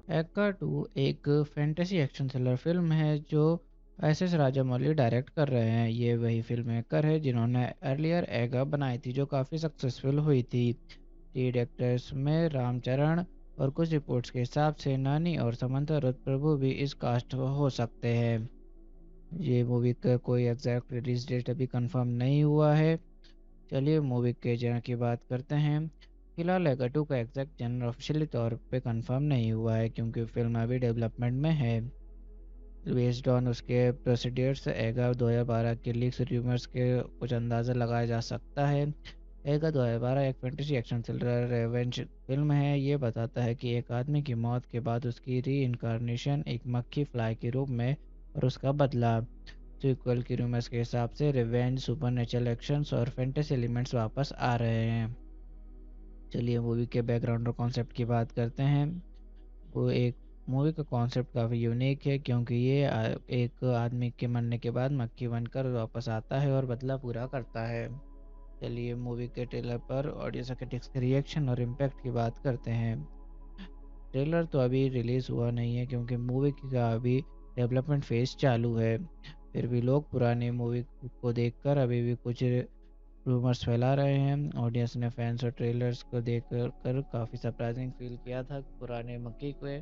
एक्का 2 एक fantasy action thriller film है जो एस राजामौली डायरेक्ट कर रहे हैं। ये वही फिल्म मेकर है जिन्होंने अर्लियर एगा बनाई थी जो काफ़ी सक्सेसफुल हुई थी। लीड एक्टर्स में रामचरण और कुछ रिपोर्ट्स के हिसाब से नानी और समंता रुद्र प्रभु भी इस कास्ट हो सकते हैं। ये मूवी का कोई एग्जैक्ट रिलीज डेट अभी कंफर्म नहीं हुआ है। चलिए मूवी के जनर की बात करते हैं। फिलहाल एगा 2 का एग्जैक्ट जनर ऑफिशियली तौर पे कंफर्म नहीं हुआ है क्योंकि फिल्म अभी डेवलपमेंट में है। बेस्ड ऑन उसके प्रोसीडियर्स एगा 2012 के लीक्स रूमर्स के कुछ अंदाज़ा लगाया जा सकता है। एगा 2012 एक fantasy action thriller revenge film है। ये बताता है कि एक आदमी की मौत के बाद उसकी री इनकारनेशन एक मक्खी फ्लाई के रूप में और उसका बदला। सीक्वल की रूमर्स के हिसाब से रिवेंज सुपरनेचुरल एक्शंस और फैंटेसी एलिमेंट्स वापस आ रहे हैं। चलिए मूवी के बैकग्राउंड और कॉन्सेप्ट की बात करते हैं। वो एक मूवी का कॉन्सेप्ट काफ़ी यूनिक है क्योंकि ये एक आदमी के मरने के बाद मक्खी बनकर वापस आता है और बदला पूरा करता है। चलिए मूवी के ट्रेलर पर ऑडियंस क्रिटिक्स के रिएक्शन और इम्पैक्ट की बात करते हैं। ट्रेलर तो अभी रिलीज़ हुआ नहीं है क्योंकि मूवी का अभी डेवलपमेंट फेज चालू है। फिर भी लोग पुरानी मूवी को देखकर अभी भी कुछ रूमर्स फैला रहे हैं। ऑडियंस ने फैंस और ट्रेलर्स को देख कर काफ़ी सरप्राइजिंग फील किया था पुराने मक्की को।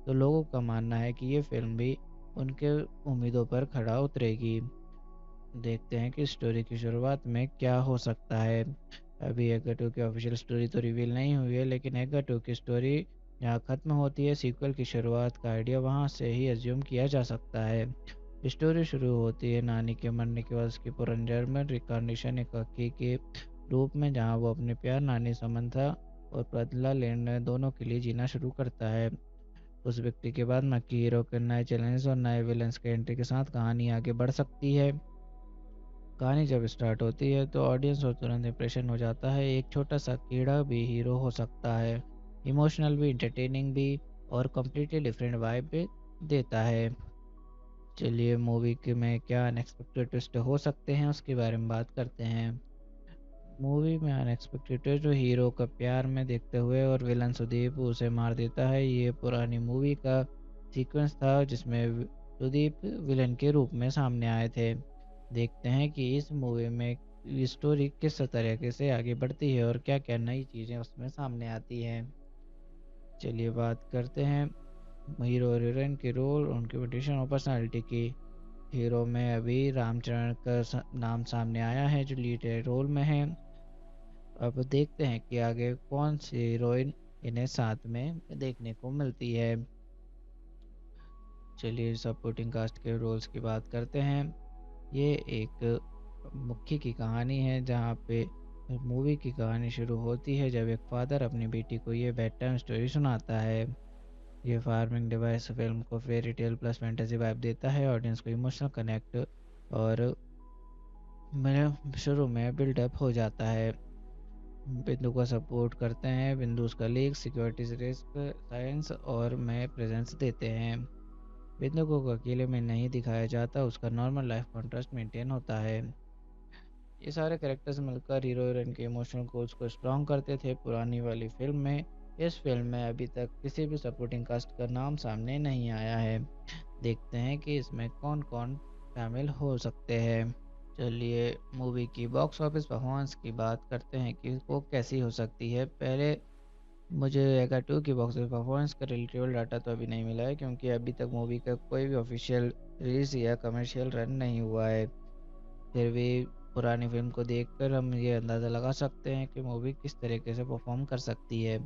तो लोगों का मानना है कि ये फिल्म भी उनके उम्मीदों पर खड़ा उतरेगी। देखते हैं कि स्टोरी की शुरुआत में क्या हो सकता है। अभी एगा 2 की ऑफिशियल स्टोरी तो रिवील नहीं हुई है लेकिन एगा 2 की स्टोरी जहाँ ख़त्म होती है सीक्वल की शुरुआत का आइडिया वहाँ से ही एज्यूम किया जा सकता है। स्टोरी शुरू होती है नानी के मरने के बाद उसकी पुनर्जन्म रिकॉग्निशन एक हकी के रूप में जहाँ वो अपने प्यार नानी समंथा और बदला लेने दोनों के लिए जीना शुरू करता है। उस व्यक्ति के बाद मक्की हीरो के नए चैलेंज और नए विलन्स के एंट्री के साथ कहानी आगे बढ़ सकती है। कहानी जब स्टार्ट होती है तो ऑडियंस और तुरंत इंप्रेशन हो जाता है एक छोटा सा कीड़ा भी हीरो हो सकता है। इमोशनल भी, इंटरटेनिंग भी और कम्प्लीटली डिफरेंट वाइब भी देता है। चलिए मूवी के में क्या अनएक्सपेक्टेड ट्विस्ट हो सकते हैं उसके बारे में बात करते हैं। मूवी में अनएक्सपेक्टेड ट्विस्ट जो हीरो का प्यार में देखते हुए और विलन सुदीप उसे मार देता है। ये पुरानी मूवी का सीक्वेंस था जिसमें सुदीप विलन के रूप में सामने आए थे। देखते हैं कि इस मूवी में स्टोरी किस तरीके से आगे बढ़ती है और क्या क्या नई चीज़ें उसमें सामने आती हैं। चलिए बात करते हैं हीरो और हीरोइन के रोल, उनकी पोजीशन और पर्सनालिटी की। हीरो में अभी रामचरण का नाम सामने आया है जो लीड रोल में है। अब देखते हैं कि आगे कौन सी हीरोइन इन्हें साथ में देखने को मिलती है। चलिए सपोर्टिंग कास्ट के रोल्स की बात करते हैं। ये एक मुख्य की कहानी है जहाँ पे मूवी की कहानी शुरू होती है जब एक फादर अपनी बेटी को ये बेड टाइम स्टोरी सुनाता है। ये फार्मिंग डिवाइस फिल्म को fairy tale plus fantasy vibe देता है। ऑडियंस को इमोशनल कनेक्ट और मेरे शुरू में बिल्डअप हो जाता है। बिंदु को सपोर्ट करते हैं। बिंदु उसका लीक सिक्योरिटी रिस्क साइंस और में प्रेजेंस देते हैं। बिंदु को अकेले में नहीं दिखाया जाता, उसका नॉर्मल लाइफ कॉन्ट्रास्ट मेंटेन होता है। ये सारे कैरेक्टर्स मिलकर हीरो हीरोइन के इमोशनल कोर्स को स्ट्रॉन्ग करते थे पुरानी वाली फिल्म में। इस फिल्म में अभी तक किसी भी सपोर्टिंग कास्ट का नाम सामने नहीं आया है। देखते हैं कि इसमें कौन कौन शामिल हो सकते हैं। चलिए मूवी की बॉक्स ऑफिस परफॉर्मेंस की बात करते हैं कि वो कैसी हो सकती है। पहले मुझे एगा 2 की बॉक्स ऑफिस परफॉर्मेंस का रिलेटेबल डाटा तो अभी नहीं मिला है क्योंकि अभी तक मूवी का कोई भी ऑफिशियल रिलीज या कमर्शियल रन नहीं हुआ है। फिर भी पुरानी फिल्म को देखकर हम ये अंदाज़ा लगा सकते हैं कि मूवी किस तरीके से परफॉर्म कर सकती है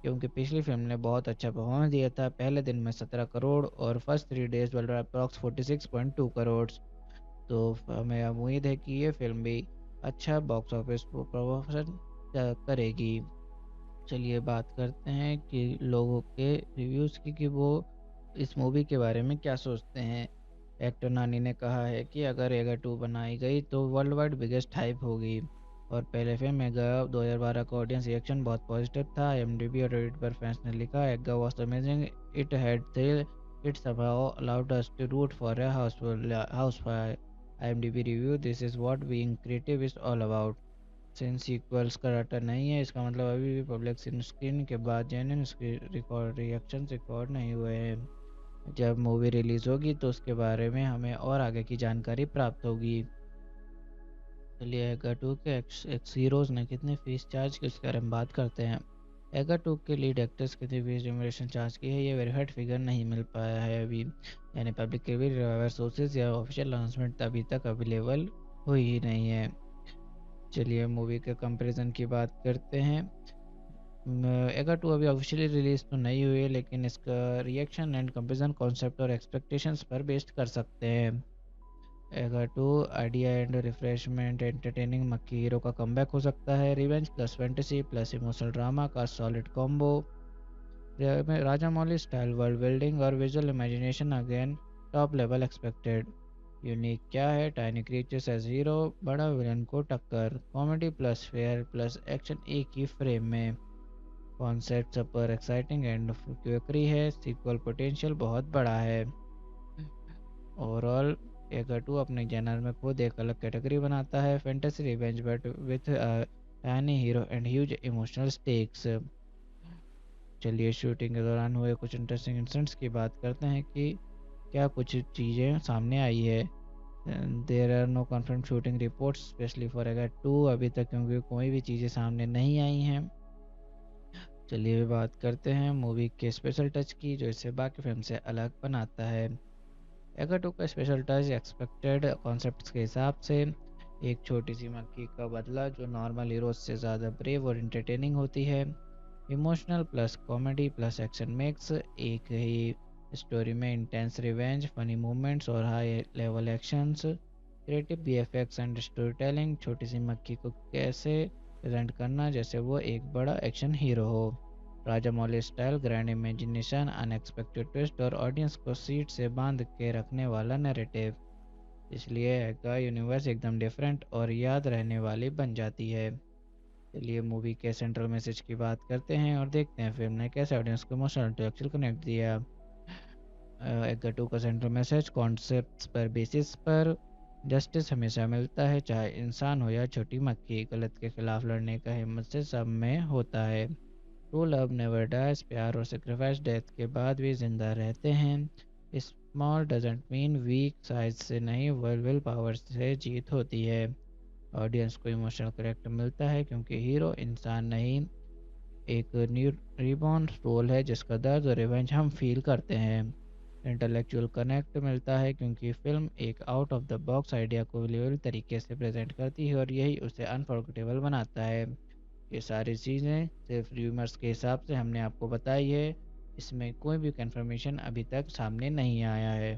क्योंकि पिछली फिल्म ने बहुत अच्छा परफॉर्मेंस दिया था। पहले दिन में 17 करोड़ और first 3 days world approx 46.2 crore. तो हमें उम्मीद है कि ये फिल्म भी अच्छा बॉक्स ऑफिस प्रमोशन करेगी। चलिए बात करते हैं कि लोगों के रिव्यूज़ की कि वो इस मूवी के बारे में क्या सोचते हैं। एक्टर नानी ने कहा है कि अगर एगा 2 बनाई गई तो वर्ल्ड वाइड बिगेस्ट हाइप होगी। और पहले फिल्म एगा 2012 का ऑडियंस रिएक्शन बहुत पॉजिटिव था। IMDb और रेडिट पर फैंस ने लिखा Eega was amazing, it had thrill, it somehow allowed us to root for a house fire. IMDb review, this is what being creative is all about. Since sequels का data नहीं है, इसका मतलब अभी भी पब्लिक स्क्रीन के बाद जेन्युइन रिएक्शन रिकॉर्ड नहीं हुए हैं। जब मूवी रिलीज़ होगी तो उसके बारे में हमें और आगे की जानकारी प्राप्त होगी। चलिए एगा 2 के एक्स हीरोज़ ने कितनी फीस चार्ज की उसके बारे में बात करते हैं। एगा 2 के लीड एक्टर्स कितनी फीस रेम्यूनरेशन चार्ज की है, ये वेरीफाइड फिगर नहीं मिल पाया है अभी, यानी पब्लिक के भी सोर्सेज या ऑफिशियल अनाउंसमेंट अभी तक अवेलेबल हुई ही नहीं है। चलिए मूवी के कंपैरिजन की बात करते हैं। एगा 2 अभी ऑफिशियली रिलीज तो नहीं हुई है, लेकिन इसका रिएक्शन एंड कंपैरिजन कॉन्सेप्ट और एक्सपेक्टेशंस पर बेस्ड कर सकते हैं। एगा 2 आइडिया एंड रिफ्रेशमेंट एंटरटेनिंग मक्की हीरो का कमबैक हो सकता है। Revenge plus fantasy plus emotional drama का सॉलिड कॉम्बो। राजा मौली स्टाइल वर्ल्ड बिल्डिंग और visual imagination again top level expected. Unique क्या है, टाइनी क्रिएचर्स एज हीरो, बड़ा विलन को टक्कर, comedy plus fair plus action एक ही फ्रेम में। कॉन्सेप्ट सुपर एक्साइटिंग एंड क्विकरी है, सीक्वल पोटेंशियल बहुत बड़ा है। ओवरऑल एगा 2 अपने जनर में खुद एक अलग कैटेगरी बनाता है, fantasy revenge but with tiny hero and huge emotional stakes. चलिए शूटिंग के दौरान हुए कुछ इंटरेस्टिंग इंसिडेंट्स की बात करते हैं कि क्या कुछ चीज़ें सामने आई है। There are no confirm shooting reports specially for Eega 2 अभी तक, क्योंकि कोई भी चीज़ें सामने नहीं आई हैं। चलिए बात करते हैं मूवी के स्पेशल टच की, जो इसे बाकी फिल्म से अलग बनाता है। एगा 2 का स्पेशल टच एक्सपेक्टेड कॉन्सेप्ट्स के हिसाब से एक छोटी सी मक्खी का बदला जो नॉर्मल हीरोज से ज़्यादा ब्रेव और इंटरटेनिंग होती है। Emotional plus comedy plus action mix, एक ही स्टोरी में इंटेंस रिवेंज, फनी मूवमेंट्स और high level actions. Creative BFX and story telling, छोटी सी मक्खी को कैसे प्रेजेंट करना जैसे वो एक बड़ा एक्शन हीरो हो। Rajamouli style grand imagination, unexpected twist और ऑडियंस को सीट से बांध के रखने वाला नैरेटिव। इसलिए एगा यूनिवर्स एकदम डिफरेंट और याद रहने वाली बन जाती है। चलिए मूवी के सेंट्रल मैसेज की बात करते हैं और देखते हैं फिल्म ने कैसे ऑडियंस को इमोशनल इंटेलेक्चुअल कनेक्ट दिया। एगा 2 का सेंट्रल मैसेज कॉन्सेप्ट्स पर बेसिस पर जस्टिस हमेशा मिलता है, चाहे इंसान हो या छोटी मक्खी, गलत के खिलाफ लड़ने का हिम्मत से सब में होता है। ट्रू लव नेवर डाइज, प्यार और सेक्रीफाइस डेथ के बाद भी जिंदा रहते हैं। Small doesn't mean weak, size से नहीं विल पावर से जीत होती है। ऑडियंस को इमोशनल करेक्ट मिलता है क्योंकि हीरो इंसान नहीं, एक न्यू रिबॉर्न सोल है जिसका दर्द और रिवेंज हम फील करते हैं। इंटेलेक्चुअल कनेक्ट मिलता है क्योंकि फिल्म एक out of the box idea को बिलीवेबल तरीके से प्रेजेंट करती है और यही उसे अनफॉरगेटेबल बनाता है। ये सारी चीज़ें सिर्फ र्यूमर्स के हिसाब से हमने आपको बताई है, इसमें कोई भी कंफर्मेशन अभी तक सामने नहीं आया है।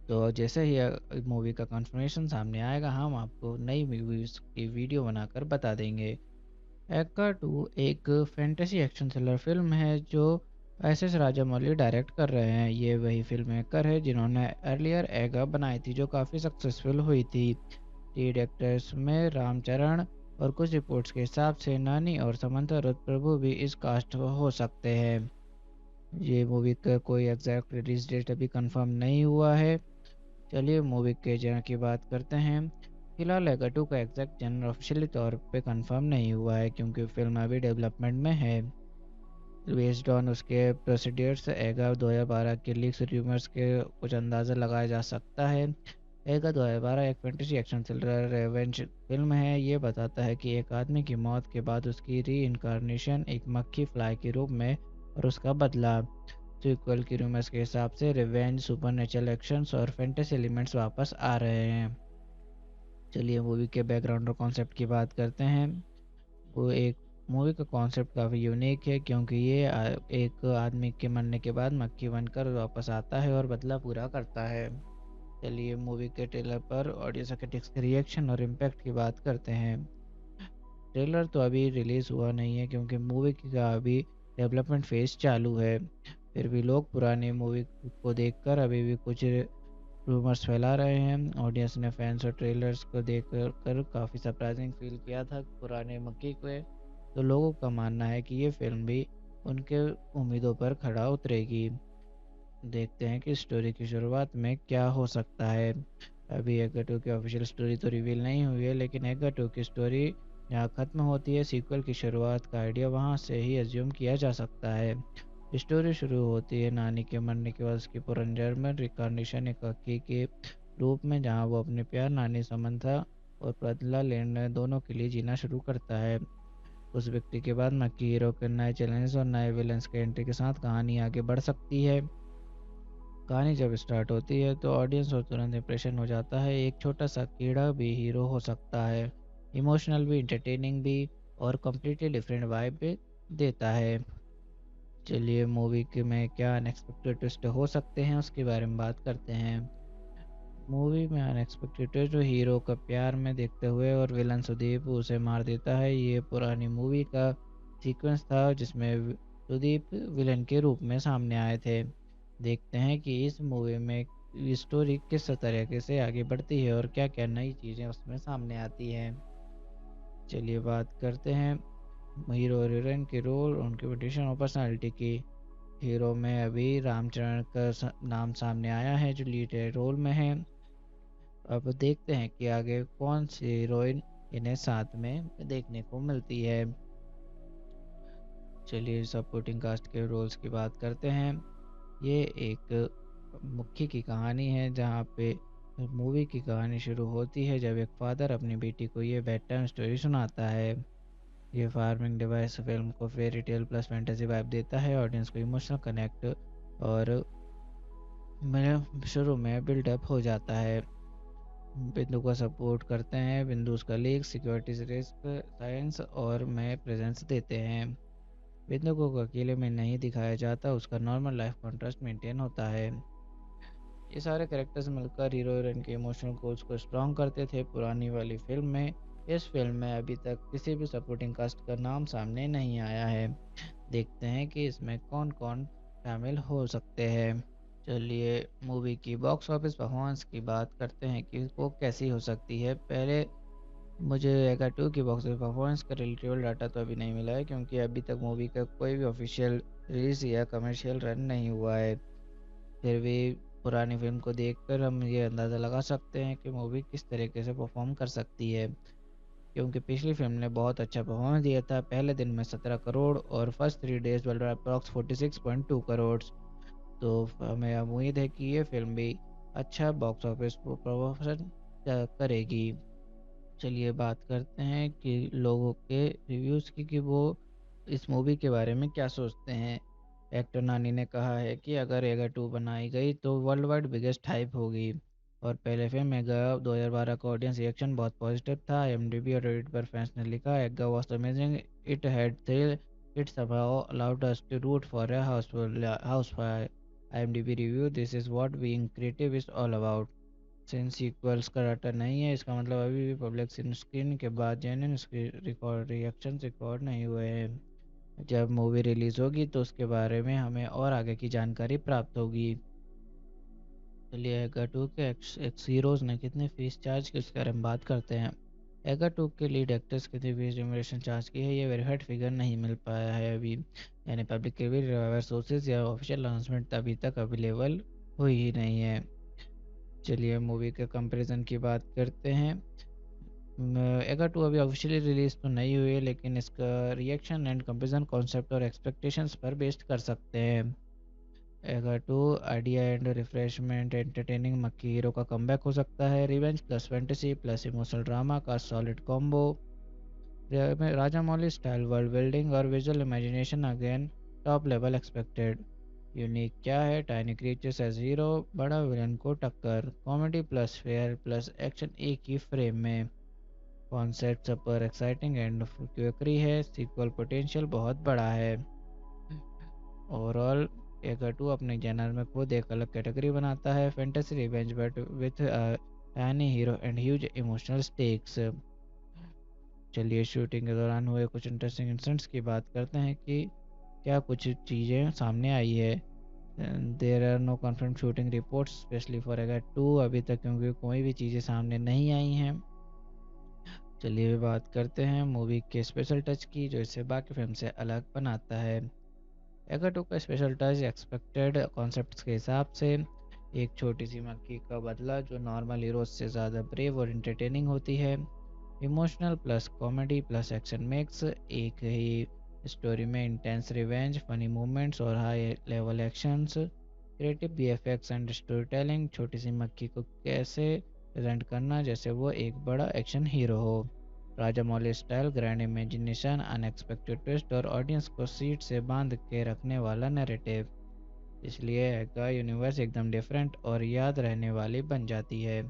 तो जैसे ही मूवी का कंफर्मेशन सामने आएगा हम आपको नई मूवीज़ की वीडियो बनाकर बता देंगे। एगा 2 एक फैंटेसी एक्शन थ्रिलर फिल्म है जो एस एस राजामौली डायरेक्ट कर रहे हैं। ये वही फिल्म मेकर है जिन्होंने अर्लियर एगा बनाई थी जो काफ़ी सक्सेसफुल हुई थी। लीड एक्टर्स में रामचरण और कुछ रिपोर्ट्स के हिसाब से नानी और समंता रुद्र प्रभु भी इस कास्ट हो सकते हैं। ये मूवी का कोई एग्जैक्ट रिलीज डेट अभी कंफर्म नहीं हुआ है। चलिए मूवी के जनर की बात करते हैं। फिलहाल एगा 2 का एग्जैक्ट जनर ऑफिशियली तौर पे कंफर्म नहीं हुआ है क्योंकि फिल्म अभी डेवलपमेंट में है। बेस्ड ऑन उसके प्रोसीडियर्स एगा 2012 के लीक्स र्यूमर्स के कुछ अंदाज़ा लगाया जा सकता है। एगा 2012 एक fantasy action thriller revenge film है। ये बताता है कि एक आदमी की मौत के बाद उसकी री इनकारनेशन एक मक्खी फ्लाई के रूप में और उसका बदला। सीक्वल की रूमर्स के हिसाब से रिवेंज, सुपरनेचुरल एक्शंस और फैंटेसी एलिमेंट्स वापस आ रहे हैं। चलिए मूवी के बैकग्राउंड और कॉन्सेप्ट की बात करते हैं। वो एक मूवी का कॉन्सेप्ट काफ़ी यूनिक है क्योंकि ये एक आदमी के मरने के बाद मक्खी बनकर वापस आता है और बदला पूरा करता है। चलिए मूवी के ट्रेलर पर ऑडियंस क्रिटिक्स के रिएक्शन और इम्पैक्ट की बात करते हैं। ट्रेलर तो अभी रिलीज़ हुआ नहीं है क्योंकि मूवी का अभी डेवलपमेंट फेज चालू है। फिर भी लोग पुरानी मूवी को देखकर अभी भी कुछ रूमर्स फैला रहे हैं। ऑडियंस ने फैंस और ट्रेलर्स को देख कर काफ़ी सरप्राइजिंग फील किया था पुराने मक्की को, तो लोगों का मानना है कि ये फिल्म भी उनके उम्मीदों पर खड़ा उतरेगी। देखते हैं कि स्टोरी की शुरुआत में क्या हो सकता है। अभी एगा 2 की ऑफिशियल स्टोरी तो रिवील नहीं हुई है, लेकिन एगा 2 की स्टोरी जहाँ ख़त्म होती है सीक्वल की शुरुआत का आइडिया वहाँ से ही एज्यूम किया जा सकता है। स्टोरी शुरू होती है नानी के मरने के बाद उसकी पुनर्जन्म रिकॉर्डिशन एक हकी के रूप में, जहाँ वो अपने प्यार नानी समंथा और बदला लेने दोनों के लिए जीना शुरू करता है। उस व्यक्ति के बाद मक्की हीरो के नए चैलेंजेस और नए विलन्स के एंट्री के साथ कहानी आगे बढ़ सकती है। कहानी जब स्टार्ट होती है तो ऑडियंस और तुरंत इंप्रेशन हो जाता है। एक छोटा सा कीड़ा भी हीरो हो सकता है, इमोशनल भी, इंटरटेनिंग भी और कम्प्लीटली डिफरेंट वाइब भी देता है। चलिए मूवी के में क्या अनएक्सपेक्टेड ट्विस्ट हो सकते हैं उसके बारे में बात करते हैं। मूवी में अनएक्सपेक्टेड ट्विस्ट जो हीरो का प्यार में देखते हुए और विलन सुदीप उसे मार देता है। ये पुरानी मूवी का सीक्वेंस था जिसमें सुदीप विलन के रूप में सामने आए थे। देखते हैं कि इस मूवी में स्टोरी किस तरीके से आगे बढ़ती है और क्या क्या नई चीज़ें उसमें सामने आती हैं। चलिए बात करते हैं हीरो और हीरोइन के रोल, उनकी पोजीशन और पर्सनालिटी की। हीरो में अभी रामचरण का नाम सामने आया है जो लीड रोल में है। अब देखते हैं कि आगे कौन सी हीरोइन इन्हें साथ में देखने को मिलती है। चलिए सपोर्टिंग कास्ट के रोल्स की बात करते हैं। ये एक मुख्य की कहानी है जहाँ पे मूवी की कहानी शुरू होती है जब एक फादर अपनी बेटी को ये बेड टाइम स्टोरी सुनाता है। ये फार्मिंग डिवाइस फिल्म को fairy tale plus fantasy vibe देता है, ऑडियंस को इमोशनल कनेक्ट और मेरे शुरू में बिल्डअप हो जाता है। बिंदु को सपोर्ट करते हैं, बिंदु उसका लीक सिक्योरिटी रिस्क साइंस और में प्रेजेंस देते हैं। बिंदु को अकेले में नहीं दिखाया जाता, उसका नॉर्मल लाइफ कॉन्ट्रास्ट मेंटेन होता है। ये सारे कैरेक्टर्स मिलकर हीरो हीरोइन के इमोशनल कोर्स को स्ट्रॉन्ग करते थे पुरानी वाली फिल्म में। इस फिल्म में अभी तक किसी भी सपोर्टिंग कास्ट का नाम सामने नहीं आया है। देखते हैं कि इसमें कौन कौन शामिल हो सकते हैं। चलिए मूवी की बॉक्स ऑफिस परफॉर्मेंस की बात करते हैं कि वो कैसी हो सकती है। पहले मुझे एगा 2 की बॉक्स ऑफिस परफॉर्मेंस का रिलेटेबल डाटा तो अभी नहीं मिला है क्योंकि अभी तक मूवी का कोई भी ऑफिशियल रिलीज या कमर्शियल रन नहीं हुआ है। फिर भी पुरानी फिल्म को देखकर हम ये अंदाज़ा लगा सकते हैं कि मूवी किस तरीके से परफॉर्म कर सकती है, क्योंकि पिछली फिल्म ने बहुत अच्छा परफॉर्मेंस दिया था। पहले दिन में 17 करोड़ और first 3 days world approx 46.2 crore. तो हमें उम्मीद है कि ये फिल्म भी अच्छा बॉक्स ऑफिस प्रमोशन करेगी। चलिए बात करते हैं कि लोगों के रिव्यूज़ की कि वो इस मूवी के बारे में क्या सोचते हैं। एक्टर नानी ने कहा है कि अगर एगा 2 बनाई गई तो वर्ल्ड वाइड बिगेस्ट हाइप होगी। और पहले फिल्म एगा 2012 का ऑडियंस रिएक्शन बहुत पॉजिटिव था। IMDb और रेडिट पर फैंस ने लिखा Eega was amazing, it had thrill, it somehow allowed us to root for a house fire. IMDb review, this is what being creative is all about. Since sequels का data नहीं है इसका मतलब अभी भी पब्लिक स्क्रीन के बाद जेन्युइन रिएक्शन रिकॉर्ड नहीं हुए हैं। जब मूवी रिलीज होगी तो उसके बारे में हमें और आगे की जानकारी प्राप्त होगी। चलिए एगा 2 के एक्स हीरोज ने कितनी फीस चार्ज की उसके बारे में बात करते हैं। एगा 2 के लीड एक्टर्स कितनी फीस रेम्यूनरेशन चार्ज की है ये वेरीफाइड फिगर नहीं मिल पाया है अभी, यानी पब्लिक के भी सोर्सेज या ऑफिशियल अनाउंसमेंट अभी तक अवेलेबल हुई ही नहीं है। चलिए मूवी के कंपैरिजन की बात करते हैं। एगा 2 अभी ऑफिशियली रिलीज तो नहीं हुई है लेकिन इसका रिएक्शन एंड कंपैरिजन कॉन्सेप्ट और एक्सपेक्टेशंस पर बेस्ड कर सकते हैं। एगा 2 आइडिया एंड रिफ्रेशमेंट एंटरटेनिंग मक्की हीरो का कमबैक हो सकता है। Revenge plus fantasy plus emotional drama का सॉलिड कॉम्बो। राजा मौली स्टाइल वर्ल्ड बिल्डिंग और visual imagination again top level expected. Unique क्या है, टाइनी क्रिएचर्स एज हीरो, बड़ा विलन को टक्कर, comedy plus fair plus action एक ही फ्रेम में। कॉन्सेप्ट सुपर एक्साइटिंग एंड क्विकरी है, सीक्वल पोटेंशियल बहुत बड़ा है। ओवरऑल एगा 2 अपने जनर में खुद एक अलग कैटेगरी बनाता है, fantasy revenge but with tiny hero and huge emotional stakes. चलिए शूटिंग के दौरान हुए कुछ इंटरेस्टिंग इंसिडेंट्स की बात करते हैं कि क्या कुछ चीज़ें सामने आई है। There are no confirm shooting reports specially for Eega 2 अभी तक, क्योंकि कोई भी चीज़ें सामने नहीं आई हैं। चलिए बात करते हैं मूवी के स्पेशल टच की जो इसे बाकी फिल्म से अलग बनाता है। एगा 2 का स्पेशल टच एक्सपेक्टेड कॉन्सेप्ट्स के हिसाब से एक छोटी सी मक्खी का बदला जो नॉर्मल हीरोज से ज़्यादा ब्रेव और इंटरटेनिंग होती है। Emotional plus comedy plus action mix, एक ही स्टोरी में इंटेंस रिवेंज, फनी मोमेंट्स और high level actions, creative VFX and story telling, छोटी सी मक्खी को कैसे प्रेजेंट करना जैसे वो एक बड़ा एक्शन हीरो हो। Rajamouli style, grand imagination, unexpected twist और ऑडियंस को सीट से बांध के रखने वाला नैरेटिव, इसलिए का यूनिवर्स एकदम डिफरेंट और याद रहने वाली बन जाती है।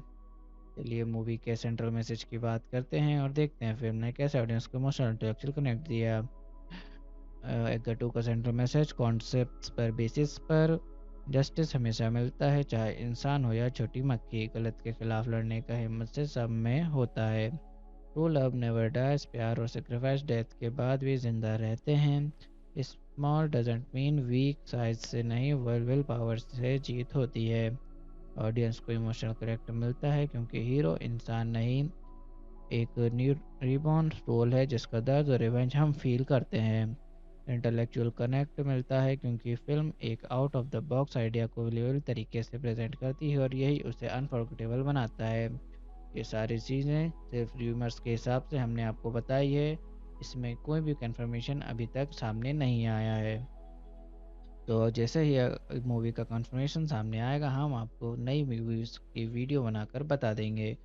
चलिए मूवी के सेंट्रल मैसेज की बात करते हैं और देखते हैं फिल्म ने कैसे ऑडियंस को इमोशनल इंटेलेक्चुअल कनेक्ट दिया। एगा टू का सेंट्रल मैसेज, कॉन्सेप्ट्स पर बेसिस पर जस्टिस हमेशा मिलता है, चाहे इंसान हो या छोटी मक्खी, गलत के खिलाफ लड़ने का हिम्मत से सब में होता है। ट्रू लव नेवर डाइज, प्यार और सेक्रीफाइस डेथ के बाद भी जिंदा रहते हैं। Small doesn't mean weak, size से नहीं विल पावर से जीत होती है। ऑडियंस को इमोशनल करेक्टर मिलता है क्योंकि हीरो इंसान नहीं, एक न्यू रिबॉर्न रोल है जिसका दर्द और रिवेंज हम फील करते हैं। इंटेलेक्चुअल कनेक्ट मिलता है क्योंकि फिल्म एक out of the box idea को बिलीवेबल तरीके से प्रेजेंट करती है और यही उसे अनफॉरगेटेबल बनाता है। ये सारी चीज़ें सिर्फ र्यूमर्स के हिसाब से हमने आपको बताई है, इसमें कोई भी कंफर्मेशन अभी तक सामने नहीं आया है। तो जैसे ही मूवी का कंफर्मेशन सामने आएगा हम आपको नई मूवीज़ की वीडियो बनाकर बता देंगे।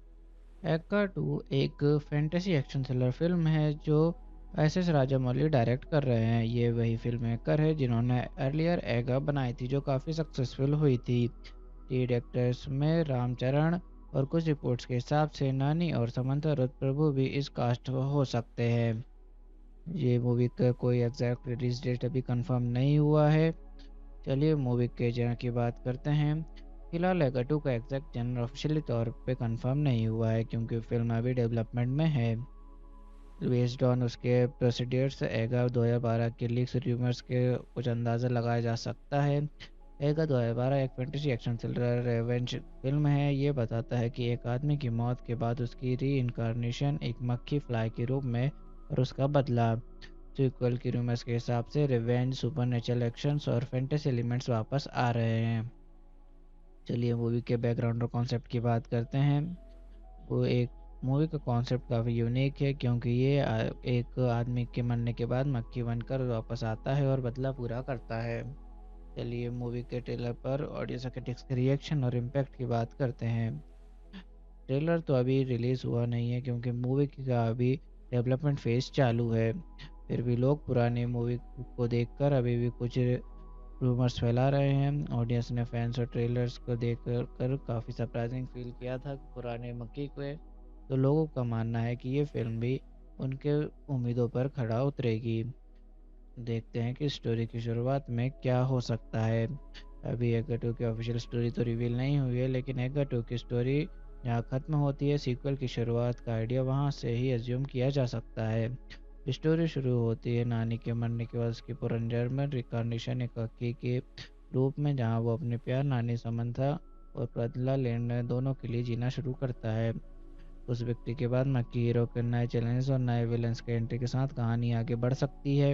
एक्का 2 एक फैंटेसी एक्शन थ्रिलर फिल्म है जो एस राजामौली डायरेक्ट कर रहे हैं। ये वही फिल्म मेकर है जिन्होंने अर्लियर एगा बनाई थी जो काफ़ी सक्सेसफुल हुई थी। लीड एक्टर्स में रामचरण और कुछ रिपोर्ट्स के हिसाब से नानी और समंथा रुद्र प्रभु भी इस कास्ट हो सकते हैं। ये मूवी का कोई एग्जैक्ट रिलीज डेट अभी कंफर्म नहीं हुआ है। चलिए मूवी के जनर की बात करते हैं। फिलहाल एगा 2 का एग्जैक्ट जनर ऑफिशियली तौर पे कंफर्म नहीं हुआ है क्योंकि फिल्म अभी डेवलपमेंट में है। बेस्ड ऑन उसके प्रोसीडियर्स एगा 2012 के लीक्स र्यूमर्स के कुछ अंदाज़ा लगाया जा सकता है। एगा 2012 एक fantasy action thriller revenge film है। ये बताता है कि एक आदमी की मौत के बाद उसकी री इनकारनेशन एक मक्खी फ्लाई के रूप में और उसका बदला। सीक्वल की रूमर्स के हिसाब से रिवेंज, सुपरनेचुरल एक्शंस और फैंटेसी एलिमेंट्स वापस आ रहे हैं। चलिए मूवी के बैकग्राउंड और कॉन्सेप्ट की बात करते हैं। वो एक मूवी का कॉन्सेप्ट काफ़ी यूनिक है क्योंकि ये एक आदमी के मरने के बाद मक्खी बनकर वापस आता है और बदला पूरा करता है। चलिए मूवी के ट्रेलर पर ऑडियंस क्रिटिक्स के रिएक्शन और इम्पैक्ट की बात करते हैं। ट्रेलर तो अभी रिलीज़ हुआ नहीं है क्योंकि मूवी का अभी डेवलपमेंट फेज चालू है। फिर भी लोग पुरानी मूवी को देखकर अभी भी कुछ रूमर्स फैला रहे हैं। ऑडियंस ने फैंस और ट्रेलर्स को देख कर काफ़ी सरप्राइजिंग फील किया था पुराने मक्की को। तो लोगों का मानना है कि ये फिल्म भी उनके उम्मीदों पर खड़ा उतरेगी। देखते हैं कि स्टोरी की शुरुआत में क्या हो सकता है। अभी एगा 2 की ऑफिशियल स्टोरी तो रिवील नहीं हुई है, लेकिन एगा 2 की स्टोरी जहाँ ख़त्म होती है सीक्वल की शुरुआत का आइडिया वहाँ से ही एज्यूम किया जा सकता है। स्टोरी शुरू होती है नानी के मरने के बाद उसकी पुनर्जन्म रिकॉर्डिनेशन एक हकी के रूप में, जहाँ वो अपने प्यार नानी समंथा और बदला लेने दोनों के लिए जीना शुरू करता है। उस व्यक्ति के बाद मक्की हीरो के नए चैलेंज और नए विलन्स के एंट्री के साथ कहानी आगे बढ़ सकती है।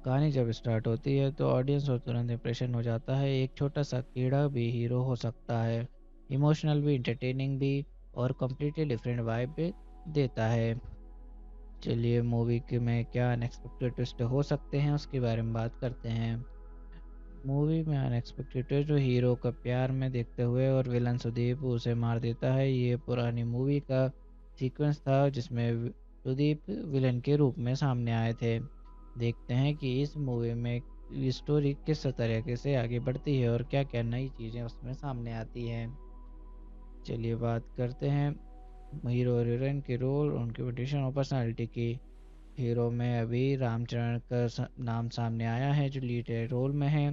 कहानी जब स्टार्ट होती है तो ऑडियंस और तुरंत इंप्रेशन हो जाता है, एक छोटा सा कीड़ा भी हीरो हो सकता है। इमोशनल भी, इंटरटेनिंग भी और कम्प्लीटली डिफरेंट वाइब भी देता है। चलिए मूवी के में क्या अनएक्सपेक्टेड ट्विस्ट हो सकते हैं उसके बारे में बात करते हैं। मूवी में अनएक्सपेक्टेड ट्विस्ट जो हीरो का प्यार में देखते हुए और विलन सुदीप उसे मार देता है। ये पुरानी मूवी का सीक्वेंस था जिसमें सुदीप विलन के रूप में सामने आए थे। देखते हैं कि इस मूवी में स्टोरी किस तरीके से आगे बढ़ती है और क्या क्या नई चीज़ें उसमें सामने आती हैं। चलिए बात करते हैं हीरो और हीरोइन के रोल, उनकी पोजीशन और पर्सनालिटी की। हीरो में अभी रामचरण का नाम सामने आया है जो लीड रोल में है।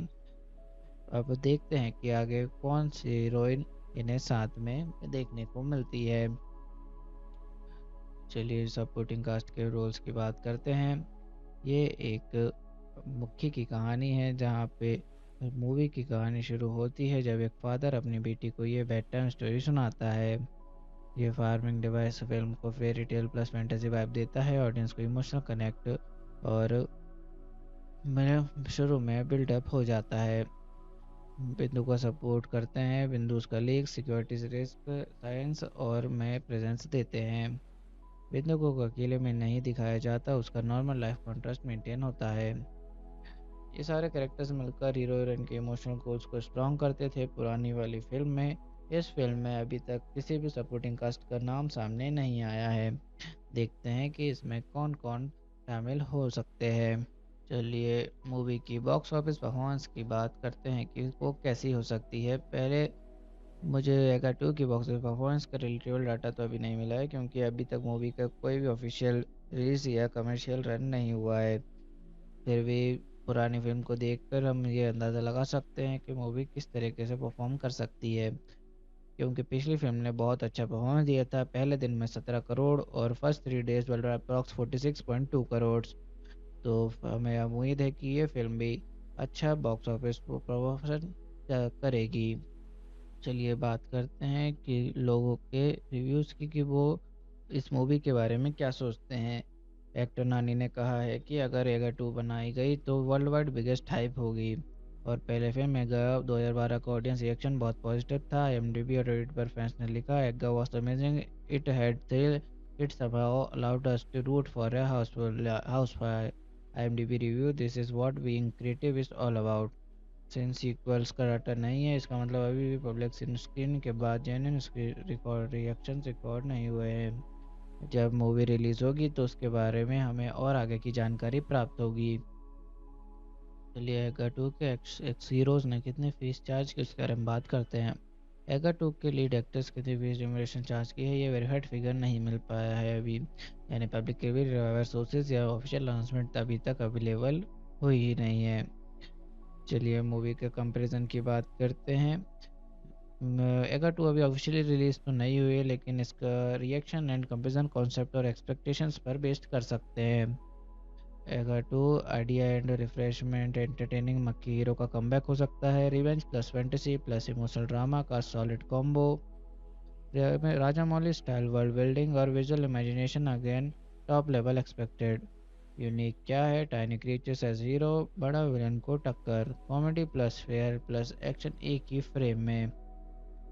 अब देखते हैं कि आगे कौन सी हीरोइन इन्हें साथ में देखने को मिलती है। चलिए सपोर्टिंग कास्ट के रोल्स की बात करते हैं। ये एक मुख्य की कहानी है जहाँ पे मूवी की कहानी शुरू होती है जब एक फादर अपनी बेटी को ये बेड टाइम स्टोरी सुनाता है। ये फार्मिंग डिवाइस फिल्म को fairy tale plus fantasy vibe देता है, ऑडियंस को इमोशनल कनेक्ट और मेरे शुरू में बिल्डअप हो जाता है। बिंदु का सपोर्ट करते हैं, बिंदु उसका लीक सिक्योरिटी रिस्क साइंस और में प्रेजेंस देते हैं। बिंदु को अकेले में नहीं दिखाया जाता, उसका नॉर्मल लाइफ कॉन्ट्रास्ट मेंटेन होता है। ये सारे कैरेक्टर्स मिलकर हीरो हीरोइन के इमोशनल कोर्स को स्ट्रॉन्ग करते थे पुरानी वाली फिल्म में। इस फिल्म में अभी तक किसी भी सपोर्टिंग कास्ट का नाम सामने नहीं आया है। देखते हैं कि इसमें कौन कौन शामिल हो सकते हैं। चलिए मूवी की बॉक्स ऑफिस परफॉर्मेंस की बात करते हैं कि वो कैसी हो सकती है। पहले मुझे एगा 2 की बॉक्स ऑफिस परफॉर्मेंस का रिलेटेबल डाटा तो अभी नहीं मिला है, क्योंकि अभी तक मूवी का कोई भी ऑफिशियल रिलीज या कमर्शियल रन नहीं हुआ है। फिर भी पुरानी फिल्म को देखकर हम ये अंदाज़ा लगा सकते हैं कि मूवी किस तरीके से परफॉर्म कर सकती है, क्योंकि पिछली फिल्म ने बहुत अच्छा परफॉर्मेंस दिया था। पहले दिन में 17 करोड़ और फर्स्ट 3 डेज वाला अप्रॉक्स 46.2 करोड़। तो हमें उम्मीद है कि ये फिल्म भी अच्छा बॉक्स ऑफिस प्रमोशन करेगी। चलिए बात करते हैं कि लोगों के रिव्यूज़ की कि वो इस मूवी के बारे में क्या सोचते हैं। एक्टर नानी ने कहा है कि अगर एगा 2 बनाई गई तो वर्ल्ड वाइड बिगेस्ट हाइप होगी। और पहले फिल्म एगा 2012 का ऑडियंस रिएक्शन बहुत पॉजिटिव था। IMDb और रेडिट पर फैंस ने लिखा, Eega was amazing, it had thrill, it somehow allowed us to root for a housefly. IMDb review, this is what being creative is all about. Since sequels का data नहीं है, इसका मतलब अभी भी पब्लिक स्क्रीन के बाद जेन्युइन रिकॉर्ड रिएक्शन रिकॉर्ड नहीं हुए हैं। जब मूवी रिलीज होगी तो उसके बारे में हमें और आगे की जानकारी प्राप्त होगी। चलिए एगा 2 के एक्स हीरोज़ ने कितनी फीस चार्ज की उसके बारे में बात करते हैं। एगा 2 के लीड एक्टर्स कितनी फीस रिम्यूनरेशन चार्ज की है, ये वेरीफाइड फिगर नहीं मिल पाया है अभी, यानी पब्लिक के भी सोर्सेज या ऑफिशियल अनाउंसमेंट अभी तक अवेलेबल हुई ही नहीं है। चलिए मूवी के कंपैरिजन की बात करते हैं। एगा 2 अभी ऑफिशियली रिलीज तो नहीं हुई है, लेकिन इसका रिएक्शन एंड कंपैरिजन कॉन्सेप्ट और एक्सपेक्टेशंस पर बेस्ड कर सकते हैं। एगा 2 आइडिया एंड रिफ्रेशमेंट एंटरटेनिंग मक्की हीरो का कमबैक हो सकता है। Revenge plus fantasy plus emotional drama का सॉलिड कॉम्बो। राजा मौली स्टाइल वर्ल्ड बिल्डिंग और visual imagination again top level expected. Unique क्या है, टाइनी क्रिएचर्स एज हीरो, बड़ा विलन को टक्कर, comedy plus fair plus action एक ही फ्रेम में।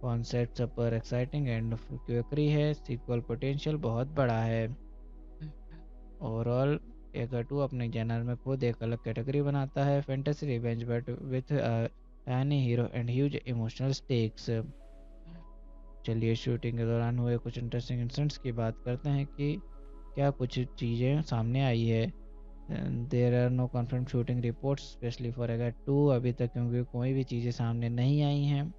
कॉन्सेप्ट सुपर एक्साइटिंग एंड क्विकरी है, सीक्वल पोटेंशियल बहुत बड़ा है। ओवरऑल एगा 2 अपने जनर में खुद एक अलग कैटेगरी बनाता है, fantasy revenge but with tiny hero and huge emotional stakes. चलिए शूटिंग के दौरान हुए कुछ इंटरेस्टिंग इंसिडेंट्स की बात करते हैं कि क्या कुछ चीज़ें सामने आई है। There are no confirm shooting reports specially for Eega 2 अभी तक, क्योंकि कोई भी चीज़ें सामने नहीं आई हैं।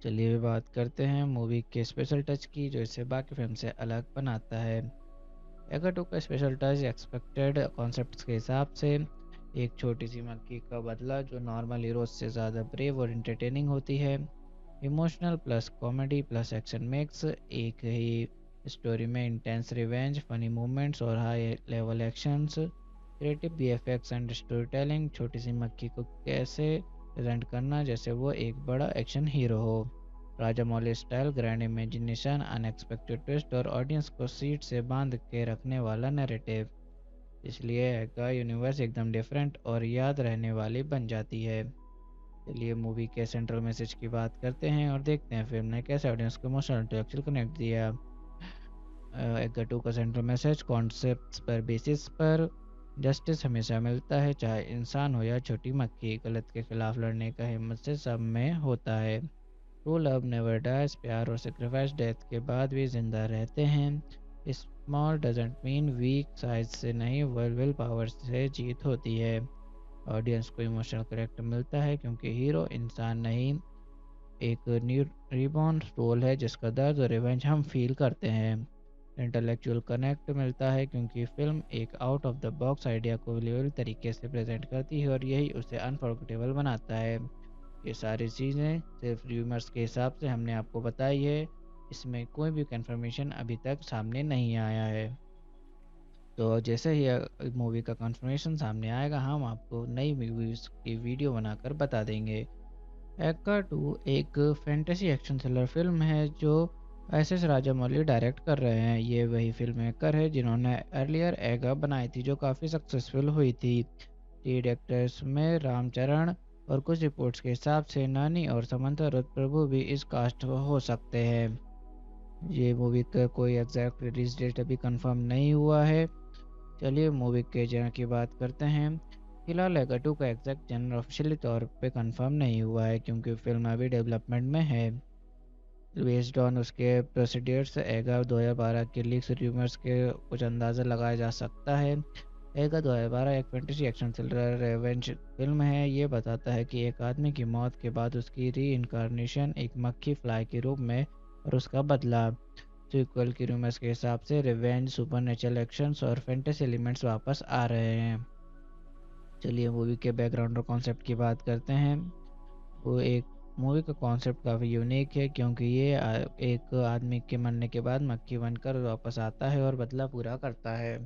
चलिए बात करते हैं मूवी के स्पेशल टच की, जो इसे बाकी फिल्म से अलग बनाता है। एगा 2 का स्पेशल टच एक्सपेक्टेड कॉन्सेप्ट्स के हिसाब से एक छोटी सी मक्खी का बदला जो नॉर्मल हीरोज से ज़्यादा ब्रेव और इंटरटेनिंग होती है। Emotional plus comedy plus action mix, एक ही स्टोरी में इंटेंस रिवेंज, फनी मूवमेंट्स और high level actions. Creative BFX and story telling, छोटी सी मक्खी को कैसे प्रेजेंट करना जैसे वो एक बड़ा एक्शन हीरो हो। Rajamouli style grand imagination, unexpected twist और ऑडियंस को सीट से बांध के रखने वाला नैरेटिव। इसलिए का यूनिवर्स एकदम डिफरेंट और याद रहने वाली बन जाती है। चलिए मूवी के सेंट्रल मैसेज की बात करते हैं और देखते हैं फिल्म ने कैसे ऑडियंस को इमोशनल इंटेलेक्चुअल कनेक्ट दिया। एगा 2 का सेंट्रल मैसेज, कॉन्सेप्ट्स पर बेसिस पर जस्टिस हमेशा मिलता है, चाहे इंसान हो या छोटी मक्खी, गलत के खिलाफ लड़ने का हिम्मत से सब में होता है। ट्रू लव नेवर डाइज, प्यार और सेक्रीफाइस डेथ के बाद भी जिंदा रहते हैं। Small doesn't mean weak, size से नहीं विल पावर से जीत होती है। ऑडियंस को इमोशनल करेक्ट मिलता है क्योंकि हीरो इंसान नहीं, एक न्यू रिबॉर्न रोल है जिसका दर्द और रिवेंज हम फील करते हैं। इंटेलेक्चुअल कनेक्ट मिलता है क्योंकि फिल्म एक out of the box idea को रियल तरीके से प्रेजेंट करती है और यही उसे अनफॉरगेटेबल बनाता है। ये सारी चीज़ें सिर्फ र्यूमर्स के हिसाब से हमने आपको बताई है, इसमें कोई भी कंफर्मेशन अभी तक सामने नहीं आया है। तो जैसे ही मूवी का कंफर्मेशन सामने आएगा हम आपको नई मूवीज़ की वीडियो बनाकर बता देंगे। एक्का 2 एक फैंटेसी एक्शन थ्रिलर फिल्म है जो SS राजामौली डायरेक्ट कर रहे हैं। ये वही फिल्म मेकर है जिन्होंने अर्लियर एगा बनाई थी जो काफ़ी सक्सेसफुल हुई थी। लीड एक्टर्स में रामचरण और कुछ रिपोर्ट्स के हिसाब से नानी और समंता रुद्र प्रभु भी इस कास्ट हो सकते हैं। ये मूवी का कोई एग्जैक्ट रिलीज डेट अभी कंफर्म नहीं हुआ है। चलिए मूवी के जनर की बात करते हैं। फिलहाल एगा 2 का एग्जैक्ट जनर ऑफिशियली तौर पे कंफर्म नहीं हुआ है क्योंकि फिल्म अभी डेवलपमेंट में है। बेस्ड ऑन उसके प्रोसीडियर्स एगा 2012 के लीक्स र्यूमर्स के कुछ अंदाज़ा लगाया जा सकता है। एगा 2012 एक fantasy action thriller revenge film है। ये बताता है कि एक आदमी की मौत के बाद उसकी री इनकारनेशन एक मक्खी फ्लाई के रूप में और उसका बदला। सीक्वल की रूमर्स के हिसाब से रिवेंज सुपरनेचुरल एक्शंस और फैंटेसी एलिमेंट्स वापस आ रहे हैं। चलिए मूवी के बैकग्राउंड और कॉन्सेप्ट की बात करते हैं। वो एक मूवी का कॉन्सेप्ट काफ़ी यूनिक है क्योंकि ये एक आदमी के मरने के बाद मक्खी बनकर वापस आता है और बदला पूरा करता है।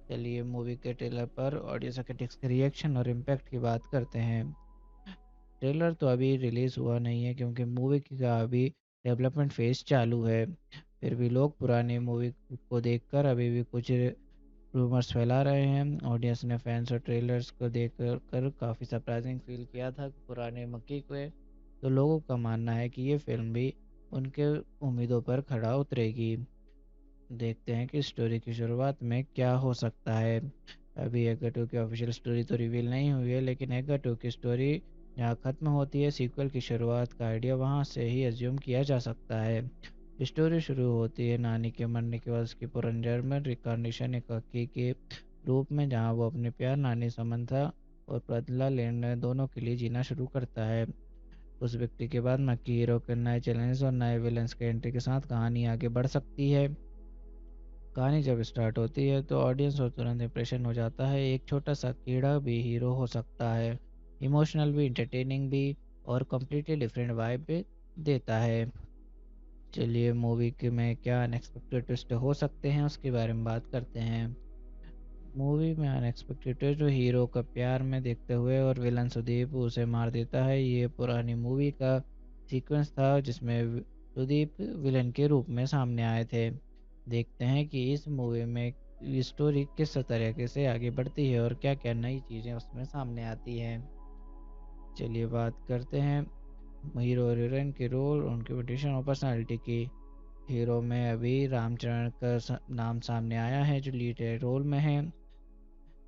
चलिए मूवी के ट्रेलर पर ऑडियंस क्रिटिक्स के रिएक्शन और इम्पैक्ट की बात करते हैं। ट्रेलर तो अभी रिलीज़ हुआ नहीं है क्योंकि मूवी का अभी डेवलपमेंट फेज चालू है। फिर भी लोग पुरानी मूवी को देखकर अभी भी कुछ रूमर्स फैला रहे हैं। ऑडियंस ने फैंस और ट्रेलर्स को देख कर काफ़ी सरप्राइजिंग फील किया था पुराने मक्की को। तो लोगों का मानना है कि ये फिल्म भी उनके उम्मीदों पर खड़ा उतरेगी। देखते हैं कि स्टोरी की शुरुआत में क्या हो सकता है। अभी एगा 2 की ऑफिशियल स्टोरी तो रिवील नहीं हुई है, लेकिन एगा 2 की स्टोरी जहाँ ख़त्म होती है सीक्वल की शुरुआत का आइडिया वहाँ से ही एज्यूम किया जा सकता है। स्टोरी शुरू होती है नानी के मरने के बाद उसकी पुनर्जन्म रिकॉर्निशन एक हकी के रूप में, जहाँ वो अपने प्यार नानी समंथा और बदला लेने दोनों के लिए जीना शुरू करता है। उस व्यक्ति के बाद मक्की हीरो के नए चैलेंज और नए विलन्स के एंट्री के साथ कहानी आगे बढ़ सकती है। कहानी जब स्टार्ट होती है तो ऑडियंस और तुरंत इंप्रेशन हो जाता है। एक छोटा सा कीड़ा भी हीरो हो सकता है, इमोशनल भी, इंटरटेनिंग भी और कम्प्लीटली डिफरेंट वाइब भी देता है। चलिए मूवी के में क्या अनएक्सपेक्टेड ट्विस्ट हो सकते हैं उसके बारे में बात करते हैं। मूवी में अनएक्सपेक्टेड ट्विस्ट जो हीरो का प्यार में देखते हुए और विलन सुदीप उसे मार देता है। ये पुरानी मूवी का सीक्वेंस था जिसमें सुदीप विलन के रूप में सामने आए थे। देखते हैं कि इस मूवी में स्टोरी किस तरीके से आगे बढ़ती है और क्या क्या नई चीज़ें उसमें सामने आती हैं। चलिए बात करते हैं हीरो और हीरोइन के रोल, उनके पोजीशन और पर्सनालिटी की। हीरो में अभी रामचरण का नाम सामने आया है जो लीड रोल में है।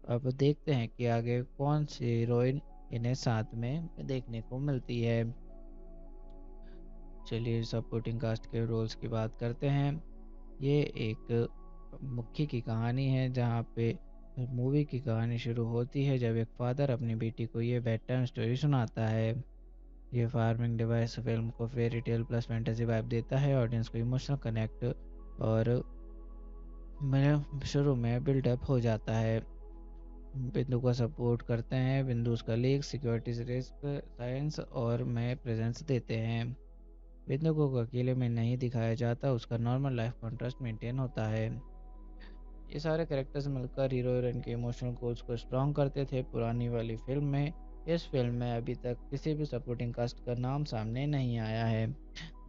अब देखते हैं कि आगे कौन सी हीरोइन इन्हें साथ में देखने को मिलती है। चलिए सपोर्टिंग कास्ट के रोल्स की बात करते हैं। ये एक मुख्य की कहानी है जहाँ पे मूवी की कहानी शुरू होती है जब एक फादर अपनी बेटी को ये बेड टाइम स्टोरी सुनाता है। ये फार्मिंग डिवाइस फिल्म को fairy tale plus fantasy vibe देता है। ऑडियंस को इमोशनल कनेक्ट और मेरे शुरू में बिल्डअप हो जाता है। बिंदु को सपोर्ट करते हैं बिंदु उसका लीक सिक्योरिटी रिस्क साइंस और में प्रेजेंस देते हैं। बिंदु को अकेले में नहीं दिखाया जाता, उसका नॉर्मल लाइफ कॉन्ट्रास्ट मेंटेन होता है। ये सारे कैरेक्टर्स मिलकर हीरो हीरोइन के इमोशनल गोल्स को स्ट्रॉन्ग करते थे पुरानी वाली फिल्म में। इस फिल्म में अभी तक किसी भी सपोर्टिंग कास्ट का नाम सामने नहीं आया है।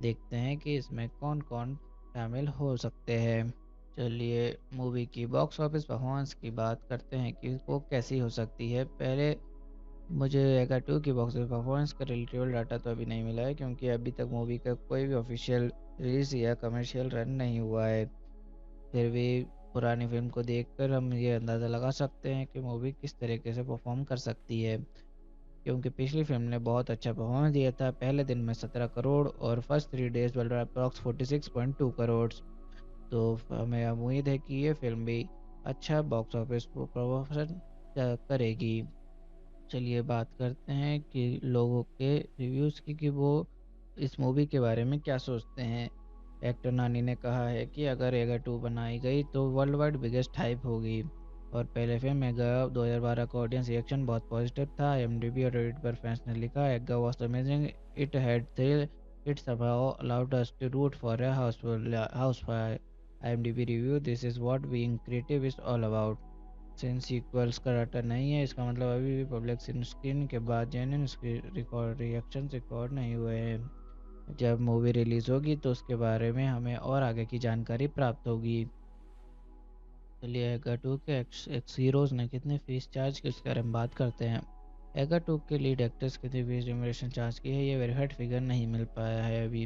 देखते हैं कि इसमें कौन कौन शामिल हो सकते हैं। चलिए मूवी की बॉक्स ऑफिस परफॉर्मेंस की बात करते हैं कि वो कैसी हो सकती है। पहले मुझे एगा 2 की बॉक्स ऑफिस परफॉर्मेंस का रिलेटेबल डाटा तो अभी नहीं मिला है क्योंकि अभी तक मूवी का कोई भी ऑफिशियल रिलीज या कमर्शियल रन नहीं हुआ है। फिर भी पुरानी फिल्म को देखकर हम ये अंदाज़ा लगा सकते हैं कि मूवी किस तरीके से परफॉर्म कर सकती है, क्योंकि पिछली फिल्म ने बहुत अच्छा परफॉर्मेंस दिया था। पहले दिन में 17 करोड़ और first 3 days world approx 46.2 crore. तो हमें उम्मीद है कि ये फिल्म भी अच्छा बॉक्स ऑफिस प्रमोशन करेगी। चलिए बात करते हैं कि लोगों के रिव्यूज़ की कि वो इस मूवी के बारे में क्या सोचते हैं। एक्टर नानी ने कहा है कि अगर एगा 2 बनाई गई तो वर्ल्ड वाइड बिगेस्ट हाइप होगी। और पहले फिल्म एगा 2012 का ऑडियंस रिएक्शन बहुत पॉजिटिव था। IMDb और रेडिट पर फैंस ने लिखा Eega was amazing, it had thrill, it somehow allowed us to root for a house. IMDb review, this is what being creative is all about. Since sequels का data नहीं है इसका मतलब अभी भी पब्लिक स्क्रीन के बाद जेन्युइन रिकॉर्ड रिएक्शन रिकॉर्ड नहीं हुए हैं। जब मूवी रिलीज होगी तो उसके बारे में हमें और आगे की जानकारी प्राप्त होगी। चलिए एगा 2 के एक्स एक्स हीरोज ने कितने फीस चार्ज की उसके बारे में बात करते हैं। एगा 2 के लीड एक्टर्स के बीच रेम्यूनरेशन चार्ज की है, ये वेरीफाइड फिगर नहीं मिल पाया है अभी,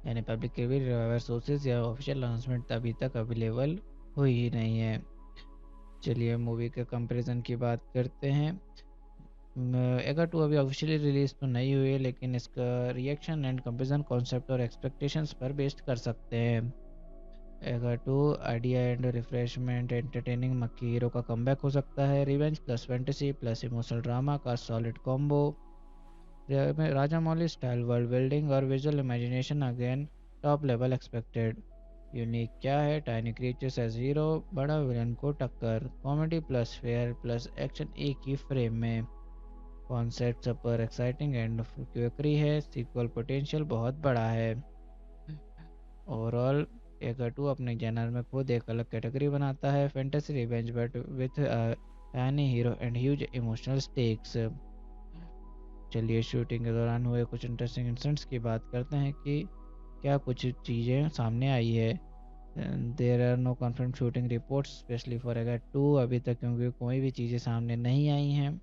यानी पब्लिक के भी रिवाइवर सोर्सेज या ऑफिशियल अनाउंसमेंट अभी तक अवेलेबल हुई ही नहीं है। चलिए मूवी के कंपैरिजन की बात करते हैं। एगा 2 अभी ऑफिशियली रिलीज तो नहीं हुई है, लेकिन इसका रिएक्शन एंड कंपैरिजन कॉन्सेप्ट और एक्सपेक्टेशंस पर बेस्ड कर सकते हैं। एगा 2 आइडिया एंड रिफ्रेशमेंट एंटरटेनिंग मक्खी हीरो का कमबैक हो सकता है। Revenge plus fantasy plus emotional drama का सॉलिड कॉम्बो। राजा मौली स्टाइल वर्ल्ड बिल्डिंग और visual imagination again top level expected. Unique क्या है? टाइनी क्रिएचर्स एज हीरो, बड़ा विलन को टक्कर, comedy plus fair plus action एक ही फ्रेम में। कॉन्सेप्ट सुपर एक्साइटिंग एंड क्विकरी है, सीक्वल पोटेंशियल बहुत बड़ा है। ओवरऑल एगा 2 अपने जनर में खुद एक अलग कैटेगरी बनाता है, fantasy revenge but with tiny hero and huge emotional stakes. चलिए शूटिंग के दौरान हुए कुछ इंटरेस्टिंग इंसिडेंट्स की बात करते हैं कि क्या कुछ चीज़ें सामने आई है। There are no confirm shooting reports specially for Eega 2 अभी तक, क्योंकि कोई भी चीज़ें सामने नहीं आई हैं।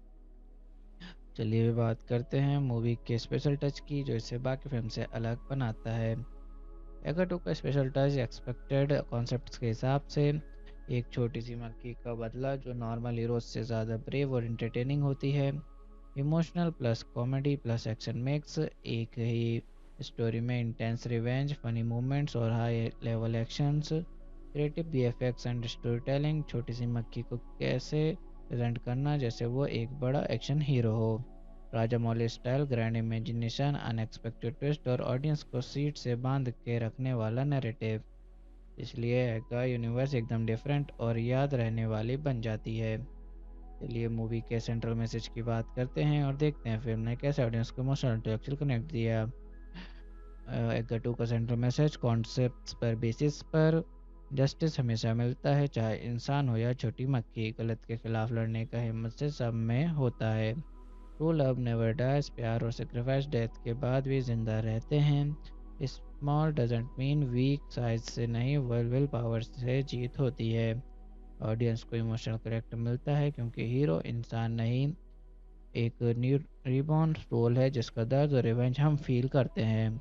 चलिए बात करते हैं मूवी के स्पेशल टच की, जो इसे बाकी फिल्म से अलग बनाता है। एगा 2 का स्पेशल टच एक्सपेक्टेड कॉन्सेप्ट्स के हिसाब से एक छोटी सी मक्खी का बदला जो नॉर्मल हीरोज से ज़्यादा ब्रेव और इंटरटेनिंग होती है। Emotional plus comedy plus action mix, एक ही स्टोरी में इंटेंस रिवेंज, फनी मूवमेंट्स और high level actions. Creative BFX and story telling, छोटी सी मक्खी को कैसे प्रेजेंट करना जैसे वो एक बड़ा एक्शन हीरो हो। Rajamouli style grand imagination, unexpected twist और ऑडियंस को सीट से बांध के रखने वाला नैरेटिव, इसलिए एगा यूनिवर्स एकदम डिफरेंट और याद रहने वाली बन जाती है। चलिए मूवी के सेंट्रल मैसेज की बात करते हैं और देखते हैं फिल्म ने कैसे ऑडियंस को इमोशनल इंटेलेक्चुअल कनेक्ट दिया। एगा 2 का सेंट्रल मैसेज कॉन्सेप्ट्स पर बेसिस पर जस्टिस हमेशा मिलता है, चाहे इंसान हो या छोटी मक्खी, गलत के खिलाफ लड़ने का हिम्मत से सब में होता है। ट्रू लव नेवर डाइज, प्यार और सेक्रीफाइस डेथ के बाद भी जिंदा रहते हैं। Small doesn't mean weak, size से नहीं विल पावर से जीत होती है। ऑडियंस को इमोशनल करेक्ट मिलता है क्योंकि हीरो इंसान नहीं, एक न्यू रिबॉर्न रोल है जिसका दर्द और रिवेंज हम फील करते हैं।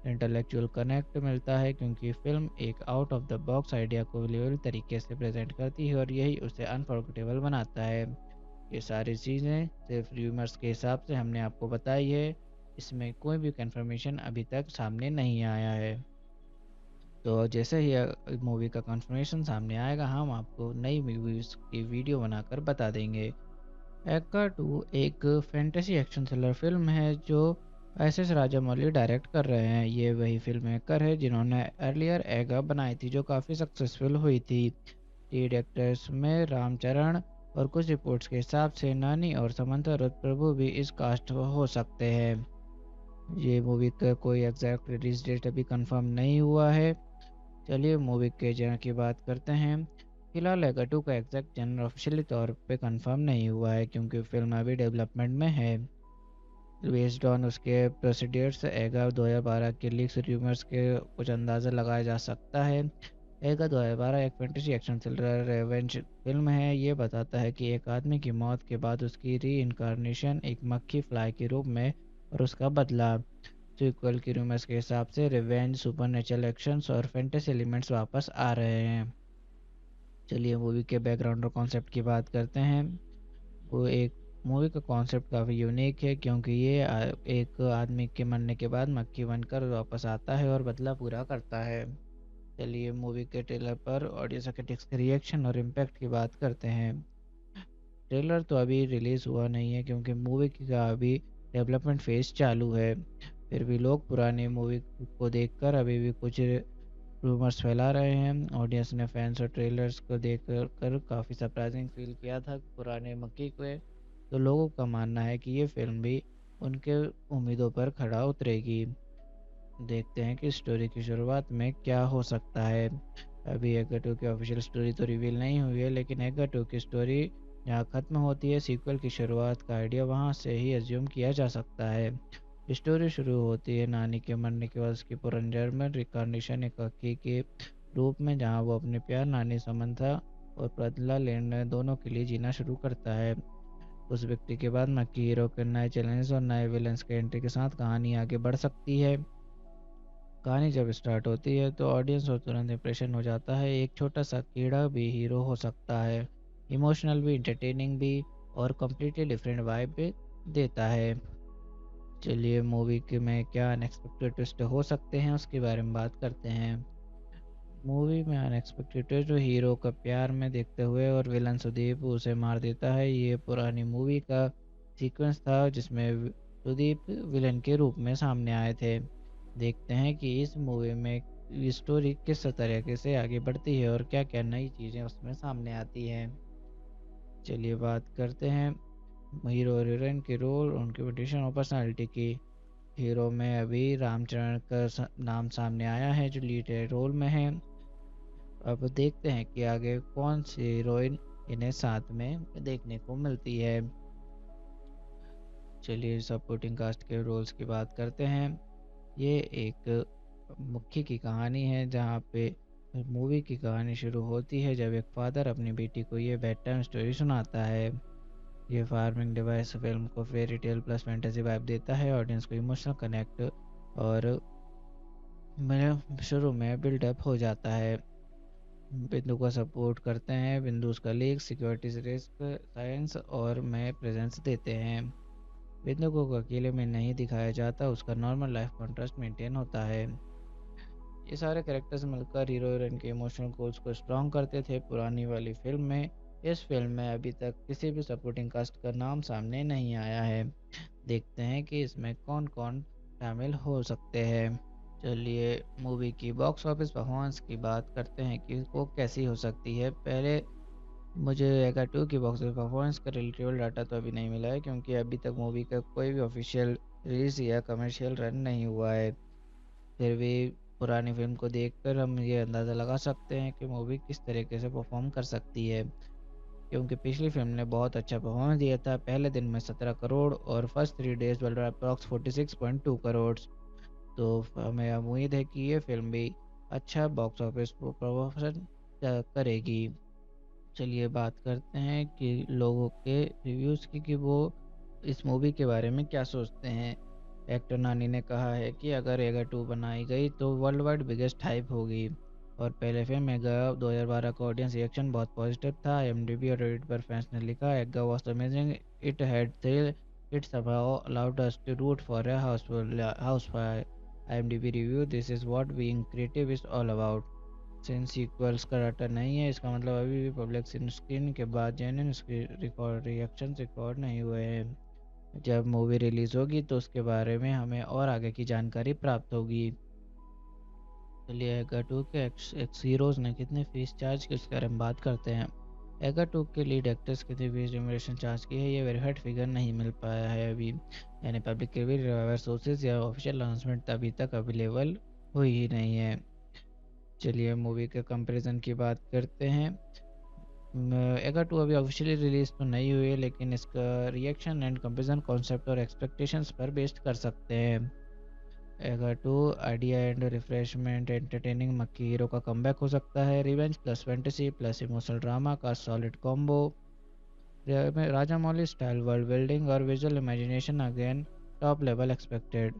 इंटेलेक्चुअल कनेक्ट मिलता है क्योंकि फिल्म एक out of the box idea को बिलीवेबल तरीके से प्रेजेंट करती है और यही उसे अनफॉरगेटेबल बनाता है। ये सारी चीज़ें सिर्फ र्यूमर्स के हिसाब से हमने आपको बताई है, इसमें कोई भी कंफर्मेशन अभी तक सामने नहीं आया है। तो जैसे ही मूवी का कंफर्मेशन सामने आएगा हम आपको नई मूवीज़ की वीडियो बनाकर बता देंगे। एगा 2 एक फैंटेसी एक्शन थ्रिलर फिल्म है जो एस राजामौली डायरेक्ट कर रहे हैं। ये वही फिल्म मेकर है जिन्होंने अर्लियर एगा बनाई थी जो काफ़ी सक्सेसफुल हुई थी। लीड एक्टर्स में रामचरण और कुछ रिपोर्ट्स के हिसाब से नानी और समंता रुद्र प्रभु भी इस कास्ट हो सकते हैं। ये मूवी का कोई एग्जैक्ट रिलीज डेट अभी कंफर्म नहीं हुआ है। चलिए मूवी के जनर की बात करते हैं। फिलहाल एगा 2 का एग्जैक्ट जनर ऑफिशियली तौर पे कंफर्म नहीं हुआ है क्योंकि फिल्म अभी डेवलपमेंट में है। बेस्ड ऑन उसके प्रोसीडियर्स एगा 2012 के लीक्स र्यूमर्स के कुछ अंदाज़ा लगाया जा सकता है। एगा 2012 एक fantasy action thriller revenge film है। ये बताता है कि एक आदमी की मौत के बाद उसकी री इनकारनेशन एक मक्खी फ्लाई के रूप में और उसका बदला। सीक्वल की रूमर्स के हिसाब से रिवेंज, सुपरनेचुरल एक्शंस और फैंटेसी एलिमेंट्स वापस आ रहे हैं। चलिए मूवी के बैकग्राउंड और कॉन्सेप्ट की बात करते हैं। वो एक मूवी का कॉन्सेप्ट काफ़ी यूनिक है क्योंकि ये एक आदमी के मरने के बाद मक्खी बनकर वापस आता है और बदला पूरा करता है। चलिए मूवी के ट्रेलर पर ऑडियंस क्रिटिक्स के रिएक्शन और इम्पैक्ट की बात करते हैं। ट्रेलर तो अभी रिलीज़ हुआ नहीं है क्योंकि मूवी का अभी डेवलपमेंट फेज चालू है। फिर भी लोग पुरानी मूवी को देखकर अभी भी कुछ रूमर्स फैला रहे हैं। ऑडियंस ने फैंस और ट्रेलर्स को देख कर काफ़ी सरप्राइजिंग फील किया था पुराने मक्की को। तो लोगों का मानना है कि ये फिल्म भी उनके उम्मीदों पर खड़ा उतरेगी। देखते हैं कि स्टोरी की शुरुआत में क्या हो सकता है। अभी एगा 2 की ऑफिशियल स्टोरी तो रिवील नहीं हुई है, लेकिन एगा 2 की स्टोरी जहाँ ख़त्म होती है सीक्वल की शुरुआत का आइडिया वहाँ से ही एज्यूम किया जा सकता है। स्टोरी शुरू होती है नानी के मरने के बाद उसकी पुनर्जन्म रिकॉर्निशन एक हकी के रूप में, जहाँ वो अपने प्यार नानी समंथा और बदला लेने दोनों के लिए जीना शुरू करता है। उस व्यक्ति के बाद मक्की हीरो के नए चैलेंजेस और नए विलन्स के एंट्री के साथ कहानी आगे बढ़ सकती है। कहानी जब स्टार्ट होती है तो ऑडियंस को तुरंत इंप्रेशन हो जाता है, एक छोटा सा कीड़ा भी हीरो हो सकता है, इमोशनल भी, इंटरटेनिंग भी और कम्प्लीटली डिफरेंट वाइब भी देता है। चलिए मूवी के में क्या अनएक्सपेक्टेड ट्विस्ट हो सकते हैं उसके बारे में बात करते हैं। मूवी में अनएक्सपेक्टेड ट्विस्ट जो हीरो का प्यार में देखते हुए और विलन सुदीप उसे मार देता है। ये पुरानी मूवी का सीक्वेंस था जिसमें सुदीप विलन के रूप में सामने आए थे। देखते हैं कि इस मूवी में स्टोरी किस तरीके से आगे बढ़ती है और क्या क्या नई चीज़ें उसमें सामने आती हैं। चलिए बात करते हैं हीरो और हीरोइन के रोल, उनकी पोजीशन और पर्सनालिटी की। हीरो में अभी रामचरण का नाम सामने आया है जो लीड रोल में है। अब देखते हैं कि आगे कौन सी हीरोइन इन्हें साथ में देखने को मिलती है। चलिए सपोर्टिंग कास्ट के रोल्स की बात करते हैं। ये एक मुख्य की कहानी है जहाँ पे मूवी की कहानी शुरू होती है जब एक फादर अपनी बेटी को ये बेड टाइम स्टोरी सुनाता है। ये फार्मिंग डिवाइस फिल्म को fairy tale plus fantasy vibe देता है, ऑडियंस को इमोशनल कनेक्ट और मेरे शुरू में बिल्डअप हो जाता है। बिंदु को सपोर्ट करते हैं, बिंदु उसका लीक सिक्योरिटी रिस्क साइंस और में प्रेजेंस देते हैं। बिंदु को अकेले में नहीं दिखाया जाता, उसका नॉर्मल लाइफ कॉन्ट्रास्ट मेंटेन होता है। ये सारे कैरेक्टर्स मिलकर हीरो हीरोइन के इमोशनल गोल्स को स्ट्रॉन्ग करते थे पुरानी वाली फिल्म में। इस फिल्म में अभी तक किसी भी सपोर्टिंग कास्ट का नाम सामने नहीं आया है। देखते हैं कि इसमें कौन कौन शामिल हो सकते हैं। चलिए मूवी की बॉक्स ऑफिस परफॉर्मेंस की बात करते हैं कि वो कैसी हो सकती है। पहले मुझे एगा 2 की बॉक्स ऑफिस परफॉर्मेंस का रिलेटेबल डाटा तो अभी नहीं मिला है क्योंकि अभी तक मूवी का कोई भी ऑफिशियल रिलीज या कमर्शियल रन नहीं हुआ है। फिर भी पुरानी फिल्म को देखकर हम ये अंदाज़ा लगा सकते हैं कि मूवी किस तरीके से परफॉर्म कर सकती है, क्योंकि पिछली फिल्म ने बहुत अच्छा परफॉर्मेंस दिया था। पहले दिन में 17 करोड़ और first 3 days world approx 46.2 crore. तो हमें उम्मीद है कि ये फिल्म भी अच्छा बॉक्स ऑफिस प्रमोशन करेगी। चलिए बात करते हैं कि लोगों के रिव्यूज़ की कि वो इस मूवी के बारे में क्या सोचते हैं। एक्टर नानी ने कहा है कि अगर एगा 2 बनाई गई तो वर्ल्ड वाइड बिगेस्ट हाइप होगी। और पहले फिल्म एगा 2012 का ऑडियंस रिएक्शन बहुत पॉजिटिव था। IMDb और रेडिट पर फैंस ने लिखा Eega was amazing, it had thrill, it somehow allowed us to root for a house fire. IMDb review, this is what being creative is all about. Since sequels का data नहीं है इसका मतलब अभी भी पब्लिक स्क्रीन के बाद जेन्युइन रिकॉर्ड रिएक्शन रिकॉर्ड नहीं हुए हैं। जब मूवी रिलीज होगी तो उसके बारे में हमें और आगे की जानकारी प्राप्त होगी। चलिए एगा 2 के एक्स हीरोज ने कितने फीस चार्ज की उसके बारे में बात करते हैं। एगा 2 के लीड एक्टर्स कितनी फीस रेम्यूनरेशन चार्ज की है ये वेरीफाइड फिगर नहीं मिल पाया है अभी, यानी पब्लिक के भी रिवाइवर सोर्सेज या ऑफिशियल अनाउंसमेंट अभी तक अवेलेबल हुई ही नहीं है। चलिए मूवी के कंपैरिजन की बात करते हैं। एगा 2 अभी ऑफिशियली रिलीज तो नहीं हुई है लेकिन इसका रिएक्शन एंड कंपैरिजन कॉन्सेप्ट और एक्सपेक्टेशंस पर बेस्ड कर सकते हैं। एगा 2 आइडिया एंड रिफ्रेशमेंट एंटरटेनिंग मक्की हीरो का कमबैक हो सकता है, revenge plus fantasy plus emotional drama का सॉलिड कॉम्बो। राजा मौली स्टाइल वर्ल्ड बिल्डिंग और visual imagination again top level expected.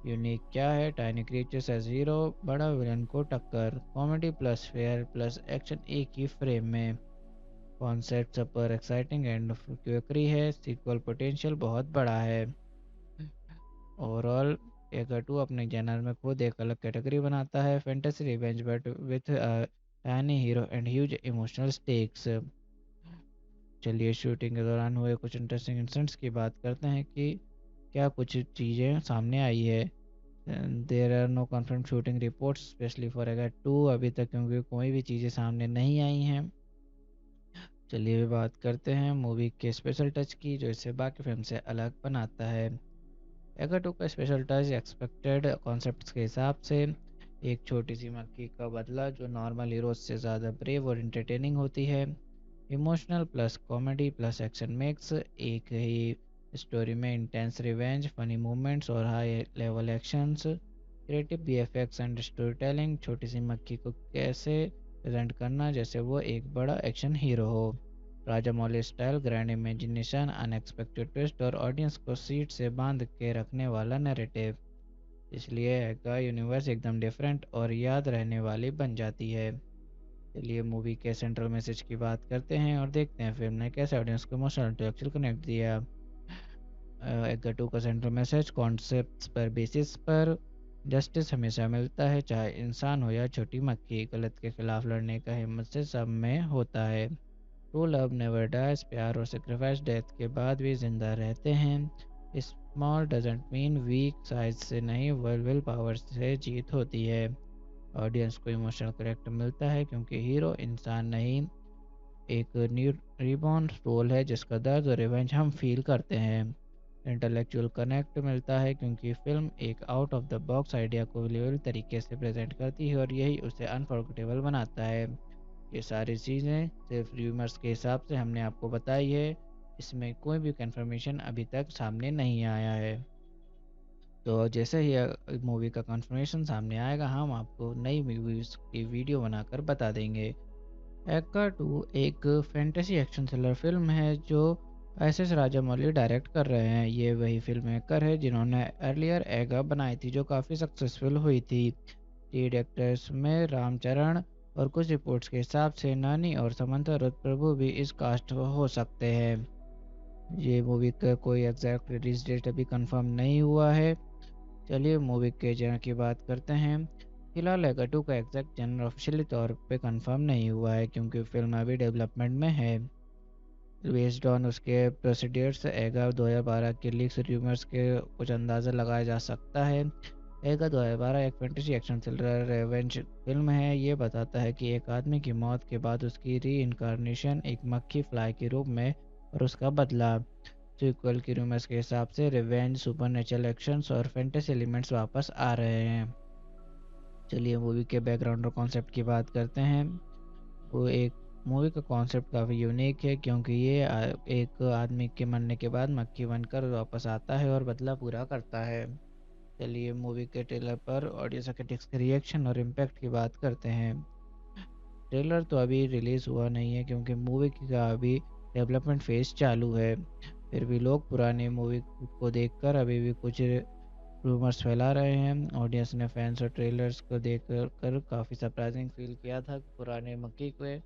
Unique क्या है, टाइनी क्रिएचर्स एज हीरो, बड़ा विलन को टक्कर, comedy plus fair plus action एक ही फ्रेम में। कॉन्सेप्ट पर एक्साइटिंग एंड क्विकरी है, सीक्वल पोटेंशियल बहुत बड़ा है। ओवरऑल एगा 2 अपने जनर में खुद एक अलग कैटेगरी बनाता है, fantasy revenge but with tiny hero and huge emotional stakes. चलिए शूटिंग के दौरान हुए कुछ इंटरेस्टिंग इंसिडेंट्स की बात करते हैं कि क्या कुछ चीज़ें सामने आई है। There are no confirm shooting reports specially for Eega 2 अभी तक, क्योंकि कोई भी चीज़ें सामने नहीं आई हैं। चलिए बात करते हैं मूवी के स्पेशल टच की जो इसे बाकी फिल्म से अलग बनाता है। एगा 2 का स्पेशल टच एक्सपेक्टेड कॉन्सेप्ट्स के हिसाब से एक छोटी सी मक्खी का बदला जो नॉर्मल हीरोज से ज़्यादा ब्रेव और इंटरटेनिंग होती है। Emotional plus comedy plus action mix, एक ही स्टोरी में इंटेंस रिवेंज, फनी मूवमेंट्स और high level actions. Creative VFX and story telling, छोटी सी मक्खी को कैसे प्रेजेंट करना जैसे वो एक बड़ा एक्शन हीरो हो। Rajamouli style, grand imagination, unexpected twist और ऑडियंस को सीट से बांध के रखने वाला नैरेटिव। इसलिए एगा यूनिवर्स एकदम डिफरेंट और याद रहने वाली बन जाती है। चलिए मूवी के सेंट्रल मैसेज की बात करते हैं और देखते हैं फिल्म ने कैसे ऑडियंस को इमोशनल इंटेलेक्चुअल कनेक्ट दिया। एगा 2 का सेंट्रल मैसेज कॉन्सेप्ट्स पर बेसिस पर जस्टिस हमेशा मिलता है, चाहे इंसान हो या छोटी मक्खी। गलत के खिलाफ लड़ने का हिम्मत से सब में होता है। ट्रू लव नेवर डाइज, प्यार और सेक्रीफाइस डेथ के बाद भी जिंदा रहते हैं। Small doesn't mean weak, size से नहीं विल पावर से जीत होती है। ऑडियंस को इमोशनल करेक्ट मिलता है क्योंकि हीरो इंसान नहीं, एक न्यू रिबॉर्न रोल है जिसका दर्द और रिवेंज हम फील करते हैं। इंटेलेक्चुअल कनेक्ट मिलता है क्योंकि फिल्म एक out of the box idea को बिलीवेबल तरीके से प्रेजेंट करती है और यही उसे अनफॉरगेटेबल बनाता है। ये सारी चीज़ें सिर्फ र्यूमर्स के हिसाब से हमने आपको बताई है, इसमें कोई भी कंफर्मेशन अभी तक सामने नहीं आया है। तो जैसे ही मूवी का कंफर्मेशन सामने आएगा हम आपको नई मूवीज़ की वीडियो बनाकर बता देंगे। एक्का 2 एक फैंटेसी एक्शन थ्रिलर फिल्म है जो एस राजामौली डायरेक्ट कर रहे हैं। ये वही फिल्म मेकर है जिन्होंने अर्लियर एगा बनाई थी जो काफ़ी सक्सेसफुल हुई थी। लीड एक्टर्स में रामचरण और कुछ रिपोर्ट्स के हिसाब से नानी और समंता रुद्र प्रभु भी इस कास्ट हो सकते हैं। ये मूवी का कोई एग्जैक्ट रिलीज डेट अभी कंफर्म नहीं हुआ है। चलिए मूवी के जनर की बात करते हैं। फिलहाल एगा 2 का एग्जैक्ट जनर ऑफिशियली तौर पे कंफर्म नहीं हुआ है क्योंकि फिल्म अभी डेवलपमेंट में है। बेस्ड ऑन उसके प्रोसीडियर्स एगा 2012 के लीक्स र्यूमर्स के कुछ अंदाज़ा लगाया जा सकता है। एगा 2012 एक fantasy action thriller revenge film है। ये बताता है कि एक आदमी की मौत के बाद उसकी री इनकारनेशन एक मक्खी फ्लाई के रूप में और उसका बदला। सीक्वल की रूमर्स के हिसाब से रिवेंज, सुपरनेचुरल एक्शंस और फैंटेसी एलिमेंट्स वापस आ रहे हैं। चलिए मूवी के बैकग्राउंड और कॉन्सेप्ट की बात करते हैं। वो एक मूवी का कॉन्सेप्ट काफ़ी यूनिक है क्योंकि ये एक आदमी के मरने के बाद मक्खी बनकर वापस आता है और बदला पूरा करता है। चलिए मूवी के ट्रेलर पर ऑडियंस क्रिटिक्स के रिएक्शन और इम्पैक्ट की बात करते हैं। ट्रेलर तो अभी रिलीज़ हुआ नहीं है क्योंकि मूवी का अभी डेवलपमेंट फेज चालू है। फिर भी लोग पुरानी मूवी को देखकर अभी भी कुछ रूमर्स फैला रहे हैं। ऑडियंस ने फैंस और ट्रेलर्स को देख कर काफ़ी सरप्राइजिंग फील किया था पुराने मक्की को।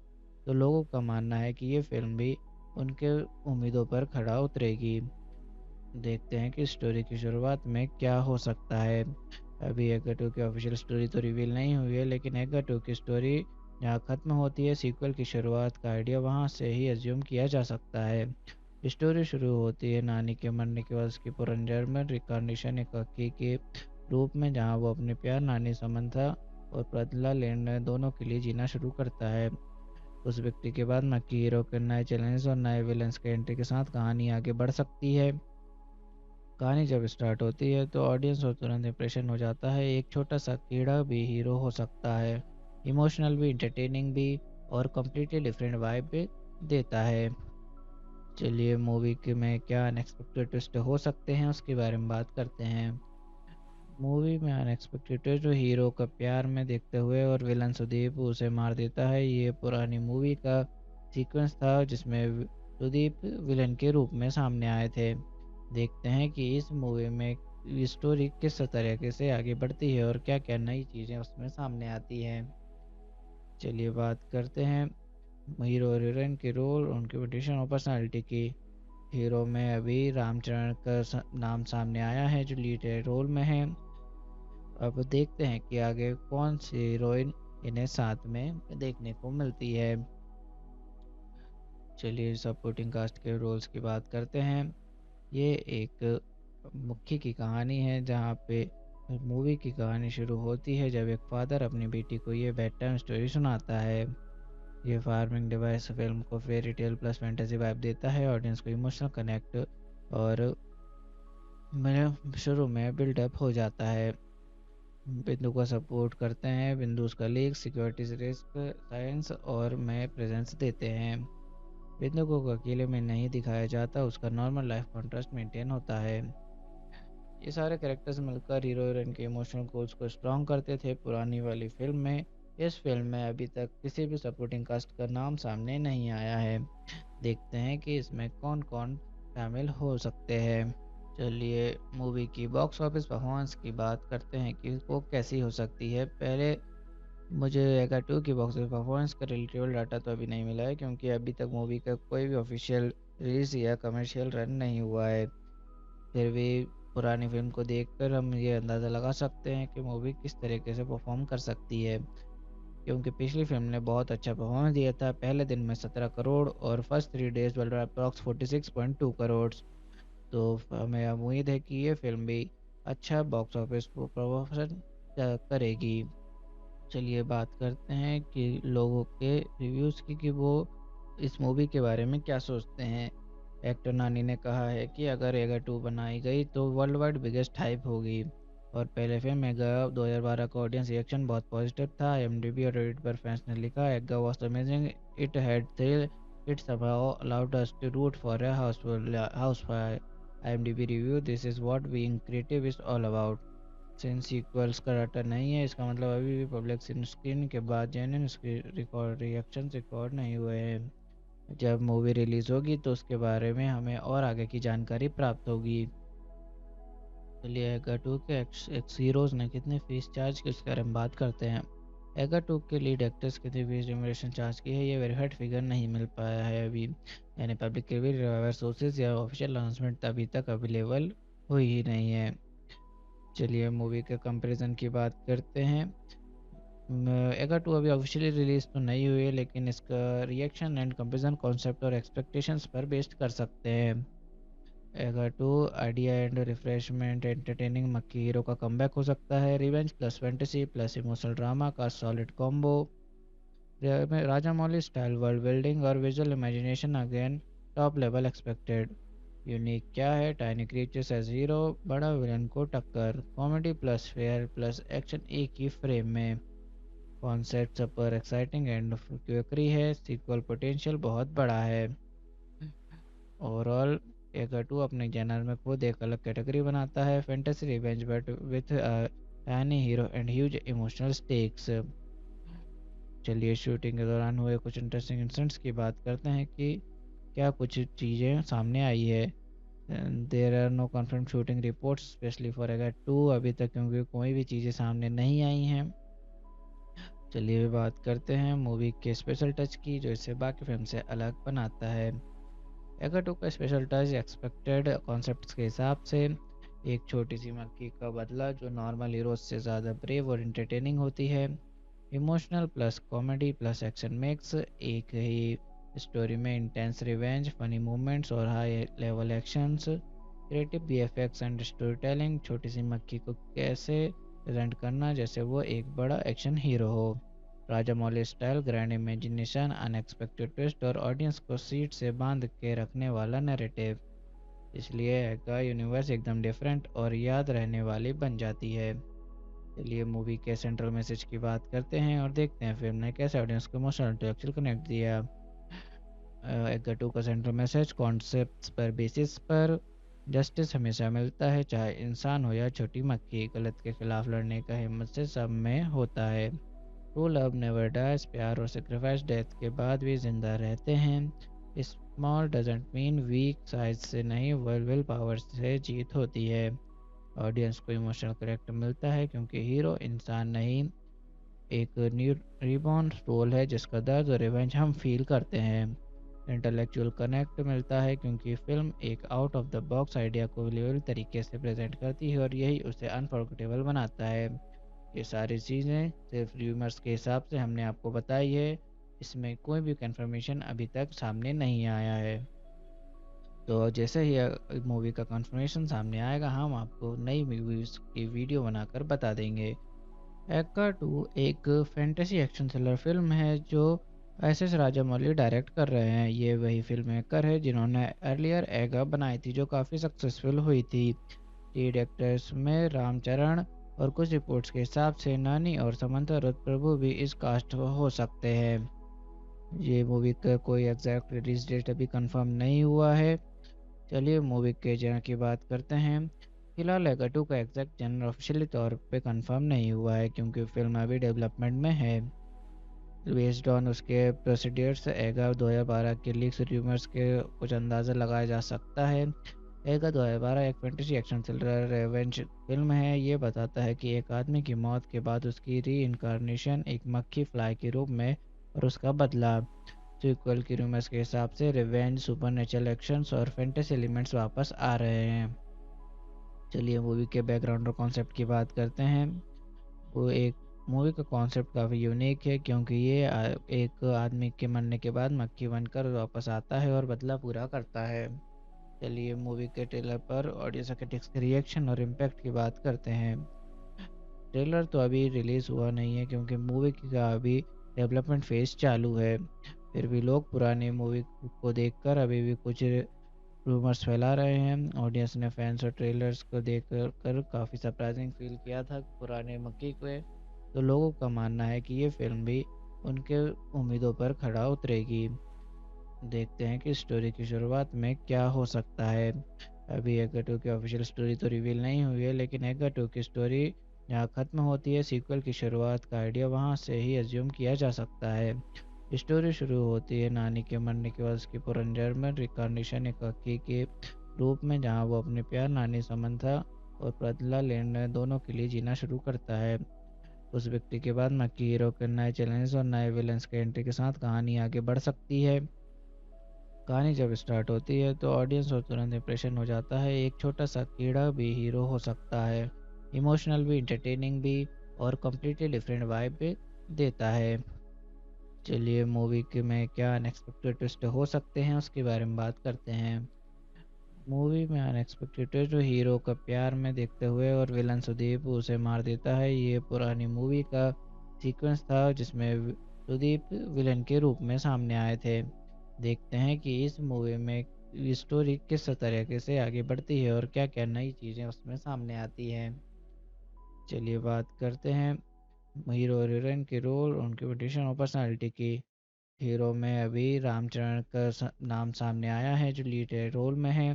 तो लोगों का मानना है कि ये फिल्म भी उनके उम्मीदों पर खड़ा उतरेगी। देखते हैं कि स्टोरी की शुरुआत में क्या हो सकता है। अभी एगा 2 की ऑफिशियल स्टोरी तो रिवील नहीं हुई है लेकिन एगा 2 की स्टोरी जहाँ ख़त्म होती है सीक्वल की शुरुआत का आइडिया वहाँ से ही एज्यूम किया जा सकता है। स्टोरी शुरू होती है नानी के मरने के बाद उसकी पुनर्जन्म रिकॉर्डिनेशन एक हकी के रूप में जहाँ वो अपने प्यार नानी समंथा और बदला लेने दोनों के लिए जीना शुरू करता है। उस व्यक्ति के बाद मक्की हीरो के नए चैलेंज और नए विलन्स के एंट्री के साथ कहानी आगे बढ़ सकती है। कहानी जब स्टार्ट होती है तो ऑडियंस और तुरंत इंप्रेशन हो जाता है, एक छोटा सा कीड़ा भी हीरो हो सकता है। इमोशनल भी, इंटरटेनिंग भी और कम्प्लीटली डिफरेंट वाइब भी देता है। चलिए मूवी के में क्या अनएक्सपेक्टेड ट्विस्ट हो सकते हैं उसके बारे में बात करते हैं। मूवी में अनएक्सपेक्टेड ट्विस्ट जो हीरो का प्यार में देखते हुए और विलन सुदीप उसे मार देता है। ये पुरानी मूवी का सीक्वेंस था जिसमें सुदीप विलन के रूप में सामने आए थे। देखते हैं कि इस मूवी में स्टोरी किस तरीके से आगे बढ़ती है और क्या क्या नई चीज़ें उसमें सामने आती हैं। चलिए बात करते हैं हीरो और हीरोइन के रोल, उनकी पोजीशन और पर्सनालिटी की। हीरो में अभी रामचरण का नाम सामने आया है जो लीड रोल में है। अब देखते हैं कि आगे कौन सी हीरोइन इन्हें साथ में देखने को मिलती है। चलिए सपोर्टिंग कास्ट के रोल्स की बात करते हैं। ये एक मुख्य की कहानी है जहाँ पे मूवी की कहानी शुरू होती है जब एक फादर अपनी बेटी को ये बेड टाइम स्टोरी सुनाता है। ये फार्मिंग डिवाइस फिल्म को fairy tale plus fantasy vibe देता है। ऑडियंस को इमोशनल कनेक्ट और मेरे शुरू में बिल्डअप हो जाता है। बिंदु को सपोर्ट करते हैं, बिंदु उसका लीक सिक्योरिटी रिस्क साइंस और में प्रेजेंस देते हैं। बिंदु को अकेले में नहीं दिखाया जाता, उसका नॉर्मल लाइफ कॉन्ट्रास्ट मेंटेन होता है। ये सारे कैरेक्टर्स मिलकर हीरो हीरोइन के इमोशनल गोल्स को स्ट्रॉन्ग करते थे पुरानी वाली फिल्म में। इस फिल्म में अभी तक किसी भी सपोर्टिंग कास्ट का नाम सामने नहीं आया है। देखते हैं कि इसमें कौन कौन शामिल हो सकते हैं। चलिए मूवी की बॉक्स ऑफिस परफॉर्मेंस की बात करते हैं कि वो कैसी हो सकती है। पहले मुझे एगा 2 की बॉक्स ऑफिस परफॉर्मेंस का रिलेटेबल डाटा तो अभी नहीं मिला है, क्योंकि अभी तक मूवी का कोई भी ऑफिशियल रिलीज या कमर्शियल रन नहीं हुआ है। फिर भी पुरानी फिल्म को देखकर हम ये अंदाज़ा लगा सकते हैं कि मूवी किस तरीके से परफॉर्म कर सकती है, क्योंकि पिछली फिल्म ने बहुत अच्छा परफॉर्मेंस दिया था। पहले दिन में 17 करोड़ और first 3 days world approx 46.2 crore. तो हमें उम्मीद है कि ये फिल्म भी अच्छा बॉक्स ऑफिस प्रमोशन करेगी। चलिए बात करते हैं कि लोगों के रिव्यूज़ की कि वो इस मूवी के बारे में क्या सोचते हैं। एक्टर नानी ने कहा है कि अगर एगा 2 बनाई गई तो वर्ल्ड वाइड बिगेस्ट हाइप होगी। और पहले फिल्म एगा 2012 का ऑडियंस रिएक्शन बहुत पॉजिटिव था। IMDb और रेडिट पर फैंस ने लिखा, Eega was amazing, it had thrill, it somehow allowed us to root for a house fire. IMDb review, this is what being creative is all about. Since sequels का data नहीं है, इसका मतलब अभी भी पब्लिक स्क्रीन के बाद जेन्युइन रिकॉर्ड रिएक्शन रिकॉर्ड नहीं हुए हैं। जब मूवी रिलीज होगी तो उसके बारे में हमें और आगे की जानकारी प्राप्त होगी। चलिए एगा 2 के एक्स हीरोज ने कितनी फीस चार्ज की उसके बारे में बात करते हैं। एगा 2 के लीड एक्टर्स कितनी फीस रेम्यूनरेशन चार्ज की है, ये वेरीफाइड फिगर नहीं मिल पाया है अभी, यानी पब्लिक के भी सोर्सेज या ऑफिशियल अनाउंसमेंट अभी तक अवेलेबल हुई ही नहीं है। चलिए मूवी के कंपैरिजन की बात करते हैं। एगा 2 अभी ऑफिशियली रिलीज तो नहीं हुई है, लेकिन इसका रिएक्शन एंड कंपैरिजन कॉन्सेप्ट और एक्सपेक्टेशंस पर बेस्ड कर सकते हैं। एगा 2 आइडिया एंड रिफ्रेशमेंट एंटरटेनिंग मक्की हीरो का कमबैक हो सकता है। Revenge plus fantasy plus emotional drama का सॉलिड कॉम्बो। राजा मौली स्टाइल वर्ल्ड बिल्डिंग और visual imagination again top level expected. Unique क्या है, टाइनी क्रिएचर्स एज हीरो, बड़ा विलन को टक्कर, comedy plus fair plus action एक ही फ्रेम में। कॉन्सेप्ट सुपर एक्साइटिंग एंड क्विकरी है, सीक्वल पोटेंशियल बहुत बड़ा है। ओवरऑल एगा 2 अपने जनर में खुद एक अलग कैटेगरी बनाता है, fantasy revenge but with tiny hero and huge emotional stakes. चलिए शूटिंग के दौरान हुए कुछ इंटरेस्टिंग इंसिडेंट्स की बात करते हैं कि क्या कुछ चीज़ें सामने आई है। There are no confirm shooting reports specially for Eega 2 अभी तक, क्योंकि कोई भी चीज़ें सामने नहीं आई हैं। चलिए बात करते हैं मूवी के स्पेशल टच की, जो इसे बाकी फिल्म से अलग बनाता है। एगा 2 का स्पेशल टच एक्सपेक्टेड कॉन्सेप्ट्स के हिसाब से एक छोटी सी मक्खी का बदला जो नॉर्मल हीरोज से ज़्यादा ब्रेव और इंटरटेनिंग होती है। Emotional plus comedy plus action mix, एक ही स्टोरी में इंटेंस रिवेंज, फनी मोमेंट्स और high level actions. Creative VFX and story telling, छोटी सी मक्खी को कैसे प्रेजेंट करना जैसे वो एक बड़ा एक्शन हीरो हो। Rajamouli style grand imagination, unexpected twist और ऑडियंस को सीट से बांध के रखने वाला नैरेटिव। इसलिए एगा यूनिवर्स एकदम डिफरेंट और याद रहने वाली बन जाती है। चलिए मूवी के सेंट्रल मैसेज की बात करते हैं और देखते हैं फिल्म ने कैसे ऑडियंस को इमोशनल इंटेलेक्चुअल कनेक्ट दिया। एगा 2 का सेंट्रल मैसेज, कॉन्सेप्ट्स पर बेसिस पर जस्टिस हमेशा मिलता है, चाहे इंसान हो या छोटी मक्खी, गलत के खिलाफ लड़ने का हिम्मत से सब में होता है। ट्रू लव नेवर डाइज, प्यार और सेक्रीफाइस डेथ के बाद भी जिंदा रहते हैं। Small doesn't mean weak, size से नहीं विल पावर से जीत होती है। ऑडियंस को इमोशनल करेक्ट मिलता है क्योंकि हीरो इंसान नहीं, एक न्यू रिबॉर्न सोल है जिसका दर्द और रिवेंज हम फील करते हैं। इंटेलेक्चुअल कनेक्ट मिलता है क्योंकि फिल्म एक out of the box idea को बिलीवेबल तरीके से प्रेजेंट करती है और यही उसे अनफॉरगेटेबल बनाता है। ये सारी चीज़ें सिर्फ र्यूमर्स के हिसाब से हमने आपको बताई है, इसमें कोई भी कंफर्मेशन अभी तक सामने नहीं आया है। तो जैसे ही मूवी का कंफर्मेशन सामने आएगा हम आपको नई मूवीज़ की वीडियो बनाकर बता देंगे। एगा 2 एक फैंटेसी एक्शन थ्रिलर फिल्म है जो SS राजामौली डायरेक्ट कर रहे हैं। ये वही फिल्म मेकर है जिन्होंने अर्लियर एगा बनाई थी जो काफ़ी सक्सेसफुल हुई थी। लीड एक्टर्स में रामचरण और कुछ रिपोर्ट्स के हिसाब से नानी और समंता रुद्र प्रभु भी इस कास्ट हो सकते हैं। ये मूवी का कोई एग्जैक्ट रिलीज डेट अभी कंफर्म नहीं हुआ है। चलिए मूवी के जेनर की बात करते हैं। फिलहाल एगा 2 का एग्जैक्ट जेनर ऑफिशियली तौर पे कंफर्म नहीं हुआ है क्योंकि फिल्म अभी डेवलपमेंट में है। बेस्ड ऑन उसके प्रोसीडियर्स एगा 2012 के लीक्स रूमर्स के कुछ अंदाज़ा लगाया जा सकता है। एगा 2012 एक fantasy action thriller revenge film है। ये बताता है कि एक आदमी की मौत के बाद उसकी री इनकारनेशन एक मक्खी फ्लाई के रूप में और उसका बदला। सीक्वल की रूमर्स के हिसाब से रिवेंज सुपरनेचुरल एक्शंस और फैंटेसी एलिमेंट्स वापस आ रहे हैं। चलिए मूवी के बैकग्राउंड और कॉन्सेप्ट की बात करते हैं। वो एक मूवी का कॉन्सेप्ट काफ़ी यूनिक है क्योंकि ये एक आदमी के मरने के बाद मक्खी बनकर वापस आता है और बदला पूरा करता है। चलिए मूवी के ट्रेलर पर ऑडियंस क्रिटिक्स के रिएक्शन और इम्पैक्ट की बात करते हैं। ट्रेलर तो अभी रिलीज़ हुआ नहीं है क्योंकि मूवी का अभी डेवलपमेंट फेज चालू है। फिर भी लोग पुरानी मूवी को देखकर अभी भी कुछ रूमर्स फैला रहे हैं। ऑडियंस ने फैंस और ट्रेलर्स को देख कर काफ़ी सरप्राइजिंग फील किया था पुराने मक्की को। तो लोगों का मानना है कि ये फिल्म भी उनके उम्मीदों पर खड़ा उतरेगी। देखते हैं कि स्टोरी की शुरुआत में क्या हो सकता है। अभी एगा 2 की ऑफिशियल स्टोरी तो रिवील नहीं हुई है, लेकिन एगा 2 की स्टोरी जहाँ ख़त्म होती है सीक्वल की शुरुआत का आइडिया वहाँ से ही एज्यूम किया जा सकता है। स्टोरी शुरू होती है नानी के मरने के बाद उसकी पुनर्जन्म रिकॉर्डिनेशन एक हकी के रूप में, जहाँ वो अपने प्यार नानी समंथा और बदला लेने दोनों के लिए जीना शुरू करता है। उस व्यक्ति के बाद मक्की हीरो के नए चैलेंज और नए विलन्स के एंट्री के साथ कहानी आगे बढ़ सकती है। कहानी जब स्टार्ट होती है तो ऑडियंस और तुरंत इंप्रेशन हो जाता है। एक छोटा सा कीड़ा भी हीरो हो सकता है, इमोशनल भी, इंटरटेनिंग भी और कम्प्लीटली डिफरेंट वाइब भी देता है। चलिए मूवी के में क्या अनएक्सपेक्टेड ट्विस्ट हो सकते हैं उसके बारे में बात करते हैं। मूवी में अनएक्सपेक्टेड ट्विस्ट जो हीरो का प्यार में देखते हुए और विलन सुदीप उसे मार देता है। ये पुरानी मूवी का सीक्वेंस था जिसमें सुदीप विलन के रूप में सामने आए थे। देखते हैं कि इस मूवी में स्टोरी किस तरीके से आगे बढ़ती है और क्या क्या नई चीज़ें उसमें सामने आती हैं। चलिए बात करते हैं हीरो और हीरोइन के रोल, उनकी पोजीशन और पर्सनालिटी की। हीरो में अभी रामचरण का नाम सामने आया है जो लीड रोल में है।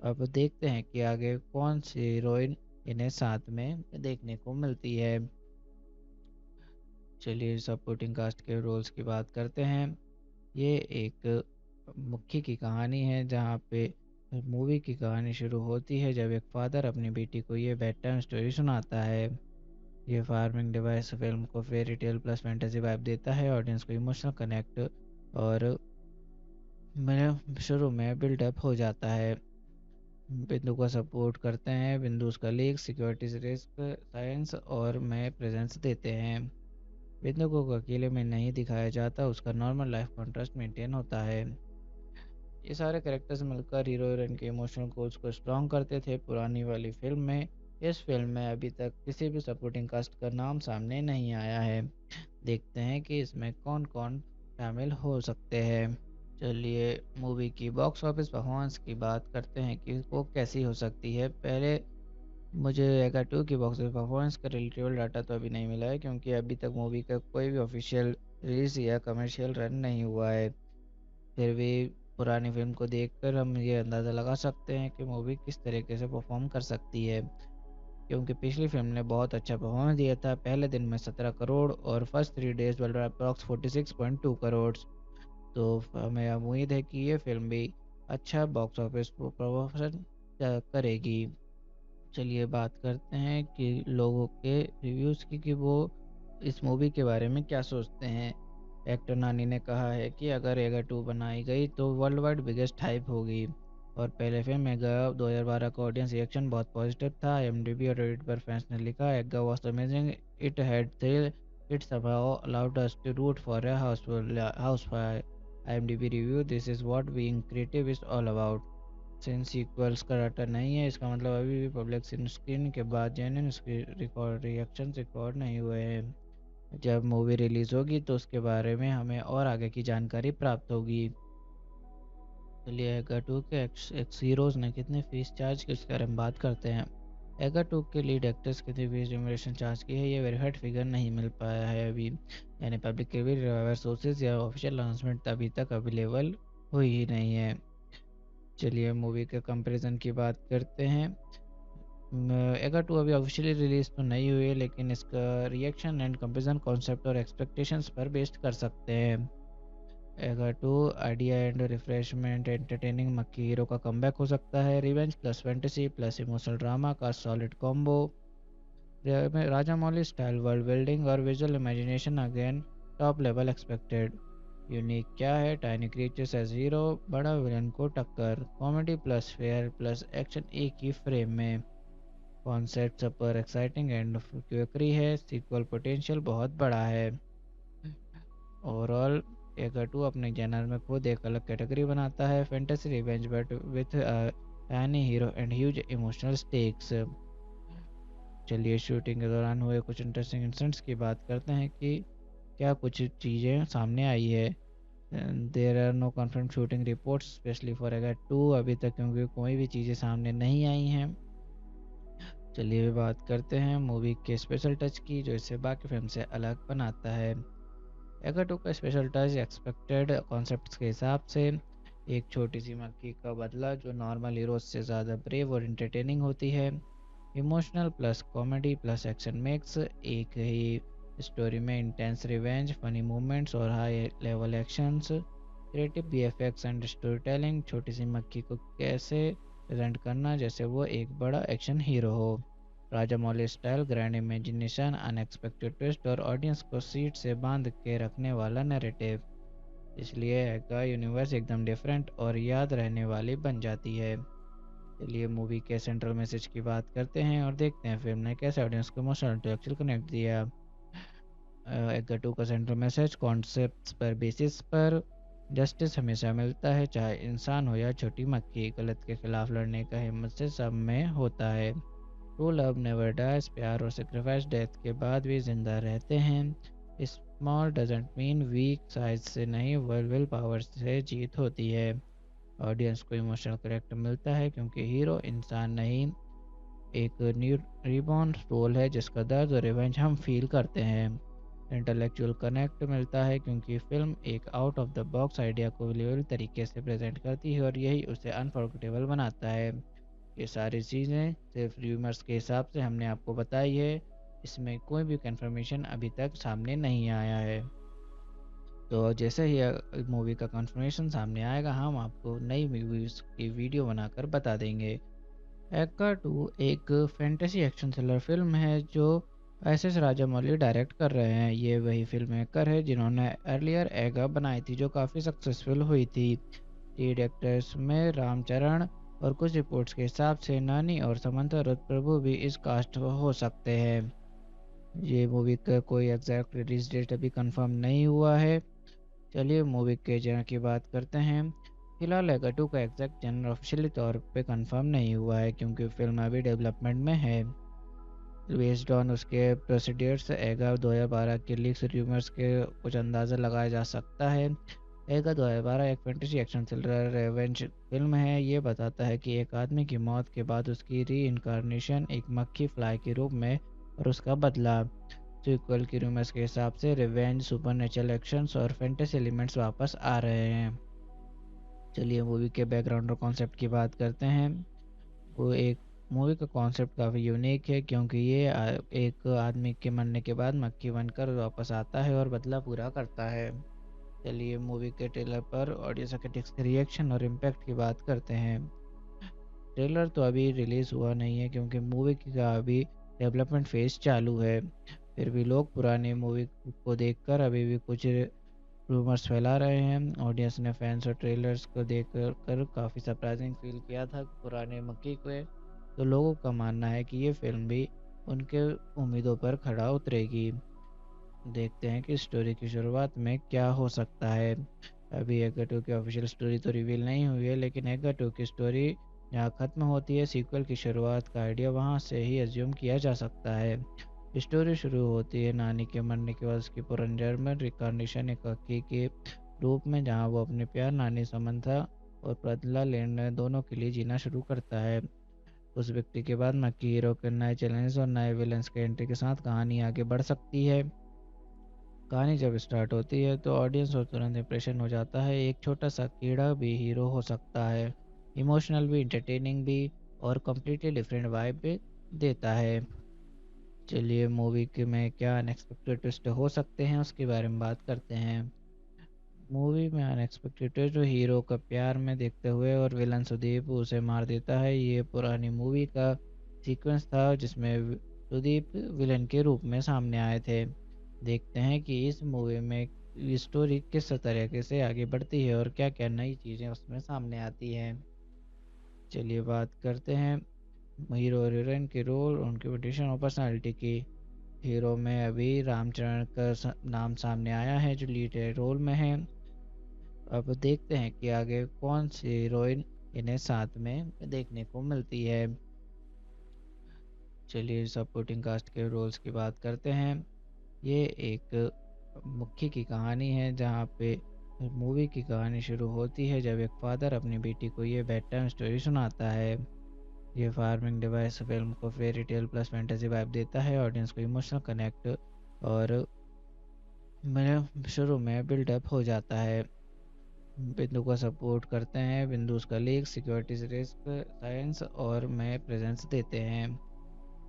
अब देखते हैं कि आगे कौन सी हीरोइन इन्हें साथ में देखने को मिलती है। चलिए सपोर्टिंग कास्ट के रोल्स की बात करते हैं। ये एक मुख्य की कहानी है जहाँ पे मूवी की कहानी शुरू होती है जब एक फादर अपनी बेटी को ये बेड टाइम स्टोरी सुनाता है। ये फार्मिंग डिवाइस फिल्म को fairy tale plus fantasy vibe देता है। ऑडियंस को इमोशनल कनेक्ट और मेरे शुरू में बिल्डअप हो जाता है। बिंदु को सपोर्ट करते हैं, बिंदु उसका लीक सिक्योरिटी रिस्क साइंस और में प्रेजेंस देते हैं। बिंदु को अकेले में नहीं दिखाया जाता, उसका नॉर्मल लाइफ कॉन्ट्रास्ट मेंटेन होता है। ये सारे कैरेक्टर्स मिलकर हीरो हीरोइन के इमोशनल कोर्स को स्ट्रॉन्ग करते थे पुरानी वाली फिल्म में। इस फिल्म में अभी तक किसी भी सपोर्टिंग कास्ट का नाम सामने नहीं आया है। देखते हैं कि इसमें कौन कौन शामिल हो सकते हैं। चलिए मूवी की बॉक्स ऑफिस परफॉर्मेंस की बात करते हैं कि वो कैसी हो सकती है। पहले मुझे एगा 2 की बॉक्स ऑफिस परफॉर्मेंस का रिलेटेबल डाटा तो अभी नहीं मिला है क्योंकि अभी तक मूवी का कोई भी ऑफिशियल रिलीज या कमर्शियल रन नहीं हुआ है। फिर भी पुरानी फिल्म को देखकर हम ये अंदाज़ा लगा सकते हैं कि मूवी किस तरीके से परफॉर्म कर सकती है, क्योंकि पिछली फिल्म ने बहुत अच्छा परफॉर्मेंस दिया था। पहले दिन में 17 करोड़ और first 3 days world approx 46.2 crore. तो हमें उम्मीद है कि ये फिल्म भी अच्छा बॉक्स ऑफिस प्रमोशन करेगी। चलिए बात करते हैं कि लोगों के रिव्यूज़ की कि वो इस मूवी के बारे में क्या सोचते हैं। एक्टर नानी ने कहा है कि अगर एगा 2 बनाई गई तो वर्ल्ड वाइड बिगेस्ट हाइप होगी। और पहले फिल्म एगा 2012 का ऑडियंस रिएक्शन बहुत पॉजिटिव था। IMDb और रेडिट पर फैंस ने लिखा Eega was amazing, it had thrill, it somehow allowed us to root for a house fire. IMDb review, this is what being creative is all about. Since sequels का data नहीं है इसका मतलब अभी भी पब्लिक स्क्रीन के बाद जेन्युइन रिएक्शन रिकॉर्ड नहीं हुए हैं। जब मूवी रिलीज होगी तो उसके बारे में हमें और आगे की जानकारी प्राप्त होगी। चलिए एगा 2 के एक्स हीरोज़ ने कितने फीस चार्ज की उसके बारे में बात करते हैं। एगा 2 के लीड एक्टर्स कितनी फीस रिम्यूनरेशन चार्ज की है ये वेरीफाइड फिगर नहीं मिल पाया है अभी, यानी पब्लिक के भी सोर्सेज या ऑफिशियल अनाउंसमेंट अभी तक अवेलेबल हुई ही नहीं है। चलिए मूवी के कंपैरिजन की बात करते हैं। एगा 2 अभी ऑफिशियली रिलीज तो नहीं हुई है, लेकिन इसका रिएक्शन एंड कंपेरिजन कॉन्सेप्ट और एक्सपेक्टेशंस पर बेस्ड कर सकते हैं। एगा 2 आइडिया एंड रिफ्रेशमेंट एंटरटेनिंग मक्की हीरो का कमबैक हो सकता है। Revenge plus fantasy plus emotional drama का सॉलिड कॉम्बो। राजा मौली स्टाइल वर्ल्ड बिल्डिंग और visual imagination again top level expected. Unique क्या है? टाइनी क्रिएचर्स एज हीरो, बड़ा विलन को टक्कर, comedy plus fair plus action एक ही फ्रेम में। कॉन्सेप्ट सुपर एक्साइटिंग एंड क्विकरी है, सीक्वल पोटेंशियल बहुत बड़ा है। ओवरऑल एगा 2 अपने जनर में खुद एक अलग कैटेगरी बनाता है, fantasy revenge but with tiny hero and huge emotional stakes. चलिए शूटिंग के दौरान हुए कुछ इंटरेस्टिंग इंसिडेंट्स की बात करते हैं कि क्या कुछ चीज़ें सामने आई है। There are no confirm shooting reports specially for Eega 2 अभी तक, क्योंकि कोई भी चीज़ें सामने नहीं आई हैं। चलिए बात करते हैं मूवी के स्पेशल टच की, जो इसे बाकी फिल्म से अलग बनाता है। एगा 2 का स्पेशल टच एक्सपेक्टेड कॉन्सेप्ट्स के हिसाब से एक छोटी सी मक्खी का बदला जो नॉर्मल हीरोज से ज़्यादा ब्रेव और इंटरटेनिंग होती है। Emotional plus comedy plus action mix, एक ही स्टोरी में इंटेंस रिवेंज, फनी मूवमेंट्स और high level actions. Creative BFX and story telling, छोटी सी मक्खी को कैसे प्रेजेंट करना जैसे वो एक बड़ा एक्शन हीरो हो। Rajamouli style grand imagination, unexpected twist और ऑडियंस को सीट से बांध के रखने वाला नैरेटिव। इसलिए एगा यूनिवर्स एकदम डिफरेंट और याद रहने वाली बन जाती है। चलिए मूवी के सेंट्रल मैसेज की बात करते हैं और देखते हैं फिल्म ने कैसे ऑडियंस को इमोशनल इंटेलेक्चुअल कनेक्ट दिया। एगा 2 का सेंट्रल मैसेज कॉन्सेप्ट्स पर बेसिस पर जस्टिस हमेशा मिलता है, चाहे इंसान हो या छोटी मक्खी। गलत के खिलाफ लड़ने का हिम्मत से सब में होता है। ट्रू लव नेवर डाइज, प्यार और सेक्रीफाइस डेथ के बाद भी जिंदा रहते हैं। Small doesn't mean weak, size से नहीं विल पावर से जीत होती है। ऑडियंस को इमोशनल करेक्टर मिलता है क्योंकि हीरो इंसान नहीं, एक न्यू रिबॉर्न सोल है जिसका दर्द और रिवेंज हम फील करते हैं। इंटेलेक्चुअल कनेक्ट मिलता है क्योंकि फिल्म एक out of the box idea को बिलीवेबल तरीके से प्रेजेंट करती है और यही उसे अनफॉरगेटेबल बनाता है। ये सारी चीज़ें सिर्फ र्यूमर्स के हिसाब से हमने आपको बताई है, इसमें कोई भी कंफर्मेशन अभी तक सामने नहीं आया है। तो जैसे ही मूवी का कंफर्मेशन सामने आएगा हम आपको नई मूवीज़ की वीडियो बनाकर बता देंगे। एगा 2 एक फैंटेसी एक्शन थ्रिलर फिल्म है जो एस राजामौली डायरेक्ट कर रहे हैं। ये वही फिल्म मेकर है जिन्होंने अर्लियर एगा बनाई थी जो काफ़ी सक्सेसफुल हुई थी। लीड एक्टर्स में रामचरण और कुछ रिपोर्ट्स के हिसाब से नानी और समंता रुद्र प्रभु भी इस कास्ट हो सकते हैं। ये मूवी का कोई एग्जैक्ट रिलीज डेट अभी कंफर्म नहीं हुआ है। चलिए मूवी के जनर की बात करते हैं। फिलहाल एगा 2 का एग्जैक्ट जनर ऑफिशियली तौर पे कंफर्म नहीं हुआ है क्योंकि फिल्म अभी डेवलपमेंट में है। बेस्ड ऑन उसके प्रोसीडियर्स एगा 2012 के लीक्स र्यूमर्स के कुछ अंदाज़ा लगाया जा सकता है। एगा 2012 एक fantasy action thriller revenge film है। ये बताता है कि एक आदमी की मौत के बाद उसकी री इनकारनेशन एक मक्खी फ्लाई के रूप में और उसका बदला। सीक्वल की रूमर्स के हिसाब से रिवेंज, सुपरनेचुरल एक्शंस और फैंटेसी एलिमेंट्स वापस आ रहे हैं। चलिए मूवी के बैकग्राउंड और कॉन्सेप्ट की बात करते हैं। वो एक मूवी का कॉन्सेप्ट काफ़ी यूनिक है क्योंकि ये एक आदमी के मरने के बाद मक्खी बनकर वापस आता है और बदला पूरा करता है। चलिए मूवी के ट्रेलर पर ऑडियंस क्रिटिक्स के रिएक्शन और इम्पैक्ट की बात करते हैं। ट्रेलर तो अभी रिलीज़ हुआ नहीं है क्योंकि मूवी का अभी डेवलपमेंट फेज चालू है। फिर भी लोग पुरानी मूवी को देखकर अभी भी कुछ रूमर्स फैला रहे हैं। ऑडियंस ने फैंस और ट्रेलर्स को देख कर काफ़ी सरप्राइजिंग फील किया था पुराने मक्की को। तो लोगों का मानना है कि ये फिल्म भी उनके उम्मीदों पर खड़ा उतरेगी। देखते हैं कि स्टोरी की शुरुआत में क्या हो सकता है। अभी एगा 2 की ऑफिशियल स्टोरी तो रिवील नहीं हुई है, लेकिन एगा 2 की स्टोरी जहाँ ख़त्म होती है सीक्वल की शुरुआत का आइडिया वहाँ से ही एज्यूम किया जा सकता है। स्टोरी शुरू होती है नानी के मरने के बाद उसकी पुनर्जन्म रिकॉर्डिनेशन एक हकी के रूप में, जहाँ वो अपने प्यार नानी समंथा और बदला लेने दोनों के लिए जीना शुरू करता है। उस व्यक्ति के बाद मक्की हीरो के नए चैलेंज और नए विलन्स के एंट्री के साथ कहानी आगे बढ़ सकती है। कहानी जब स्टार्ट होती है तो ऑडियंस और तुरंत इंप्रेशन हो जाता है, एक छोटा सा कीड़ा भी हीरो हो सकता है। इमोशनल भी, इंटरटेनिंग भी और कम्प्लीटली डिफरेंट वाइब भी देता है। चलिए मूवी के में क्या अनएक्सपेक्टेड ट्विस्ट हो सकते हैं उसके बारे में बात करते हैं। मूवी में अनएक्सपेक्टेड ट्विस्ट जो हीरो का प्यार में देखते हुए और विलन सुदीप उसे मार देता है। ये पुरानी मूवी का सीक्वेंस था जिसमें सुदीप विलन के रूप में सामने आए थे। देखते हैं कि इस मूवी में स्टोरी किस तरीके से आगे बढ़ती है और क्या क्या नई चीज़ें उसमें सामने आती हैं। चलिए बात करते हैं हीरो और हीरोइन के रोल, उनकी पोजीशन और पर्सनालिटी की। हीरो में अभी रामचरण का नाम सामने आया है जो लीड रोल में है। अब देखते हैं कि आगे कौन सी हीरोइन इन्हें साथ में देखने को मिलती है। चलिए सपोर्टिंग कास्ट के रोल्स की बात करते हैं। ये एक मुख्य की कहानी है जहाँ पे मूवी की कहानी शुरू होती है जब एक फादर अपनी बेटी को ये बेड टाइम स्टोरी सुनाता है। ये फार्मिंग डिवाइस फिल्म को fairy tale plus fantasy vibe देता है, ऑडियंस को इमोशनल कनेक्ट और मेरे शुरू में बिल्डअप हो जाता है। बिंदु को सपोर्ट करते हैं, बिंदु उसका लीग सिक्योरिटी रिस्क साइंस और में प्रेजेंस देते हैं।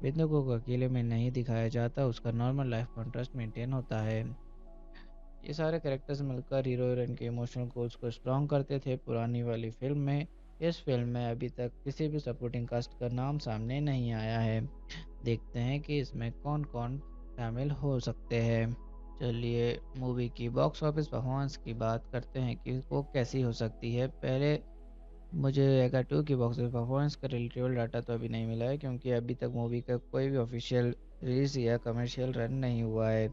बिंदु को अकेले में नहीं दिखाया जाता, उसका नॉर्मल लाइफ कॉन्ट्रास्ट मेंटेन होता है। ये सारे कैरेक्टर्स मिलकर हीरो हीरोइन के इमोशनल गोल्स को स्ट्रॉन्ग करते थे पुरानी वाली फिल्म में। इस फिल्म में अभी तक किसी भी सपोर्टिंग कास्ट का नाम सामने नहीं आया है। देखते हैं कि इसमें कौन कौन शामिल हो सकते हैं। चलिए मूवी की बॉक्स ऑफिस परफॉर्मेंस की बात करते हैं कि वो कैसी हो सकती है। पहले मुझे एगा 2 की बॉक्स ऑफिस परफॉर्मेंस का रिलेटेबल डाटा तो अभी नहीं मिला है क्योंकि अभी तक मूवी का कोई भी ऑफिशियल रिलीज या कमर्शियल रन नहीं हुआ है।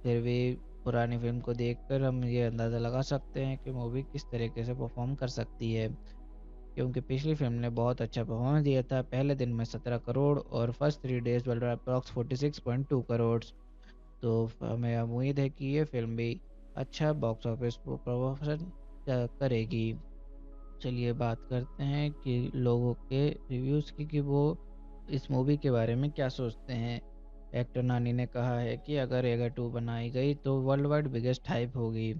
फिर भी पुरानी फिल्म को देखकर हम ये अंदाज़ा लगा सकते हैं कि मूवी किस तरीके से परफॉर्म कर सकती है, क्योंकि पिछली फिल्म ने बहुत अच्छा परफॉर्मेंस दिया था। पहले दिन में 17 करोड़ और फर्स्ट 3 डेज वाला अप्रॉक्स 46.2 करोड़। तो हमें उम्मीद है कि ये फिल्म भी अच्छा बॉक्स ऑफिस प्रमोशन करेगी। चलिए बात करते हैं कि लोगों के रिव्यूज़ की कि वो इस मूवी के बारे में क्या सोचते हैं। एक्टर नानी ने कहा है कि अगर एगा 2 बनाई गई तो वर्ल्ड वाइड बिगेस्ट हाइप होगी।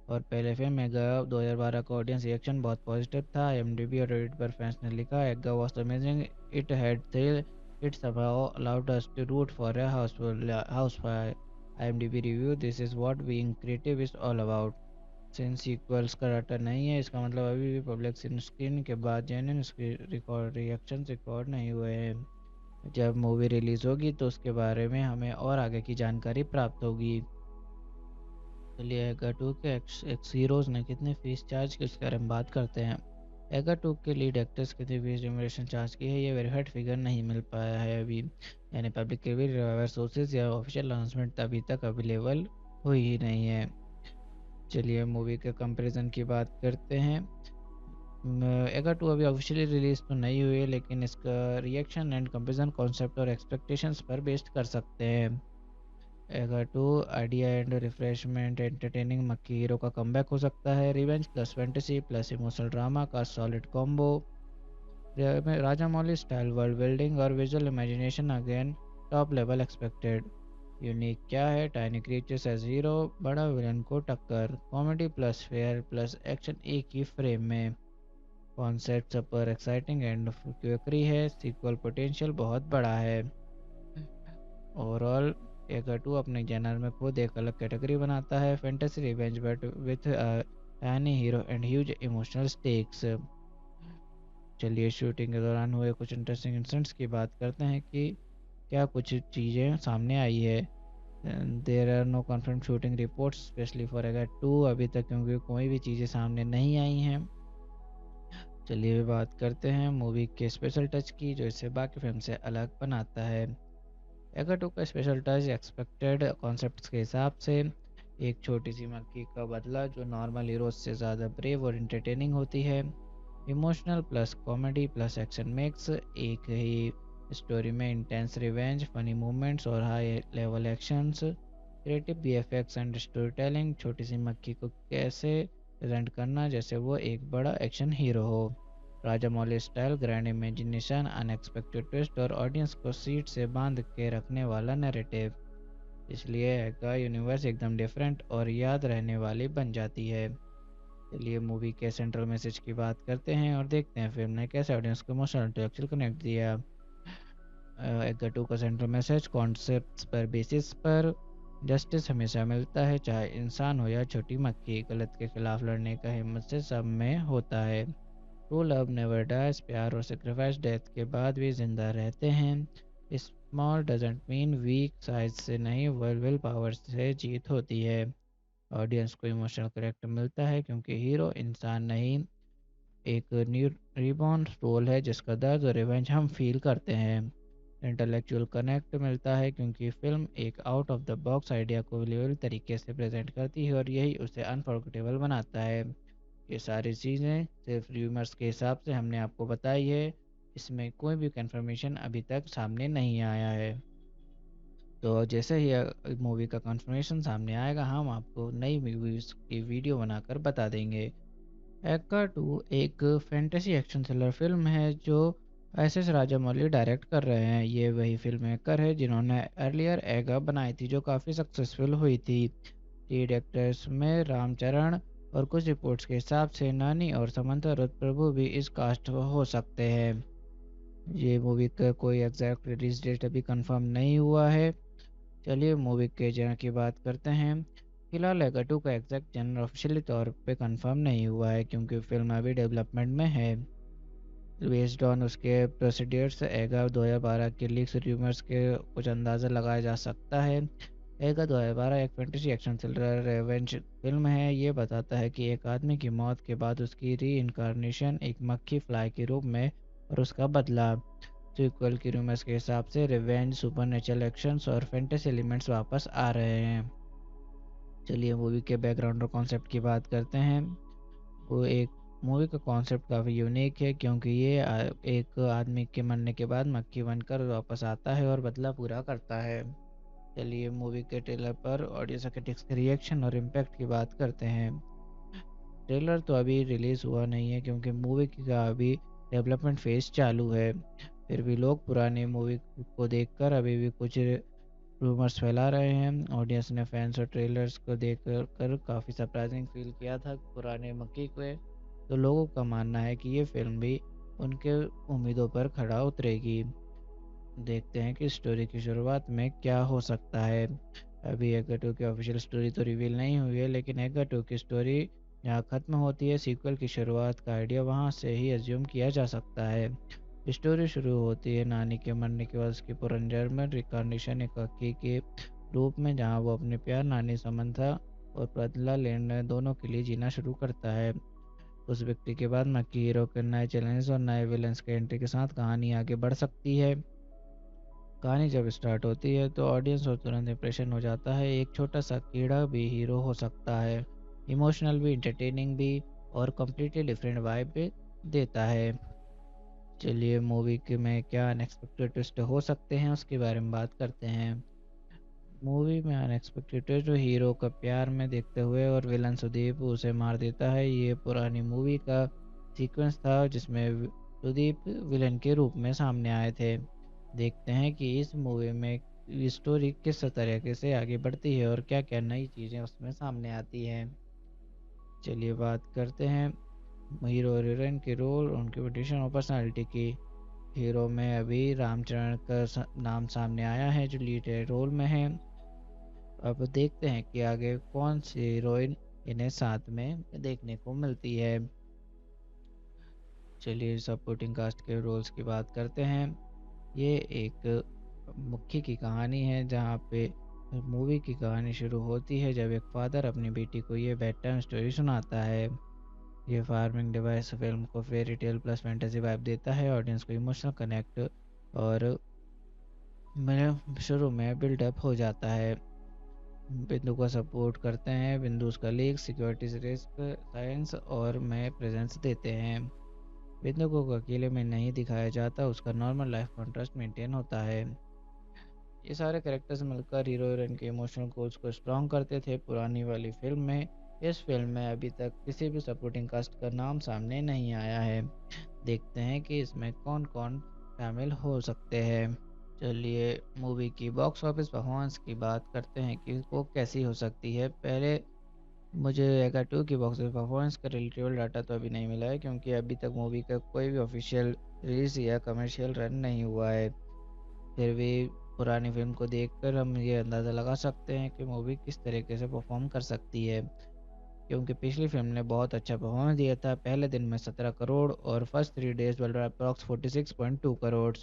और पहले फिल्म एगा 2012 का ऑडियंस रिएक्शन बहुत पॉजिटिव था। IMDb और रेडिट पर फैंस ने लिखा Eega was amazing, it had thrill, it somehow allowed us to root for a house fire. IMDb review, this is what being creative is all about. Since sequels का data नहीं है इसका मतलब अभी भी पब्लिक स्क्रीन के बाद जेन्युइन रिकॉर्ड रिएक्शन रिकॉर्ड नहीं हुए हैं। जब मूवी रिलीज होगी तो उसके बारे में हमें और आगे की जानकारी प्राप्त होगी। चलिए एगा 2 के एक्स हीरोज़ ने कितनी फीस चार्ज की उसके बारे में बात करते हैं। एगा 2 के लीड एक्टर्स कितनी फीस रिम्यूनरेशन चार्ज की है ये वेरीफाइड फिगर नहीं मिल पाया है अभी, यानी पब्लिक के भी सोर्सेज या ऑफिशियल अनाउंसमेंट अभी तक अवेलेबल हुई ही नहीं है। चलिए मूवी के कंपैरिजन की बात करते हैं। एगा 2 अभी ऑफिशियली रिलीज तो नहीं हुई है लेकिन इसका रिएक्शन एंड कंपैरिजन कॉन्सेप्ट और एक्सपेक्टेशंस पर बेस्ड कर सकते हैं। एगा 2 आइडिया एंड रिफ्रेशमेंट एंटरटेनिंग मक्की हीरो का कमबैक हो सकता है। Revenge plus fantasy plus emotional drama का सॉलिड कॉम्बो। राजा मौली स्टाइल वर्ल्ड बिल्डिंग और visual imagination again top level expected. Unique क्या है, टाइनी क्रिएचर्स एज हीरो, बड़ा विलन को टक्कर, comedy plus fair plus action एक ही फ्रेम में। कॉन्सेप्ट सुपर एक्साइटिंग एंड क्विकरी है, सीक्वल पोटेंशियल बहुत बड़ा है। ओवरऑल एगा 2 अपने जनर में खुद एक अलग कैटेगरी बनाता है, fantasy revenge but with tiny hero and huge emotional stakes. चलिए शूटिंग के दौरान हुए कुछ इंटरेस्टिंग इंसिडेंट्स की बात करते हैं कि क्या कुछ चीज़ें सामने आई है। There are no confirm shooting reports specially for Eega 2 अभी तक, क्योंकि कोई भी चीज़ें सामने नहीं आई हैं। चलिए बात करते हैं मूवी के स्पेशल टच की जो इसे बाकी फिल्म से अलग बनाता है। एगा 2 का स्पेशल टच एक्सपेक्टेड कॉन्सेप्ट्स के हिसाब से एक छोटी सी मक्खी का बदला जो नॉर्मल हीरोज से ज़्यादा ब्रेव और इंटरटेनिंग होती है। Emotional plus comedy plus action mix, एक ही स्टोरी में इंटेंस रिवेंज, फनी मूवमेंट्स और high level actions. Creative BFX and story telling, छोटी सी मक्खी को कैसे प्रेजेंट करना जैसे वो एक बड़ा एक्शन हीरो हो। Rajamouli style grand imagination, unexpected twist और ऑडियंस को सीट से बांध के रखने वाला नैरेटिव। इसलिए का यूनिवर्स एकदम डिफरेंट और याद रहने वाली बन जाती है। चलिए मूवी के सेंट्रल मैसेज की बात करते हैं और देखते हैं फिल्म ने कैसे ऑडियंस को इमोशनल इंटेलेक्चुअल कनेक्ट दिया। एगा 2 का सेंट्रल मैसेज कॉन्सेप्ट्स पर बेसिस पर जस्टिस हमेशा मिलता है, चाहे इंसान हो या छोटी मक्खी। गलत के खिलाफ लड़ने का हिम्मत से सब में होता है। ट्रू लव नेवर डाइज, प्यार और सेक्रीफाइस डेथ के बाद भी जिंदा रहते हैं। Small doesn't mean weak, size से नहीं विल पावर से जीत होती है। ऑडियंस को इमोशनल करेक्ट मिलता है क्योंकि हीरो इंसान नहीं, एक न्यू रिबॉर्न रोल है जिसका दर्द और रिवेंज हम फील करते हैं। इंटेलेक्चुअल कनेक्ट मिलता है क्योंकि फिल्म एक out of the box idea को बिलीवेबल तरीके से प्रेजेंट करती है और यही उसे अनफॉरगेटेबल बनाता है। ये सारी चीज़ें सिर्फ र्यूमर्स के हिसाब से हमने आपको बताई है, इसमें कोई भी कंफर्मेशन अभी तक सामने नहीं आया है। तो जैसे ही मूवी का कंफर्मेशन सामने आएगा हम आपको नई मूवीज़ की वीडियो बनाकर बता देंगे। एक्का 2 एक फैंटेसी एक्शन थ्रिलर फिल्म है जो एस राजामौली डायरेक्ट कर रहे हैं। ये वही फिल्म मेकर है जिन्होंने अर्लियर एगा बनाई थी जो काफ़ी सक्सेसफुल हुई थी। लीड एक्टर्स में रामचरण और कुछ रिपोर्ट्स के हिसाब से नानी और समंता रुद्र प्रभु भी इस कास्ट हो सकते हैं। ये मूवी का कोई एग्जैक्ट रिलीज डेट अभी कंफर्म नहीं हुआ है। चलिए मूवी के जनर की बात करते हैं। फिलहाल एगा 2 का एग्जैक्ट जनर ऑफिशियली तौर पे कंफर्म नहीं हुआ है क्योंकि फिल्म अभी डेवलपमेंट में है। बेस्ड ऑन उसके प्रोसीडियर्स एगा 2012 के लीक्स र्यूमर्स के कुछ अंदाज़ा लगाया जा सकता है। एगा 2012 एक fantasy action thriller revenge film है। ये बताता है कि एक आदमी की मौत के बाद उसकी री इनकारनेशन एक मक्खी फ्लाई के रूप में और उसका बदला। सीक्वल की रूमर्स के हिसाब से रिवेंज, सुपरनेचुरल एक्शंस और फैंटेसी एलिमेंट्स वापस आ रहे हैं। चलिए मूवी के बैकग्राउंड और कॉन्सेप्ट की बात करते हैं। वो एक मूवी का कॉन्सेप्ट काफ़ी यूनिक है क्योंकि ये एक आदमी के मरने के बाद मक्खी बनकर वापस आता है और बदला पूरा करता है। चलिए मूवी के ट्रेलर पर ऑडियंस क्रिटिक्स के रिएक्शन और इम्पैक्ट की बात करते हैं। ट्रेलर तो अभी रिलीज़ हुआ नहीं है क्योंकि मूवी का अभी डेवलपमेंट फेज चालू है। फिर भी लोग पुरानी मूवी को देखकर अभी भी कुछ रूमर्स फैला रहे हैं। ऑडियंस ने फैंस और ट्रेलर्स को देख कर काफ़ी सरप्राइजिंग फील किया था पुराने मक्की को। तो लोगों का मानना है कि ये फिल्म भी उनके उम्मीदों पर खड़ा उतरेगी। देखते हैं कि स्टोरी की शुरुआत में क्या हो सकता है। अभी एगा 2 की ऑफिशियल स्टोरी तो रिवील नहीं हुई है, लेकिन एगा 2 की स्टोरी जहाँ ख़त्म होती है सीक्वल की शुरुआत का आइडिया वहाँ से ही एज्यूम किया जा सकता है। स्टोरी शुरू होती है नानी के मरने के बाद उसकी पुनर्जन्म रिकॉर्डिनेशन एक हकी के रूप में, जहाँ वो अपने प्यार नानी समंथा और बदला लेने दोनों के लिए जीना शुरू करता है। उस व्यक्ति के बाद मक्की हीरो के नए चैलेंज और नए विलन्स के एंट्री के साथ कहानी आगे बढ़ सकती है। कहानी जब स्टार्ट होती है तो ऑडियंस और तुरंत इंप्रेशन हो जाता है, एक छोटा सा कीड़ा भी हीरो हो सकता है। इमोशनल भी, इंटरटेनिंग भी और कम्प्लीटली डिफरेंट वाइब भी देता है। चलिए मूवी के में क्या अनएक्सपेक्टेड ट्विस्ट हो सकते हैं उसके बारे में बात करते हैं। मूवी में अनएक्सपेक्टेड ट्विस्ट जो हीरो का प्यार में देखते हुए और विलन सुदीप उसे मार देता है। ये पुरानी मूवी का सीक्वेंस था जिसमें सुदीप विलन के रूप में सामने आए थे। देखते हैं कि इस मूवी में स्टोरी किस तरीके से आगे बढ़ती है और क्या क्या नई चीज़ें उसमें सामने आती हैं। चलिए बात करते हैं हीरो और हीरोइन के रोल, उनके पोजीशन और पर्सनालिटी की। हीरो में अभी रामचरण का नाम सामने आया है जो लीड रोल में है। अब देखते हैं कि आगे कौन सी हीरोइन इन्हें साथ में देखने को मिलती है। चलिए सपोर्टिंग कास्ट के रोल्स की बात करते हैं। ये एक मुख्य की कहानी है जहाँ पे मूवी की कहानी शुरू होती है जब एक फादर अपनी बेटी को ये बेड टाइम स्टोरी सुनाता है। ये फार्मिंग डिवाइस फिल्म को fairy tale plus fantasy vibe देता है, ऑडियंस को इमोशनल कनेक्ट और मेरे शुरू में बिल्डअप हो जाता है। बिंदु को सपोर्ट करते हैं, बिंदु उसका लीक सिक्योरिटी रिस्क साइंस और में प्रेजेंस देते हैं। बिंदु को अकेले में नहीं दिखाया जाता, उसका नॉर्मल लाइफ कॉन्ट्रास्ट मेंटेन होता है। ये सारे कैरेक्टर्स मिलकर हीरो हीरोइन के इमोशनल गोल्स को स्ट्रॉन्ग करते थे पुरानी वाली फिल्म में। इस फिल्म में अभी तक किसी भी सपोर्टिंग कास्ट का नाम सामने नहीं आया है। देखते हैं कि इसमें कौन कौन शामिल हो सकते हैं। चलिए मूवी की बॉक्स ऑफिस परफॉर्मेंस की बात करते हैं कि वो कैसी हो सकती है। पहले मुझे एगा 2 की बॉक्स ऑफिस परफॉर्मेंस का रिलेटेबल डाटा तो अभी नहीं मिला है क्योंकि अभी तक मूवी का कोई भी ऑफिशियल रिलीज या कमर्शियल रन नहीं हुआ है। फिर भी पुरानी फिल्म को देखकर हम ये अंदाज़ा लगा सकते हैं कि मूवी किस तरीके से परफॉर्म कर सकती है, क्योंकि पिछली फिल्म ने बहुत अच्छा परफॉर्मेंस दिया था। पहले दिन में 17 करोड़ और first 3 days world approx 46.2 crore.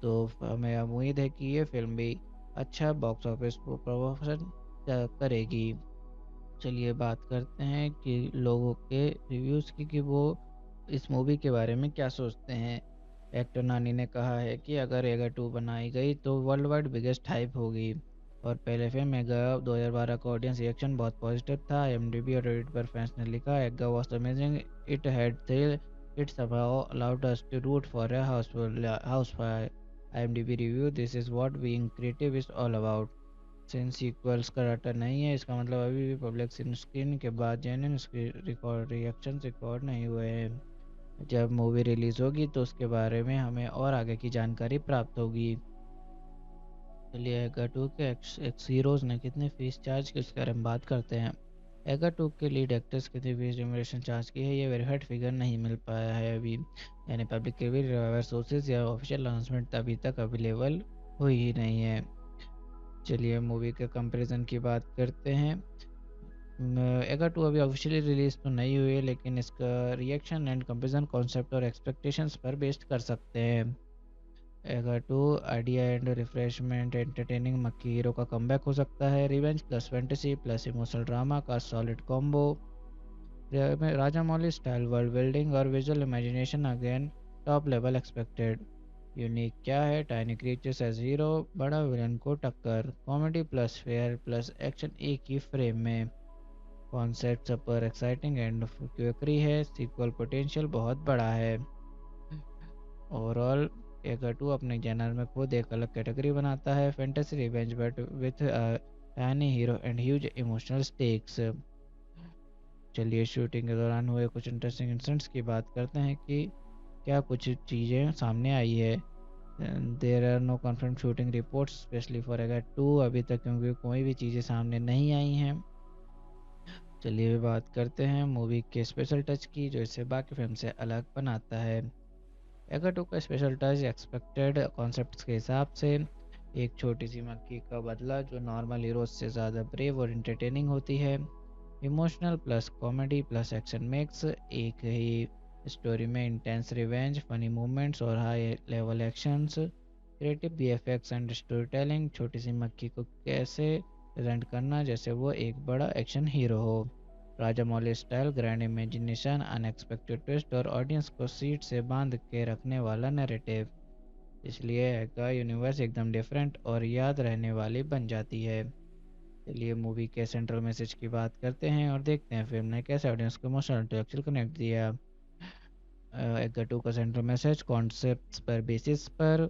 तो हमें उम्मीद है कि ये फिल्म भी अच्छा बॉक्स ऑफिस प्रमोशन करेगी। चलिए बात करते हैं कि लोगों के रिव्यूज़ की, कि वो इस मूवी के बारे में क्या सोचते हैं। एक्टर नानी ने कहा है कि अगर एगा 2 बनाई गई तो वर्ल्ड वाइड बिगेस्ट हाइप होगी। और पहले फिल्म एगा 2012 का ऑडियंस रिएक्शन बहुत पॉजिटिव था। IMDb और रेडिट पर फैंस ने लिखा, Eega was amazing, it had thrill, it somehow allowed us to root for a housefly. IMDb review, this is what being creative is all about. Since sequels का data नहीं है, इसका मतलब अभी भी पब्लिक स्क्रीन के बाद जेन्युइन रिकॉर्ड रिएक्शन रिकॉर्ड नहीं हुए हैं। जब मूवी रिलीज होगी तो उसके बारे में हमें और आगे की जानकारी प्राप्त होगी। चलिए एगा 2 के एक्स हीरोज ने कितनी फीस चार्ज की उसके बारे में बात करते हैं। एगा 2 के लीड एक्टर्स कितनी फीस रेम्यूनरेशन चार्ज की है, ये वेरीफाइड फिगर नहीं मिल पाया है अभी, यानी पब्लिक के भी सोर्सेज या ऑफिशियल अनाउंसमेंट अभी तक अवेलेबल हुई ही नहीं है। चलिए मूवी के कंपैरिजन की बात करते हैं। एगा 2 अभी ऑफिशियली रिलीज तो नहीं हुई है, लेकिन इसका रिएक्शन एंड कंपैरिजन कॉन्सेप्ट और एक्सपेक्टेशंस पर बेस्ड कर सकते हैं। एगा 2 आइडिया एंड रिफ्रेशमेंट एंटरटेनिंग मक्खी हीरो का कमबैक हो सकता है। Revenge plus fantasy plus emotional drama का सॉलिड कॉम्बो। राजा मौली स्टाइल वर्ल्ड बिल्डिंग और visual imagination again top level expected. Unique क्या है, टाइनी क्रिएचर्स एज हीरो, बड़ा विलन को टक्कर, comedy plus fair plus action एक ही फ्रेम में। कॉन्सेप्ट सुपर एक्साइटिंग एंड क्विकरी है, सीक्वल पोटेंशियल बहुत बड़ा है। ओवरऑल एगा 2 अपने जनर में खुद एक अलग कैटेगरी बनाता है, fantasy revenge but with tiny hero and huge emotional stakes. चलिए शूटिंग के दौरान हुए कुछ इंटरेस्टिंग इंसिडेंट्स की बात करते हैं कि क्या कुछ चीज़ें सामने आई है। There are no confirm shooting reports specially for Eega 2 अभी तक, क्योंकि कोई भी चीज़ें सामने नहीं आई हैं। चलिए बात करते हैं मूवी के स्पेशल टच की, जो इसे बाकी फिल्म से अलग बनाता है। एगा 2 का स्पेशल टच एक्सपेक्टेड कॉन्सेप्ट्स के हिसाब से एक छोटी सी मक्खी का बदला जो नॉर्मल हीरोज से ज़्यादा ब्रेव और इंटरटेनिंग होती है। Emotional plus comedy plus action mix, एक ही स्टोरी में इंटेंस रिवेंज, फनी मूवमेंट्स और high level actions. Creative VFX and story telling, छोटी सी मक्खी को कैसे प्रेजेंट करना जैसे वो एक बड़ा एक्शन हीरो हो। Rajamouli style grand imagination, unexpected twist और ऑडियंस को सीट से बांध के रखने वाला नैरेटिव। इसलिए एगा यूनिवर्स एकदम डिफरेंट और याद रहने वाली बन जाती है। चलिए मूवी के सेंट्रल मैसेज की बात करते हैं और देखते हैं फिल्म ने कैसे ऑडियंस को इमोशनल इंटेलेक्चुअल कनेक्ट दिया। एगा 2 का सेंट्रल मैसेज, कॉन्सेप्ट्स पर बेसिस पर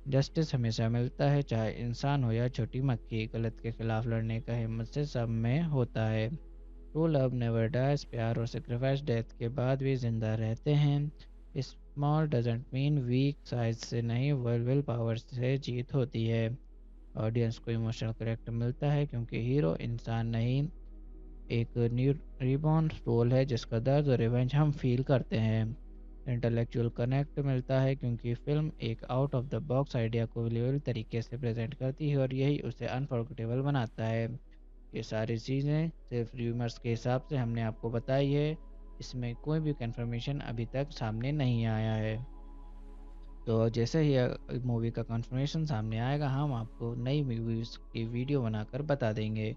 जस्टिस हमेशा मिलता है, चाहे इंसान हो या छोटी मक्खी, गलत के खिलाफ लड़ने का हिम्मत से सब में होता है। ट्रू लव नेवर डाइज, प्यार और सेक्रीफाइस डेथ के बाद भी जिंदा रहते हैं। Small doesn't mean weak, size से नहीं विल पावर से जीत होती है। ऑडियंस को इमोशनल करेक्ट मिलता है क्योंकि हीरो इंसान नहीं, एक न्यू रिबॉर्न रोल है जिसका दर्द और रिवेंज हम फील करते हैं। इंटेलेक्चुअल कनेक्ट मिलता है क्योंकि फिल्म एक out of the box idea को बिलीवेबल तरीके से प्रेजेंट करती है और यही उसे अनफॉरगेटेबल बनाता है। ये सारी चीज़ें सिर्फ र्यूमर्स के हिसाब से हमने आपको बताई है, इसमें कोई भी कंफर्मेशन अभी तक सामने नहीं आया है। तो जैसे ही मूवी का कंफर्मेशन सामने आएगा हम आपको नई मूवीज़ की वीडियो बनाकर बता देंगे।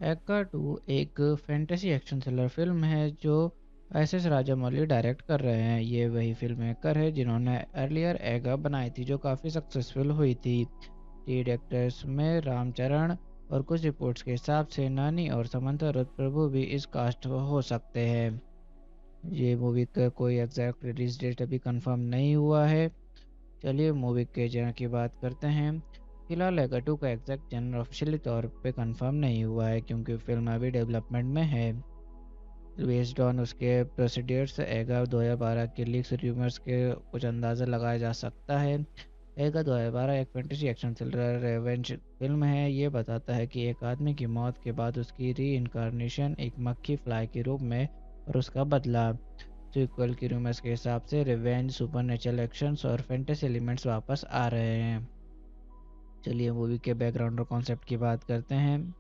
एगा 2 एक फैंटेसी एक्शन थ्रिलर फिल्म है जो SS राजामौली डायरेक्ट कर रहे हैं। ये वही फिल्म मेकर है जिन्होंने अर्लियर एगा बनाई थी जो काफ़ी सक्सेसफुल हुई थी। लीड एक्टर्स में रामचरण और कुछ रिपोर्ट्स के हिसाब से नानी और समंता रुद्र प्रभु भी इस कास्ट हो सकते हैं। ये मूवी का कोई एग्जैक्ट रिलीज डेट अभी कंफर्म नहीं हुआ है। चलिए मूवी के जनर की बात करते हैं। फिलहाल एगा 2 का एग्जैक्ट जनर ऑफिशियली तौर पे कंफर्म नहीं हुआ है क्योंकि फिल्म अभी डेवलपमेंट में है। बेस्ड ऑन उसके प्रोसीडियर्स एगा 2012 के लीक्स र्यूमर्स के कुछ अंदाज़ा लगाया जा सकता है। एगा 2012 एक fantasy action thriller revenge film है। ये बताता है कि एक आदमी की मौत के बाद उसकी री इनकारनेशन एक मक्खी फ्लाई के रूप में और उसका बदला। सीक्वल की रूमर्स के हिसाब से रिवेंज, सुपरनेचुरल एक्शंस और फैंटेसी एलिमेंट्स वापस आ रहे हैं। चलिए मूवी के बैकग्राउंड और कॉन्सेप्ट की बात करते हैं।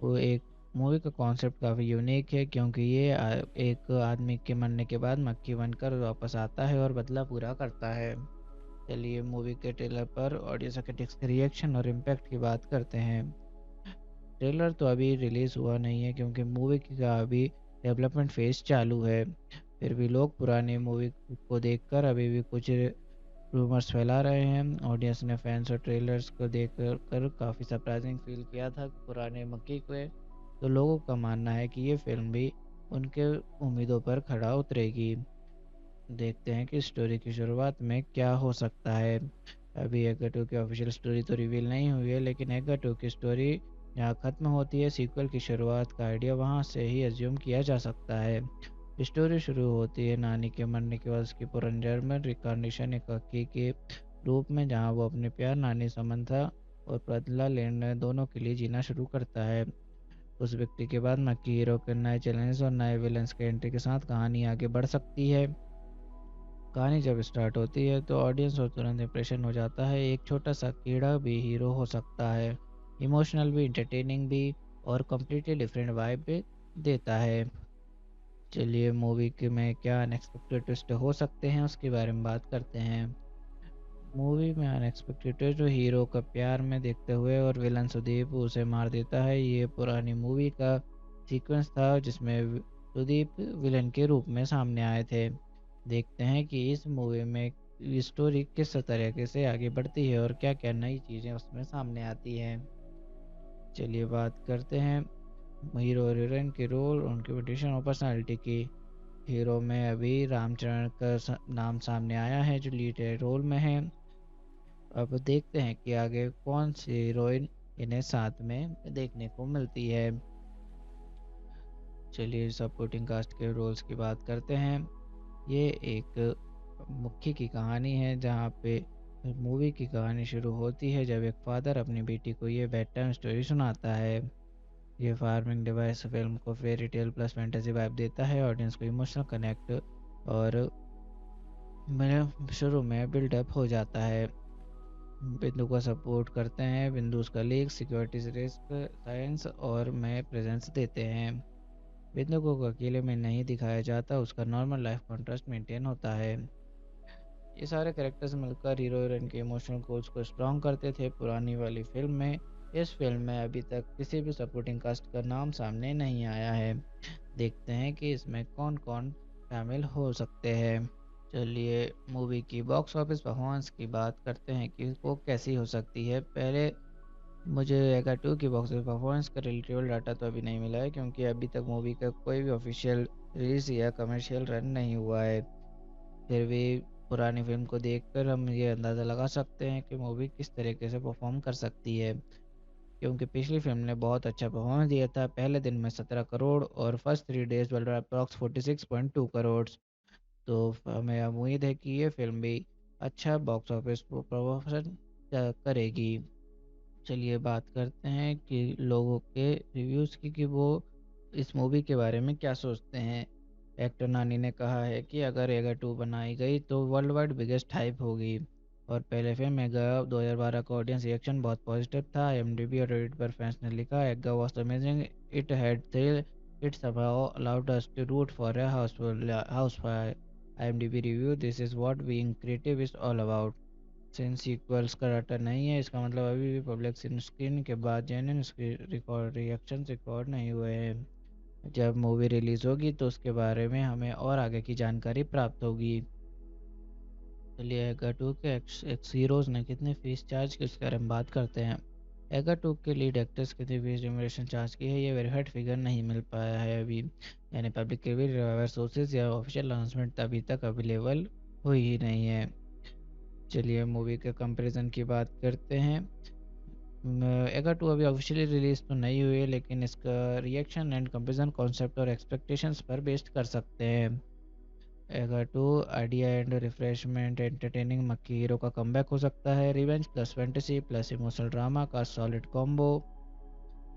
वो एक मूवी का कॉन्सेप्ट काफ़ी यूनिक है, क्योंकि ये एक आदमी के मरने के बाद मक्खी बनकर वापस आता है और बदला पूरा करता है। चलिए मूवी के ट्रेलर पर ऑडियंस क्रिटिक्स के रिएक्शन और इम्पैक्ट की बात करते हैं। ट्रेलर तो अभी रिलीज़ हुआ नहीं है, क्योंकि मूवी का अभी डेवलपमेंट फेज चालू है। फिर भी लोग पुरानी मूवी को देखकर अभी भी कुछ रूमर्स फैला रहे हैं। ऑडियंस ने फैंस और ट्रेलर्स को देख कर काफ़ी सरप्राइजिंग फील किया था पुराने मक्की को। तो लोगों का मानना है कि ये फिल्म भी उनके उम्मीदों पर खड़ा उतरेगी। देखते हैं कि स्टोरी की शुरुआत में क्या हो सकता है। अभी एगा 2 की ऑफिशियल स्टोरी तो रिवील नहीं हुई है, लेकिन एगा 2 की स्टोरी जहाँ ख़त्म होती है, सीक्वल की शुरुआत का आइडिया वहाँ से ही एज्यूम किया जा सकता है। स्टोरी शुरू होती है नानी के मरने के बाद उसकी पुनर्जन्म रिकॉर्डिनेशन एक हकी के रूप में, जहाँ वो अपने प्यार नानी समंथा और बदला लेने दोनों के लिए जीना शुरू करता है। उस व्यक्ति के बाद मक्की हीरो के नए चैलेंज और नए विलन्स के एंट्री के साथ कहानी आगे बढ़ सकती है। कहानी जब स्टार्ट होती है तो ऑडियंस और तुरंत इंप्रेशन हो जाता है। एक छोटा सा कीड़ा भी हीरो हो सकता है, इमोशनल भी, इंटरटेनिंग भी, और कम्प्लीटली डिफरेंट वाइब भी देता है। चलिए मूवी के में क्या अनएक्सपेक्टेड ट्विस्ट हो सकते हैं उसके बारे में बात करते हैं। मूवी में अनएक्सपेक्टेड ट्विस्ट जो हीरो का प्यार में देखते हुए और विलन सुदीप उसे मार देता है। ये पुरानी मूवी का सीक्वेंस था जिसमें सुदीप विलन के रूप में सामने आए थे। देखते हैं कि इस मूवी में स्टोरी किस तरीके से आगे बढ़ती है और क्या क्या नई चीज़ें उसमें सामने आती हैं। चलिए बात करते हैं हीरो और हीरोइन के रोल, उनकी पोजीशन और पर्सनालिटी की। हीरो में अभी रामचरण का नाम सामने आया है जो लीड रोल में है। अब देखते हैं कि आगे कौन सी हीरोइन इन्हें साथ में देखने को मिलती है। चलिए सपोर्टिंग कास्ट के रोल्स की बात करते हैं। ये एक मुख्य की कहानी है, जहाँ पे मूवी की कहानी शुरू होती है जब एक फादर अपनी बेटी को ये बेड टाइम स्टोरी सुनाता है। ये फार्मिंग डिवाइस फिल्म को fairy tale plus fantasy vibe देता है। ऑडियंस को इमोशनल कनेक्ट और मेरे शुरू में बिल्डअप हो जाता है। बिंदु को सपोर्ट करते हैं, बिंदु उसका लीक सिक्योरिटी रिस्क साइंस और में प्रेजेंस देते हैं। बिंदु को अकेले में नहीं दिखाया जाता, उसका नॉर्मल लाइफ कॉन्ट्रास्ट मेंटेन होता है। ये सारे कैरेक्टर्स मिलकर हीरो हीरोइन के इमोशनल कोर्स को स्ट्रॉन्ग करते थे पुरानी वाली फिल्म में। इस फिल्म में अभी तक किसी भी सपोर्टिंग कास्ट का नाम सामने नहीं आया है। देखते हैं कि इसमें कौन कौन शामिल हो सकते हैं। चलिए मूवी की बॉक्स ऑफिस परफॉर्मेंस की बात करते हैं कि वो कैसी हो सकती है। पहले मुझे एगा 2 की बॉक्स ऑफिस परफॉर्मेंस का रिलेटेबल डाटा तो अभी नहीं मिला है, क्योंकि अभी तक मूवी का कोई भी ऑफिशियल रिलीज या कमर्शियल रन नहीं हुआ है। फिर भी पुरानी फिल्म को देखकर हम ये अंदाज़ा लगा सकते हैं कि मूवी किस तरीके से परफॉर्म कर सकती है, क्योंकि पिछली फिल्म ने बहुत अच्छा परफॉर्मेंस दिया था। पहले दिन में 17 करोड़ और first 3 days world approx 46.2 crore. तो हमें उम्मीद है कि ये फिल्म भी अच्छा बॉक्स ऑफिस प्रमोशन करेगी। चलिए बात करते हैं कि लोगों के रिव्यूज़ की कि वो इस मूवी के बारे में क्या सोचते हैं। एक्टर नानी ने कहा है कि अगर एगा 2 बनाई गई तो वर्ल्ड वाइड बिगेस्ट हाइप होगी। और पहले फिल्म एगा 2012 का ऑडियंस रिएक्शन बहुत पॉजिटिव था। IMDb और रेडिट पर फैंस ने लिखा, Eega was amazing, it had thrill, it somehow allowed us to root for a house fire. IMDb review, this is what being creative is all about. Since sequels का data नहीं है, इसका मतलब अभी भी पब्लिक स्क्रीन के बाद जेन्युइन रिकॉर्ड रिएक्शन रिकॉर्ड नहीं हुए हैं। जब मूवी रिलीज़ होगी तो उसके बारे में हमें और आगे की जानकारी प्राप्त होगी। चलिए एगा 2 के एक्स हीरोज़ ने कितनी फीस चार्ज की उसके बारे में बात करते हैं। एगा 2 के लीड एक्टर्स कितनी फीस रिम्यूनरेशन चार्ज की है, ये वेरीफाइड फिगर नहीं मिल पाया है अभी, यानी पब्लिक के भी रिवाइवर सोर्सेज या ऑफिशियल अनाउंसमेंट अभी तक अवेलेबल हुई ही नहीं है। चलिए मूवी के कंपैरिजन की बात करते हैं। एगा 2 अभी ऑफिशियली रिलीज तो नहीं हुई है, लेकिन इसका रिएक्शन एंड कंपैरिजन कॉन्सेप्ट और एक्सपेक्टेशंस पर बेस्ड कर सकते हैं। एगा 2 आइडिया एंड रिफ्रेशमेंट एंटरटेनिंग मक्की हीरो का कमबैक हो सकता है। Revenge plus fantasy plus emotional drama का सॉलिड कॉम्बो।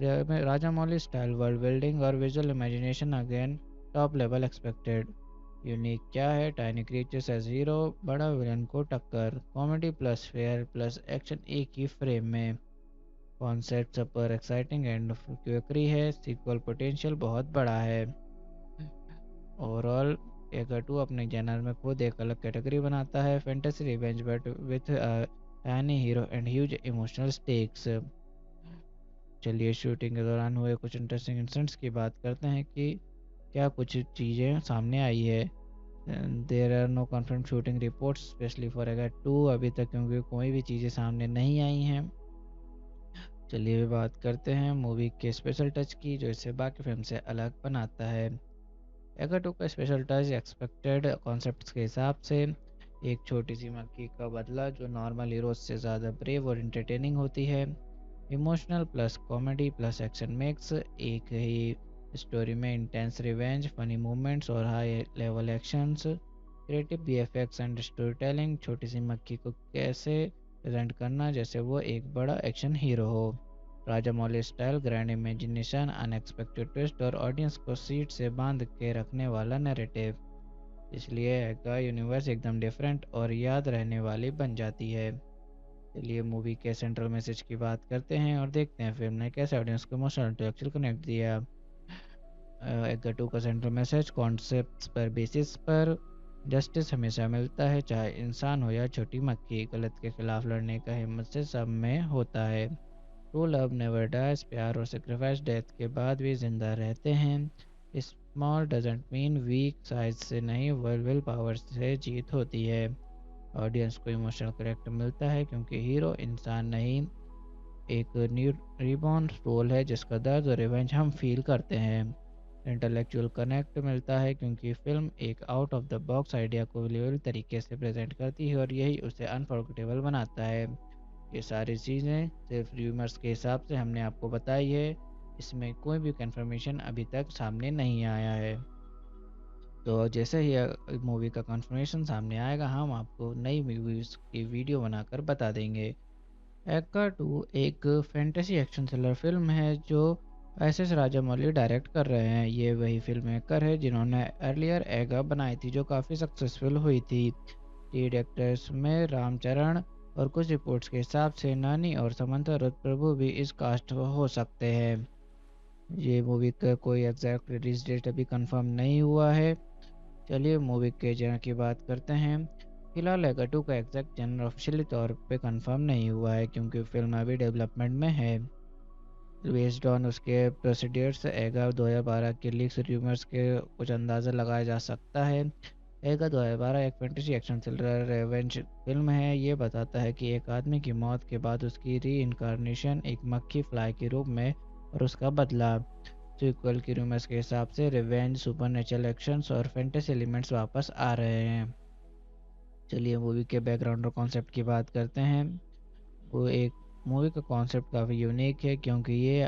राजा मौली स्टाइल वर्ल्ड बिल्डिंग और visual imagination again top level expected. Unique क्या है? टाइनी क्रिएचर्स एज हीरो, बड़ा विलन को टक्कर, comedy plus fair plus action एक ही फ्रेम में। कॉन्सेप्ट सुपर एक्साइटिंग एंड क्विकरी है, सीक्वल पोटेंशियल बहुत बड़ा है। ओवरऑल एगा 2 अपने जनर में खुद एक अलग कैटेगरी बनाता है, fantasy revenge but with tiny hero and huge emotional stakes. चलिए शूटिंग के दौरान हुए कुछ इंटरेस्टिंग इंसिडेंट्स की बात करते हैं कि क्या कुछ चीज़ें सामने आई है। There are no confirm shooting reports specially for Eega 2 अभी तक, क्योंकि कोई भी चीज़ें सामने नहीं आई हैं। चलिए बात करते हैं मूवी के स्पेशल टच की, जो इसे बाकी फिल्म से अलग बनाता है। एगा 2 का स्पेशल टच एक्सपेक्टेड कॉन्सेप्ट्स के हिसाब से एक छोटी सी मक्खी का बदला जो नॉर्मल हीरोज से ज़्यादा ब्रेव और इंटरटेनिंग होती है। Emotional plus comedy plus action mix, एक ही स्टोरी में इंटेंस रिवेंज, फनी मोमेंट्स और high level actions. Creative VFX and story telling, छोटी सी मक्खी को कैसे प्रेजेंट करना जैसे वो एक बड़ा एक्शन हीरो हो। Rajamouli style, grand imagination, unexpected twist और ऑडियंस को सीट से बांध के रखने वाला नैरेटिव, इसलिए एगा यूनिवर्स एकदम डिफरेंट और याद रहने वाली बन जाती है। चलिए मूवी के सेंट्रल मैसेज की बात करते हैं और देखते हैं फिल्म ने कैसे ऑडियंस को इमोशनल इंटेलेक्चुअल कनेक्ट दिया। एगा 2 का सेंट्रल मैसेज कॉन्सेप्ट्स पर बेसिस पर जस्टिस हमेशा मिलता है, चाहे इंसान हो या छोटी मक्खी, गलत के खिलाफ लड़ने का हिम्मत से सब में होता है। ट्रू लव नेवर डाइज, प्यार और सेक्रीफाइस डेथ के बाद भी जिंदा रहते हैं। Small doesn't mean weak, size से नहीं विल पावर से जीत होती है। ऑडियंस को इमोशनल करेक्ट मिलता है क्योंकि हीरो इंसान नहीं, एक न्यू रिबॉर्न रोल है जिसका दर्द और रिवेंज हम फील करते हैं। इंटेलेक्चुअल कनेक्ट मिलता है क्योंकि फिल्म एक out of the box idea को बिलीवेबल तरीके से प्रेजेंट करती है और यही उसे अनफॉरगेटेबल बनाता है। ये सारी चीज़ें सिर्फ र्यूमर्स के हिसाब से हमने आपको बताई है, इसमें कोई भी कंफर्मेशन अभी तक सामने नहीं आया है। तो जैसे ही मूवी का कंफर्मेशन सामने आएगा हम आपको नई मूवीज़ की वीडियो बनाकर बता देंगे। एक्का 2 एक फैंटेसी एक्शन थ्रिलर फिल्म है जो एस राजामौली डायरेक्ट कर रहे हैं। ये वही फिल्म मेकर है जिन्होंने अर्लियर एगा बनाई थी जो काफ़ी सक्सेसफुल हुई थी। लीड एक्टर्स में रामचरण और कुछ रिपोर्ट्स के हिसाब से नानी और समंता रुद्र प्रभु भी इस कास्ट हो सकते हैं। ये मूवी का कोई एग्जैक्ट रिलीज डेट अभी कंफर्म नहीं हुआ है। चलिए मूवी के जनर की बात करते हैं। फिलहाल एगा 2 का एग्जैक्ट जनर ऑफिशियली तौर पे कंफर्म नहीं हुआ है क्योंकि फिल्म अभी डेवलपमेंट में है। बेस्ड ऑन उसके प्रोसीडियर्स एगा 2012 के लीक्स र्यूमर्स के कुछ अंदाज़ा लगाया जा सकता है। एगा 2012 एक fantasy action thriller revenge film है। ये बताता है कि एक आदमी की मौत के बाद उसकी री इनकारनेशन एक मक्खी फ्लाई के रूप में और उसका बदला। सीक्वल की रूमर्स के हिसाब से रिवेंज, सुपरनेचुरल एक्शंस और फैंटेसी एलिमेंट्स वापस आ रहे हैं। चलिए मूवी के बैकग्राउंड और कॉन्सेप्ट की बात करते हैं। वो एक मूवी का कॉन्सेप्ट काफ़ी यूनिक है क्योंकि ये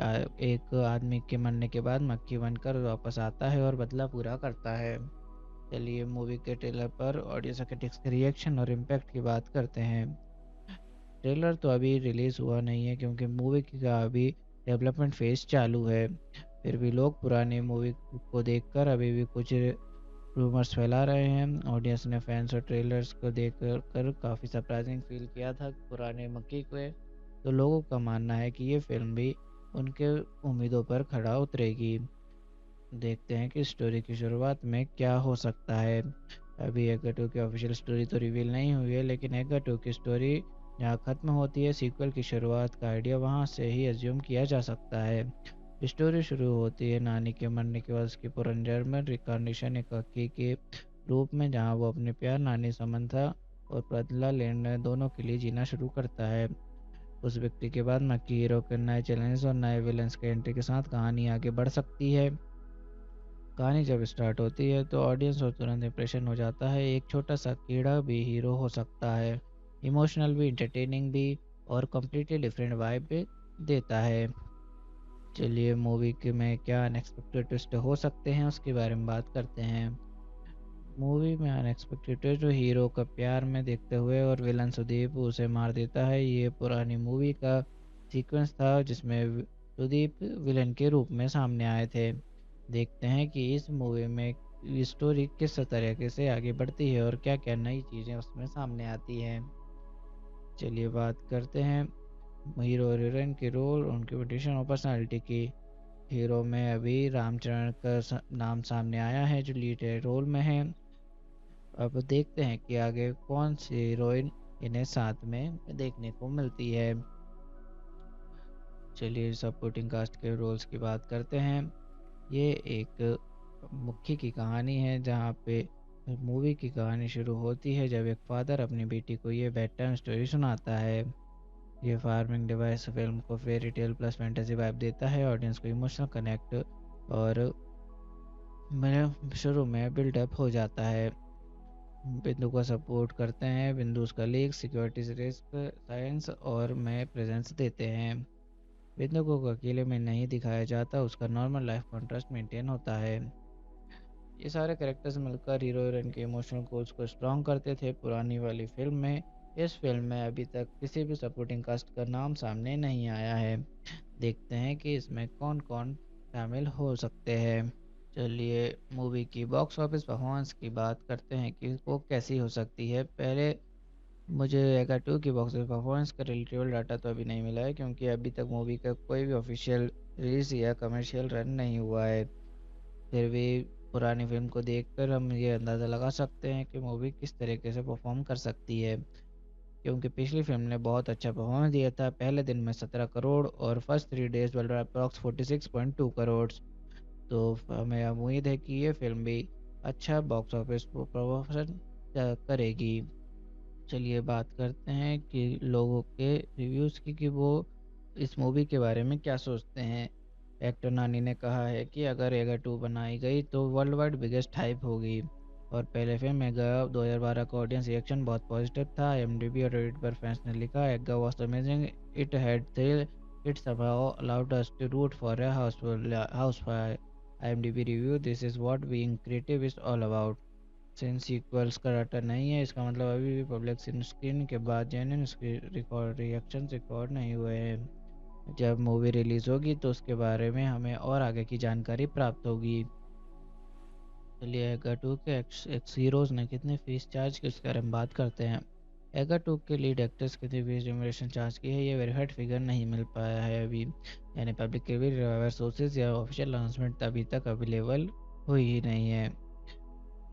एक आदमी के मरने के बाद मक्खी बनकर वापस आता है और बदला पूरा करता है। चलिए मूवी के ट्रेलर पर ऑडियंस क्रिटिक्स के रिएक्शन और इम्पैक्ट की बात करते हैं। ट्रेलर तो अभी रिलीज़ हुआ नहीं है क्योंकि मूवी का अभी डेवलपमेंट फेज चालू है। फिर भी लोग पुरानी मूवी को देखकर अभी भी कुछ रूमर्स फैला रहे हैं। ऑडियंस ने फैंस और ट्रेलर्स को देख कर काफ़ी सरप्राइजिंग फील किया था पुराने मक्की को। तो लोगों का मानना है कि ये फिल्म भी उनके उम्मीदों पर खड़ा उतरेगी। देखते हैं कि स्टोरी की शुरुआत में क्या हो सकता है। अभी एगा 2 की ऑफिशियल स्टोरी तो रिवील नहीं हुई है, लेकिन एगा 2 की स्टोरी जहाँ ख़त्म होती है सीक्वल की शुरुआत का आइडिया वहाँ से ही एज्यूम किया जा सकता है। स्टोरी शुरू होती है नानी के मरने के बाद उसकी पुनर्जन्म रिकॉर्डिनेशन एक हकी के रूप में, जहाँ वो अपने प्यार नानी समंथा और बदला लेने दोनों के लिए जीना शुरू करता है। उस व्यक्ति के बाद मक्की हीरो के नए चैलेंज और नए विलन्स के एंट्री के साथ कहानी आगे बढ़ सकती है। कहानी जब स्टार्ट होती है तो ऑडियंस और तुरंत इंप्रेशन हो जाता है, एक छोटा सा कीड़ा भी हीरो हो सकता है, इमोशनल भी, इंटरटेनिंग भी और कम्प्लीटली डिफरेंट वाइब भी देता है। चलिए मूवी के में क्या अनएक्सपेक्टेड ट्विस्ट हो सकते हैं उसके बारे में बात करते हैं। मूवी में अनएक्सपेक्टेड ट्विस्ट जो हीरो का प्यार में देखते हुए और विलन सुदीप उसे मार देता है। ये पुरानी मूवी का सीक्वेंस था जिसमें सुदीप विलन के रूप में सामने आए थे। देखते हैं कि इस मूवी में स्टोरी किस तरीके से आगे बढ़ती है और क्या क्या नई चीज़ें उसमें सामने आती हैं। चलिए बात करते हैं हीरो और हीरोइन के रोल, उनकी पोजीशन और पर्सनालिटी की। हीरो में अभी रामचरण का नाम सामने आया है जो लीड रोल में है। अब देखते हैं कि आगे कौन सी हीरोइन इन्हें साथ में देखने को मिलती है। चलिए सपोर्टिंग कास्ट के रोल्स की बात करते हैं। ये एक मुख्य की कहानी है जहाँ पे मूवी की कहानी शुरू होती है जब एक फादर अपनी बेटी को ये बेड टाइम स्टोरी सुनाता है। ये फार्मिंग डिवाइस फिल्म को fairy tale plus fantasy vibe देता है, ऑडियंस को इमोशनल कनेक्ट और मेरे शुरू में बिल्डअप हो जाता है। बिंदु को सपोर्ट करते हैं, बिंदु उसका लीक सिक्योरिटी रिस्क साइंस और में प्रेजेंस देते हैं। बिंदु को अकेले में नहीं दिखाया जाता, उसका नॉर्मल लाइफ कॉन्ट्रास्ट मेंटेन होता है। ये सारे कैरेक्टर्स मिलकर हीरो हीरोइन के इमोशनल कोर्स को स्ट्रॉन्ग करते थे पुरानी वाली फिल्म में। इस फिल्म में अभी तक किसी भी सपोर्टिंग कास्ट का नाम सामने नहीं आया है। देखते हैं कि इसमें कौन कौन शामिल हो सकते हैं। चलिए मूवी की बॉक्स ऑफिस परफॉर्मेंस की बात करते हैं कि वो कैसी हो सकती है। पहले मुझे एगा 2 की बॉक्स ऑफिस परफॉर्मेंस का रिलेटेबल डाटा तो अभी नहीं मिला है क्योंकि अभी तक मूवी का कोई भी ऑफिशियल रिलीज या कमर्शियल रन नहीं हुआ है। फिर भी पुरानी फिल्म को देखकर हम ये अंदाज़ा लगा सकते हैं कि मूवी किस तरीके से परफॉर्म कर सकती है, क्योंकि पिछली फिल्म ने बहुत अच्छा परफॉर्मेंस दिया था। पहले दिन में 17 करोड़ और first 3 days world approx 46.2 crore. तो हमें उम्मीद है कि ये फिल्म भी अच्छा बॉक्स ऑफिस प्रमोशन करेगी। चलिए बात करते हैं कि लोगों के रिव्यूज़ की कि वो इस मूवी के बारे में क्या सोचते हैं। एक्टर नानी ने कहा है कि अगर एगा 2 बनाई गई तो वर्ल्ड वाइड बिगेस्ट हाइप होगी। और पहले फिल्म एगा 2012 का ऑडियंस रिएक्शन बहुत पॉजिटिव था। IMDb और रेडिट पर फैंस ने लिखा Eega was amazing, it had thrill, it somehow allowed us to root for a house fire. IMDb review, this is what being creative is all about. Since sequels का data नहीं है, इसका मतलब अभी भी पब्लिक स्क्रीन के बाद जेन्युइन रिकॉर्ड रिएक्शन रिकॉर्ड नहीं हुए हैं। जब मूवी रिलीज होगी तो उसके बारे में हमें और आगे की जानकारी प्राप्त होगी। चलिए एगा 2 के एक्स हीरोज ने कितने फीस चार्ज की उसके बारे में बात करते हैं। एगा 2 के लीड एक्टर्स कितनी फीस रेम्यूनरेशन चार्ज की है, ये वेरीफाइड फिगर नहीं मिल पाया है अभी, यानी पब्लिक के भी सोर्सेज या ऑफिशियल अनाउंसमेंट अभी तक अवेलेबल हुई ही नहीं है।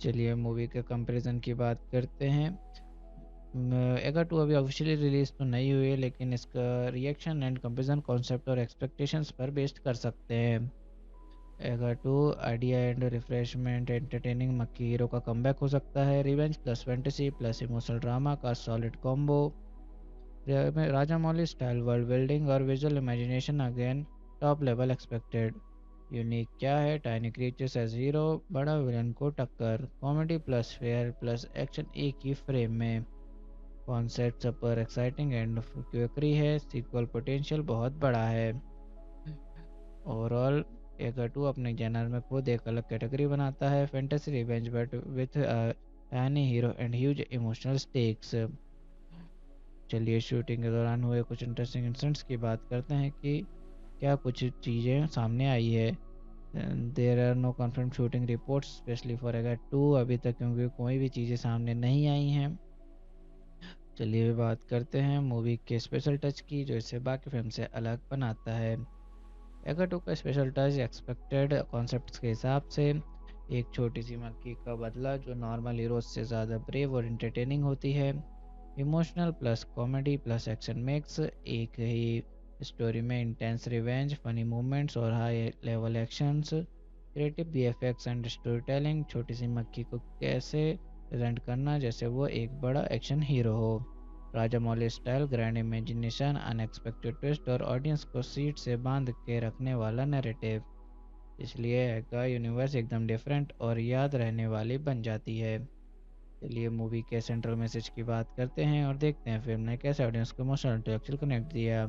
चलिए मूवी के कंपैरिजन की बात करते हैं। एगा 2 अभी ऑफिशियली रिलीज तो नहीं हुई है, लेकिन इसका रिएक्शन एंड कंपैरिजन कॉन्सेप्ट और एक्सपेक्टेशंस पर बेस्ड कर सकते हैं। एगा 2 आइडिया एंड रिफ्रेशमेंट एंटरटेनिंग मक्की हीरो का कमबैक हो सकता है। Revenge plus fantasy plus emotional drama का सॉलिड कॉम्बो। राजा मौली स्टाइल वर्ल्ड बिल्डिंग और visual imagination again top level expected. Unique क्या है, टाइनी क्रिएचर्स एज हीरो, बड़ा विलन को टक्कर, comedy plus fair plus action एक ही फ्रेम में। कॉन्सेप्ट सुपर एक्साइटिंग एंड क्विकरी है, सीक्वल पोटेंशियल बहुत बड़ा है। ओवरऑल एगा 2 अपने जनर में खुद एक अलग कैटेगरी बनाता है, fantasy revenge but with tiny hero and huge emotional stakes. चलिए शूटिंग के दौरान हुए कुछ इंटरेस्टिंग इंसिडेंट्स की बात करते हैं कि क्या कुछ चीज़ें सामने आई है। There are no confirm shooting reports specially for Eega 2 अभी तक, क्योंकि कोई भी चीज़ें सामने नहीं आई हैं। चलिए बात करते हैं मूवी के स्पेशल टच की जो इसे बाकी फिल्म से अलग बनाता है। एगा 2 का स्पेशल टच एक्सपेक्टेड कॉन्सेप्ट्स के हिसाब से एक छोटी सी मक्खी का बदला जो नॉर्मल हीरोज से ज़्यादा ब्रेव और इंटरटेनिंग होती है। Emotional plus comedy plus action mix, एक ही स्टोरी में इंटेंस रिवेंज, फनी मोमेंट्स और high level actions. Creative VFX and story telling, छोटी सी मक्खी को कैसे प्रेजेंट करना जैसे वो एक बड़ा एक्शन हीरो हो। Rajamouli style grand imagination, unexpected twist और ऑडियंस को सीट से बांध के रखने वाला नैरेटिव। इसलिए एगा यूनिवर्स एकदम डिफरेंट और याद रहने वाली बन जाती है। चलिए मूवी के सेंट्रल मैसेज की बात करते हैं और देखते हैं फिल्म ने कैसे ऑडियंस को इमोशनल इंटेलेक्चुअल कनेक्ट दिया।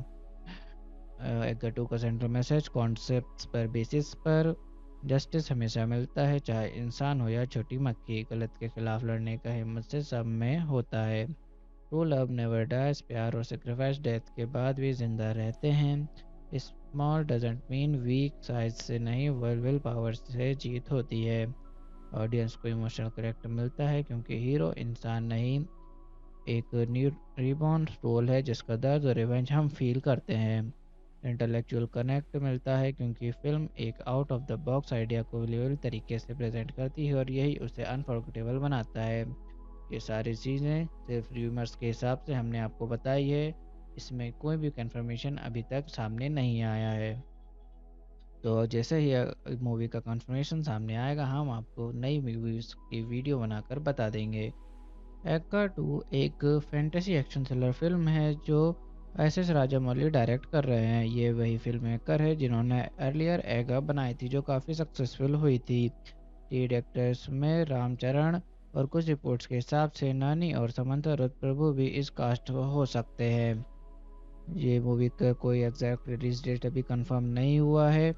एगा 2 का सेंट्रल मैसेज कॉन्सेप्ट्स पर बेसिस पर जस्टिस हमेशा मिलता है, चाहे इंसान हो या छोटी मक्खी, गलत के खिलाफ लड़ने का हिम्मत से सब में होता है। ट्रू लव नेवर डाइज, प्यार और सेक्रीफाइस डेथ के बाद भी जिंदा रहते हैं। Small doesn't mean weak, size से नहीं विल पावर से जीत होती है। ऑडियंस को इमोशनल कनेक्ट मिलता है क्योंकि हीरो इंसान नहीं, एक न्यू रिबॉर्न रोल है जिसका दर्द और रिवेंज हम फील करते हैं। इंटेलेक्चुअल कनेक्ट मिलता है क्योंकि फिल्म एक out of the box idea को बिलीवेबल तरीके से प्रेजेंट करती है और यही उसे अनफॉरगेटेबल बनाता है। ये सारी चीज़ें सिर्फ र्यूमर्स के हिसाब से हमने आपको बताई है, इसमें कोई भी कंफर्मेशन अभी तक सामने नहीं आया है। तो जैसे ही मूवी का कंफर्मेशन सामने आएगा हम आपको नई मूवीज़ की वीडियो बनाकर बता देंगे। एक्का 2 एक फैंटेसी एक्शन थ्रिलर फिल्म है जो एस एस राजामौली डायरेक्ट कर रहे हैं। ये वही फिल्म मेकर है जिन्होंने अर्लियर एगा बनाई थी जो काफ़ी सक्सेसफुल हुई थी। लीड एक्टर्स में रामचरण और कुछ रिपोर्ट्स के हिसाब से नानी और समंता रुद्र प्रभु भी इस कास्ट हो सकते हैं। ये मूवी का कोई एग्जैक्ट रिलीज डेट अभी कंफर्म नहीं हुआ है।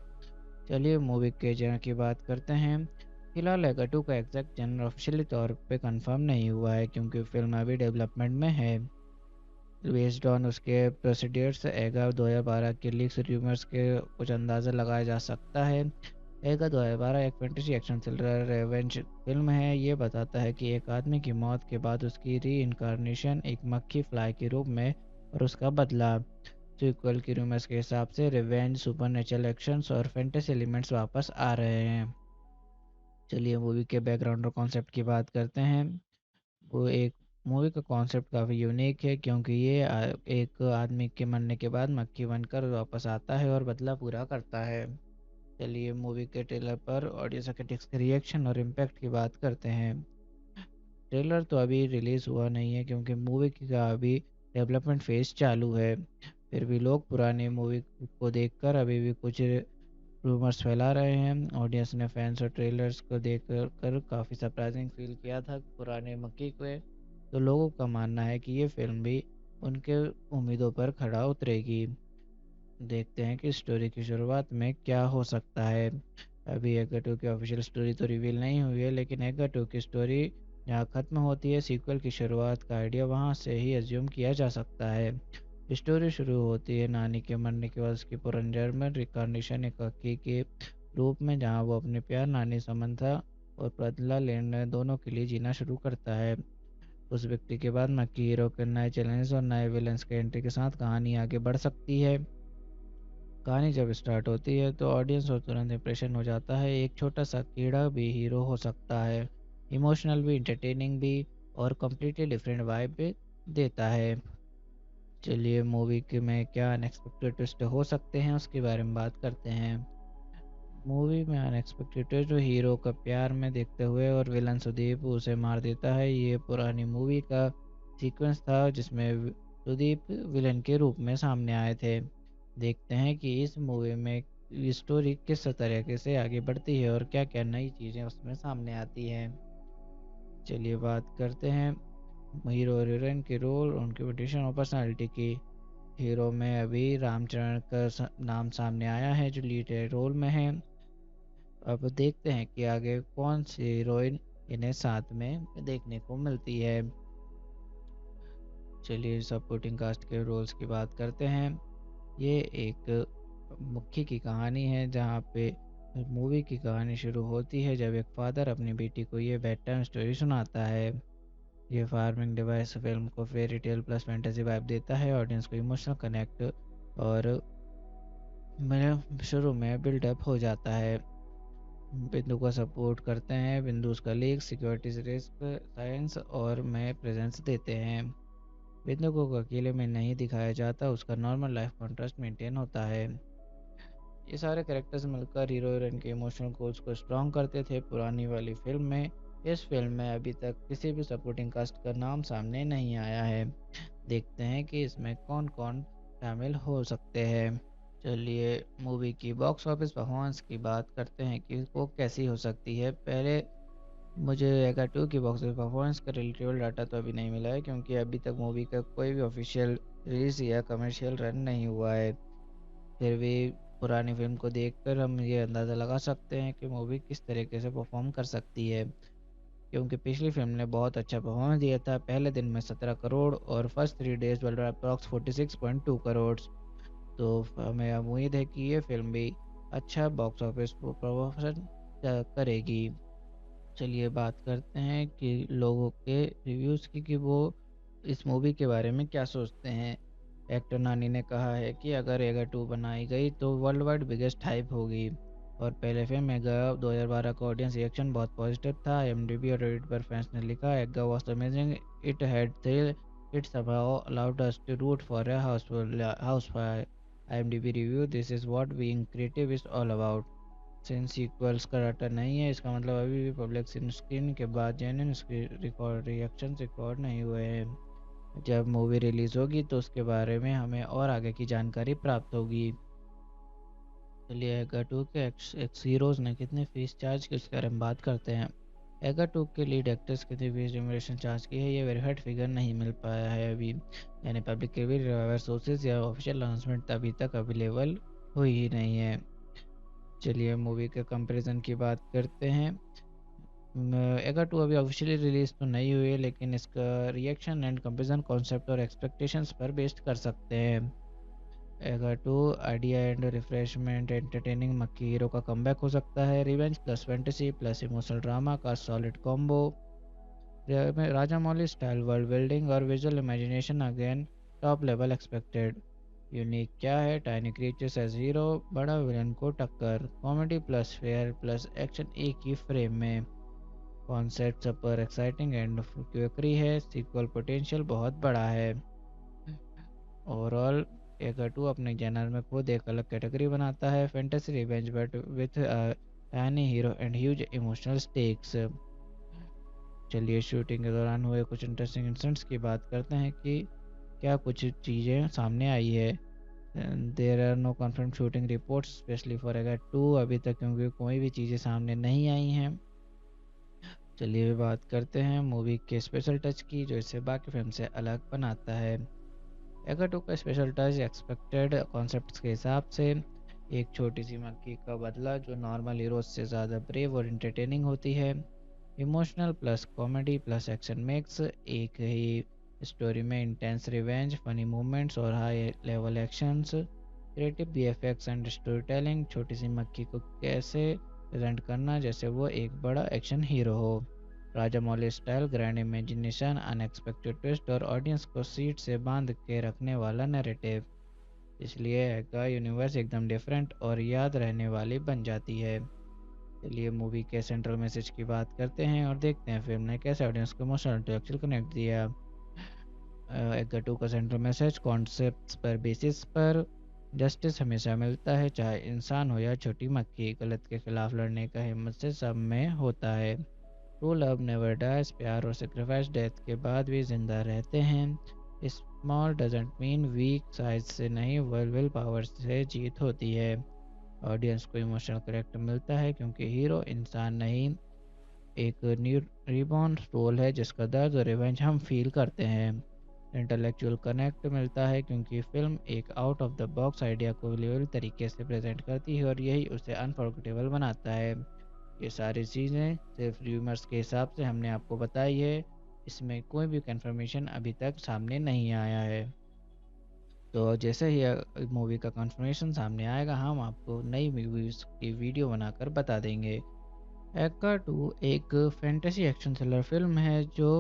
चलिए मूवी के जनर की बात करते हैं। फिलहाल एगा 2 का एग्जैक्ट जनर ऑफिशियली तौर पे कंफर्म नहीं हुआ है क्योंकि फिल्म अभी डेवलपमेंट में है। बेस्ड ऑन उसके प्रोसीडियर्स एगा 2012 के लीक्स र्यूमर्स के कुछ अंदाज़ा लगाया जा सकता है। एगा 2012 एक fantasy action thriller revenge film है। ये बताता है कि एक आदमी की मौत के बाद उसकी री इनकारनेशन एक मक्खी फ्लाई के रूप में और उसका बदला। सीक्वल की रूमर्स के हिसाब से रिवेंज, सुपरनेचुरल एक्शंस और फैंटेसी एलिमेंट्स वापस आ रहे हैं। चलिए मूवी के बैकग्राउंड और कॉन्सेप्ट की बात करते हैं। वो एक मूवी का कॉन्सेप्ट काफ़ी यूनिक है क्योंकि ये एक आदमी के मरने के बाद मक्खी बनकर वापस आता है और बदला पूरा करता है। चलिए मूवी के ट्रेलर पर ऑडियंस क्रिटिक्स के रिएक्शन और इम्पैक्ट की बात करते हैं। ट्रेलर तो अभी रिलीज़ हुआ नहीं है क्योंकि मूवी का अभी डेवलपमेंट फेज चालू है। फिर भी लोग पुरानी मूवी को देखकर अभी भी कुछ रूमर्स फैला रहे हैं। ऑडियंस ने फैंस और ट्रेलर्स को देख कर काफ़ी सरप्राइजिंग फील किया था पुराने मक्की को। तो लोगों का मानना है कि ये फिल्म भी उनके उम्मीदों पर खड़ा उतरेगी। देखते हैं कि स्टोरी की शुरुआत में क्या हो सकता है। अभी एगा 2 की ऑफिशियल स्टोरी तो रिवील नहीं हुई है लेकिन एगा 2 की स्टोरी जहाँ ख़त्म होती है सीक्वल की शुरुआत का आइडिया वहाँ से ही एज्यूम किया जा सकता है। स्टोरी शुरू होती है नानी के मरने के बाद उसकी पुनर्जन्म रिकॉर्डिनेशन एक हकी के रूप में जहाँ वो अपने प्यार नानी समंथा और बदला लेने दोनों के लिए जीना शुरू करता है। उस व्यक्ति के बाद मक्की हीरो के नए चैलेंज और नए विलन्स के एंट्री के साथ कहानी आगे बढ़ सकती है। कहानी जब स्टार्ट होती है तो ऑडियंस और तुरंत इंप्रेशन हो जाता है। एक छोटा सा कीड़ा भी हीरो हो सकता है, इमोशनल भी, इंटरटेनिंग भी और कम्प्लीटली डिफरेंट वाइब भी देता है। चलिए मूवी के में क्या अनएक्सपेक्टेड ट्विस्ट हो सकते हैं उसके बारे में बात करते हैं। मूवी में अनएक्सपेक्टेड ट्विस्ट जो हीरो का प्यार में देखते हुए और विलन सुदीप उसे मार देता है। ये पुरानी मूवी का सीक्वेंस था जिसमें सुदीप विलन के रूप में सामने आए थे। देखते हैं कि इस मूवी में स्टोरी किस तरीके से आगे बढ़ती है और क्या क्या नई चीज़ें उसमें सामने आती हैं। चलिए बात करते हैं हीरो और हीरोइन के रोल, उनकी पोजीशन और पर्सनालिटी की। हीरो में अभी रामचरण का नाम सामने आया है जो लीड रोल में है। अब देखते हैं कि आगे कौन सी हीरोइन इन्हें साथ में देखने को मिलती है। चलिए सपोर्टिंग कास्ट के रोल्स की बात करते हैं। ये एक मुख्य की कहानी है जहाँ पे मूवी की कहानी शुरू होती है जब एक फादर अपनी बेटी को ये बेड टाइम स्टोरी सुनाता है। ये फार्मिंग डिवाइस फिल्म को fairy tale plus fantasy vibe देता है। ऑडियंस को इमोशनल कनेक्ट और मेरे शुरू में बिल्डअप हो जाता है। बिंदु को सपोर्ट करते हैं, बिंदु उसका लीक सिक्योरिटी रिस्क साइंस और में प्रेजेंस देते हैं। बिंदु को अकेले में नहीं दिखाया जाता, उसका नॉर्मल लाइफ कॉन्ट्रास्ट मेंटेन होता है। ये सारे कैरेक्टर्स मिलकर हीरो हीरोइन के इमोशनल गोल्स को स्ट्रॉन्ग करते थे पुरानी वाली फिल्म में। इस फिल्म में अभी तक किसी भी सपोर्टिंग कास्ट का नाम सामने नहीं आया है। देखते हैं कि इसमें कौन कौन शामिल हो सकते हैं। चलिए मूवी की बॉक्स ऑफिस परफॉर्मेंस की बात करते हैं कि वो कैसी हो सकती है। पहले मुझे एगा 2 की बॉक्स ऑफिस परफॉर्मेंस का रिलेटेबल डाटा तो अभी नहीं मिला है क्योंकि अभी तक मूवी का कोई भी ऑफिशियल रिलीज या कमर्शियल रन नहीं हुआ है। फिर भी पुरानी फिल्म को देखकर हम ये अंदाज़ा लगा सकते हैं कि मूवी किस तरीके से परफॉर्म कर सकती है क्योंकि पिछली फिल्म ने बहुत अच्छा परफॉर्मेंस दिया था। पहले दिन में 17 करोड़ और first 3 days world approx 46.2 crore. तो हमें उम्मीद है कि ये फिल्म भी अच्छा बॉक्स ऑफिस प्रमोशन करेगी। चलिए बात करते हैं कि लोगों के रिव्यूज़ की कि वो इस मूवी के बारे में क्या सोचते हैं। एक्टर नानी ने कहा है कि अगर एगा 2 बनाई गई तो वर्ल्ड वाइड बिगेस्ट हाइप होगी। और पहले फिल्म एगा 2012 का ऑडियंस रिएक्शन बहुत पॉजिटिव था। IMDb और रेडिट पर फैंस ने लिखा, Eega was amazing, it had thrill, it somehow allowed us to root for a housefly. IMDb review, this is what being creative is all about. Since sequels का data नहीं है, इसका मतलब अभी भी पब्लिक स्क्रीन के बाद जेन्युइन रिएक्शन रिकॉर्ड नहीं हुए हैं। जब मूवी रिलीज होगी तो उसके बारे में हमें और आगे की जानकारी प्राप्त होगी। चलिए एगा 2 के एक्स हीरोज ने कितनी फीस चार्ज की उसके बारे में बात करते हैं। एगा 2 के लीड एक्टर्स कितनी फीस रेम्यूनरेशन चार्ज की है, ये वेरीफाइड फिगर नहीं मिल पाया है अभी, यानी पब्लिक के भी सोर्सेज या ऑफिशियल अनाउंसमेंट अभी तक अवेलेबल हुई ही नहीं है। चलिए मूवी के कंपैरिजन की बात करते हैं। एगा 2 अभी ऑफिशियली रिलीज तो नहीं हुई है, लेकिन इसका रिएक्शन एंड कंपैरिजन कॉन्सेप्ट और एक्सपेक्टेशंस पर बेस्ड कर सकते हैं। एगा 2 आइडिया एंड रिफ्रेशमेंट एंटरटेनिंग मक्की हीरो का कमबैक हो सकता है। Revenge plus fantasy plus emotional drama का सॉलिड कॉम्बो। राजा मौली स्टाइल वर्ल्ड बिल्डिंग और visual imagination again top level expected. Unique क्या है, टाइनी क्रिएचर्स एज हीरो, बड़ा विलन को टक्कर, comedy plus fair plus action एक ही फ्रेम में। कॉन्सेप्ट सुपर एक्साइटिंग एंड क्विकरी है, सीक्वल पोटेंशियल बहुत बड़ा है। ओवरऑल एगा 2 अपने जनर में खुद एक अलग कैटेगरी बनाता है, fantasy revenge but with tiny hero and huge emotional stakes. चलिए शूटिंग के दौरान हुए कुछ इंटरेस्टिंग इंसिडेंट्स की बात करते हैं कि क्या कुछ चीज़ें सामने आई है। There are no confirm shooting reports specially for Eega 2 अभी तक, क्योंकि कोई भी चीज़ें सामने नहीं आई हैं। चलिए बात करते हैं मूवी के स्पेशल टच की, जो इसे बाकी फिल्म से अलग बनाता है। एगा 2 का स्पेशल टच एक्सपेक्टेड कॉन्सेप्ट्स के हिसाब से एक छोटी सी मक्खी का बदला जो नॉर्मल हीरोज से ज़्यादा ब्रेव और इंटरटेनिंग होती है। Emotional plus comedy plus action mix, एक ही स्टोरी में इंटेंस रिवेंज, फनी मोमेंट्स और high level actions. Creative BFX and story telling, छोटी सी मक्खी को कैसे प्रेजेंट करना जैसे वो एक बड़ा एक्शन हीरो हो। Rajamouli style grand imagination, unexpected twist और ऑडियंस को सीट से बांध के रखने वाला नैरेटिव। इसलिए एगा यूनिवर्स एकदम डिफरेंट और याद रहने वाली बन जाती है। चलिए मूवी के सेंट्रल मैसेज की बात करते हैं और देखते हैं फिल्म ने कैसे ऑडियंस को इमोशनल इंटेलेक्चुअल कनेक्ट दिया। एगा 2 का सेंट्रल मैसेज, कॉन्सेप्ट्स पर बेसिस पर जस्टिस हमेशा मिलता है, चाहे इंसान हो या छोटी मक्खी, गलत के खिलाफ लड़ने का हिम्मत से सब में होता है। ट्रू लव नेवर डाइज, प्यार और सेक्रीफाइस डेथ के बाद भी जिंदा रहते हैं। Small doesn't mean weak, size से नहीं विल पावर से जीत होती है। ऑडियंस को इमोशनल करेक्टर मिलता है क्योंकि हीरो इंसान नहीं, एक न्यू रिबॉर्न सोल है जिसका दर्द और रिवेंज हम फील करते हैं। इंटेलेक्चुअल कनेक्ट मिलता है क्योंकि फिल्म एक out of the box idea को लेवल तरीके से प्रेजेंट करती है और यही उसे अनफॉरगेटेबल बनाता है। ये सारी चीज़ें सिर्फ र्यूमर्स के हिसाब से हमने आपको बताई है, इसमें कोई भी कंफर्मेशन अभी तक सामने नहीं आया है। तो जैसे ही मूवी का कंफर्मेशन सामने आएगा हम आपको नई मूवीज़ की वीडियो बनाकर बता देंगे। एगा 2 एक फैंटेसी एक्शन थ्रिलर फिल्म है जो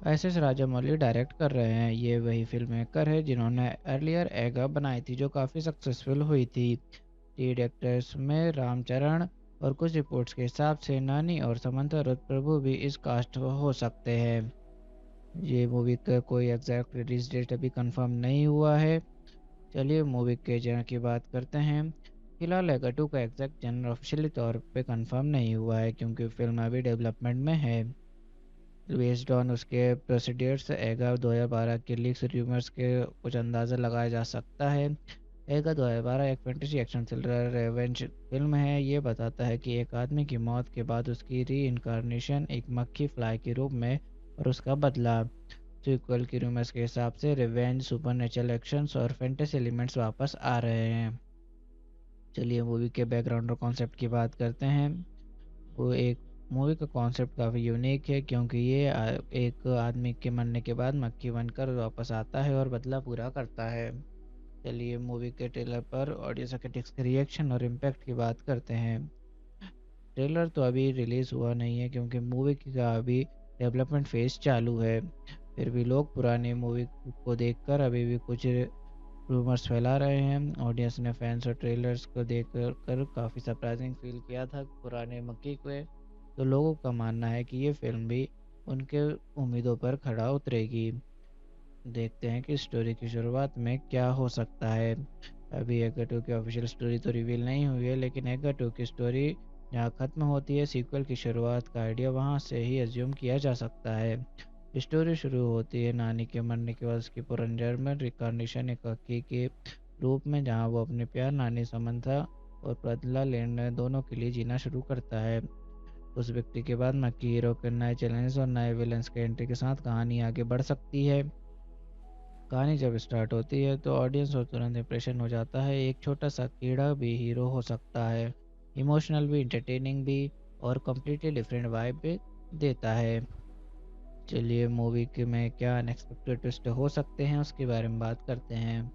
SS राजामौली डायरेक्ट कर रहे हैं। ये वही फिल्म मेकर है जिन्होंने अर्लियर एगा बनाई थी जो काफ़ी सक्सेसफुल हुई थी। लीड एक्टर्स में रामचरण और कुछ रिपोर्ट्स के हिसाब से नानी और समंता रुद्र प्रभु भी इस कास्ट हो सकते हैं। ये मूवी का कोई एग्जैक्ट रिलीज डेट अभी कंफर्म नहीं हुआ है। चलिए मूवी के जनर की बात करते हैं। फिलहाल एगा 2 का एग्जैक्ट जनर ऑफिशियली तौर पे कंफर्म नहीं हुआ है क्योंकि फिल्म अभी डेवलपमेंट में है। बेस्ड ऑन उसके प्रोसीडियर्स एगा 2012 के लीक्स र्यूमर्स के कुछ अंदाज़ा लगाया जा सकता है। एगा 2012 एक fantasy action thriller revenge film है। ये बताता है कि एक आदमी की मौत के बाद उसकी री इनकारनेशन एक मक्खी फ्लाई के रूप में और उसका बदला। सीक्वल की रूमर्स के हिसाब से रिवेंज, सुपरनेचुरल एक्शंस और फैंटेसी एलिमेंट्स वापस आ रहे हैं। चलिए मूवी के बैकग्राउंड और कॉन्सेप्ट की बात करते हैं। वो एक मूवी का कॉन्सेप्ट काफ़ी यूनिक है क्योंकि ये एक आदमी के मरने के बाद मक्खी बनकर वापस आता है और बदला पूरा करता है। चलिए मूवी के ट्रेलर पर ऑडियंस क्रिटिक्स के रिएक्शन और इम्पैक्ट की बात करते हैं। ट्रेलर तो अभी रिलीज़ हुआ नहीं है क्योंकि मूवी का अभी डेवलपमेंट फेज चालू है। फिर भी लोग पुरानी मूवी को देखकर अभी भी कुछ रूमर्स फैला रहे हैं। ऑडियंस ने फैंस और ट्रेलर्स को देख कर काफ़ी सरप्राइजिंग फील किया था पुराने मक्की को। तो लोगों का मानना है कि ये फिल्म भी उनके उम्मीदों पर खड़ा उतरेगी। देखते हैं कि स्टोरी की शुरुआत में क्या हो सकता है। अभी एगा 2 की ऑफिशियल स्टोरी तो रिवील नहीं हुई है, लेकिन एगा 2 की स्टोरी जहाँ ख़त्म होती है, सीक्वल की शुरुआत का आइडिया वहाँ से ही एज्यूम किया जा सकता है। स्टोरी शुरू होती है नानी के मरने के बाद उसकी पुनर्जन्म रिकॉर्डिनेशन एक हकी के रूप में, जहाँ वो अपने प्यार नानी समंथा और बदला लेने दोनों के लिए जीना शुरू करता है। उस व्यक्ति के बाद मक्की हीरो के नए चैलेंज और नए विलन्स के एंट्री के साथ कहानी आगे बढ़ सकती है। कहानी जब स्टार्ट होती है तो ऑडियंस और तुरंत इंप्रेशन हो जाता है। एक छोटा सा कीड़ा भी हीरो हो सकता है, इमोशनल भी, इंटरटेनिंग भी, और कम्प्लीटली डिफरेंट वाइब भी देता है। चलिए मूवी के में क्या अनएक्सपेक्टेड ट्विस्ट हो सकते हैं उसके बारे में बात करते हैं।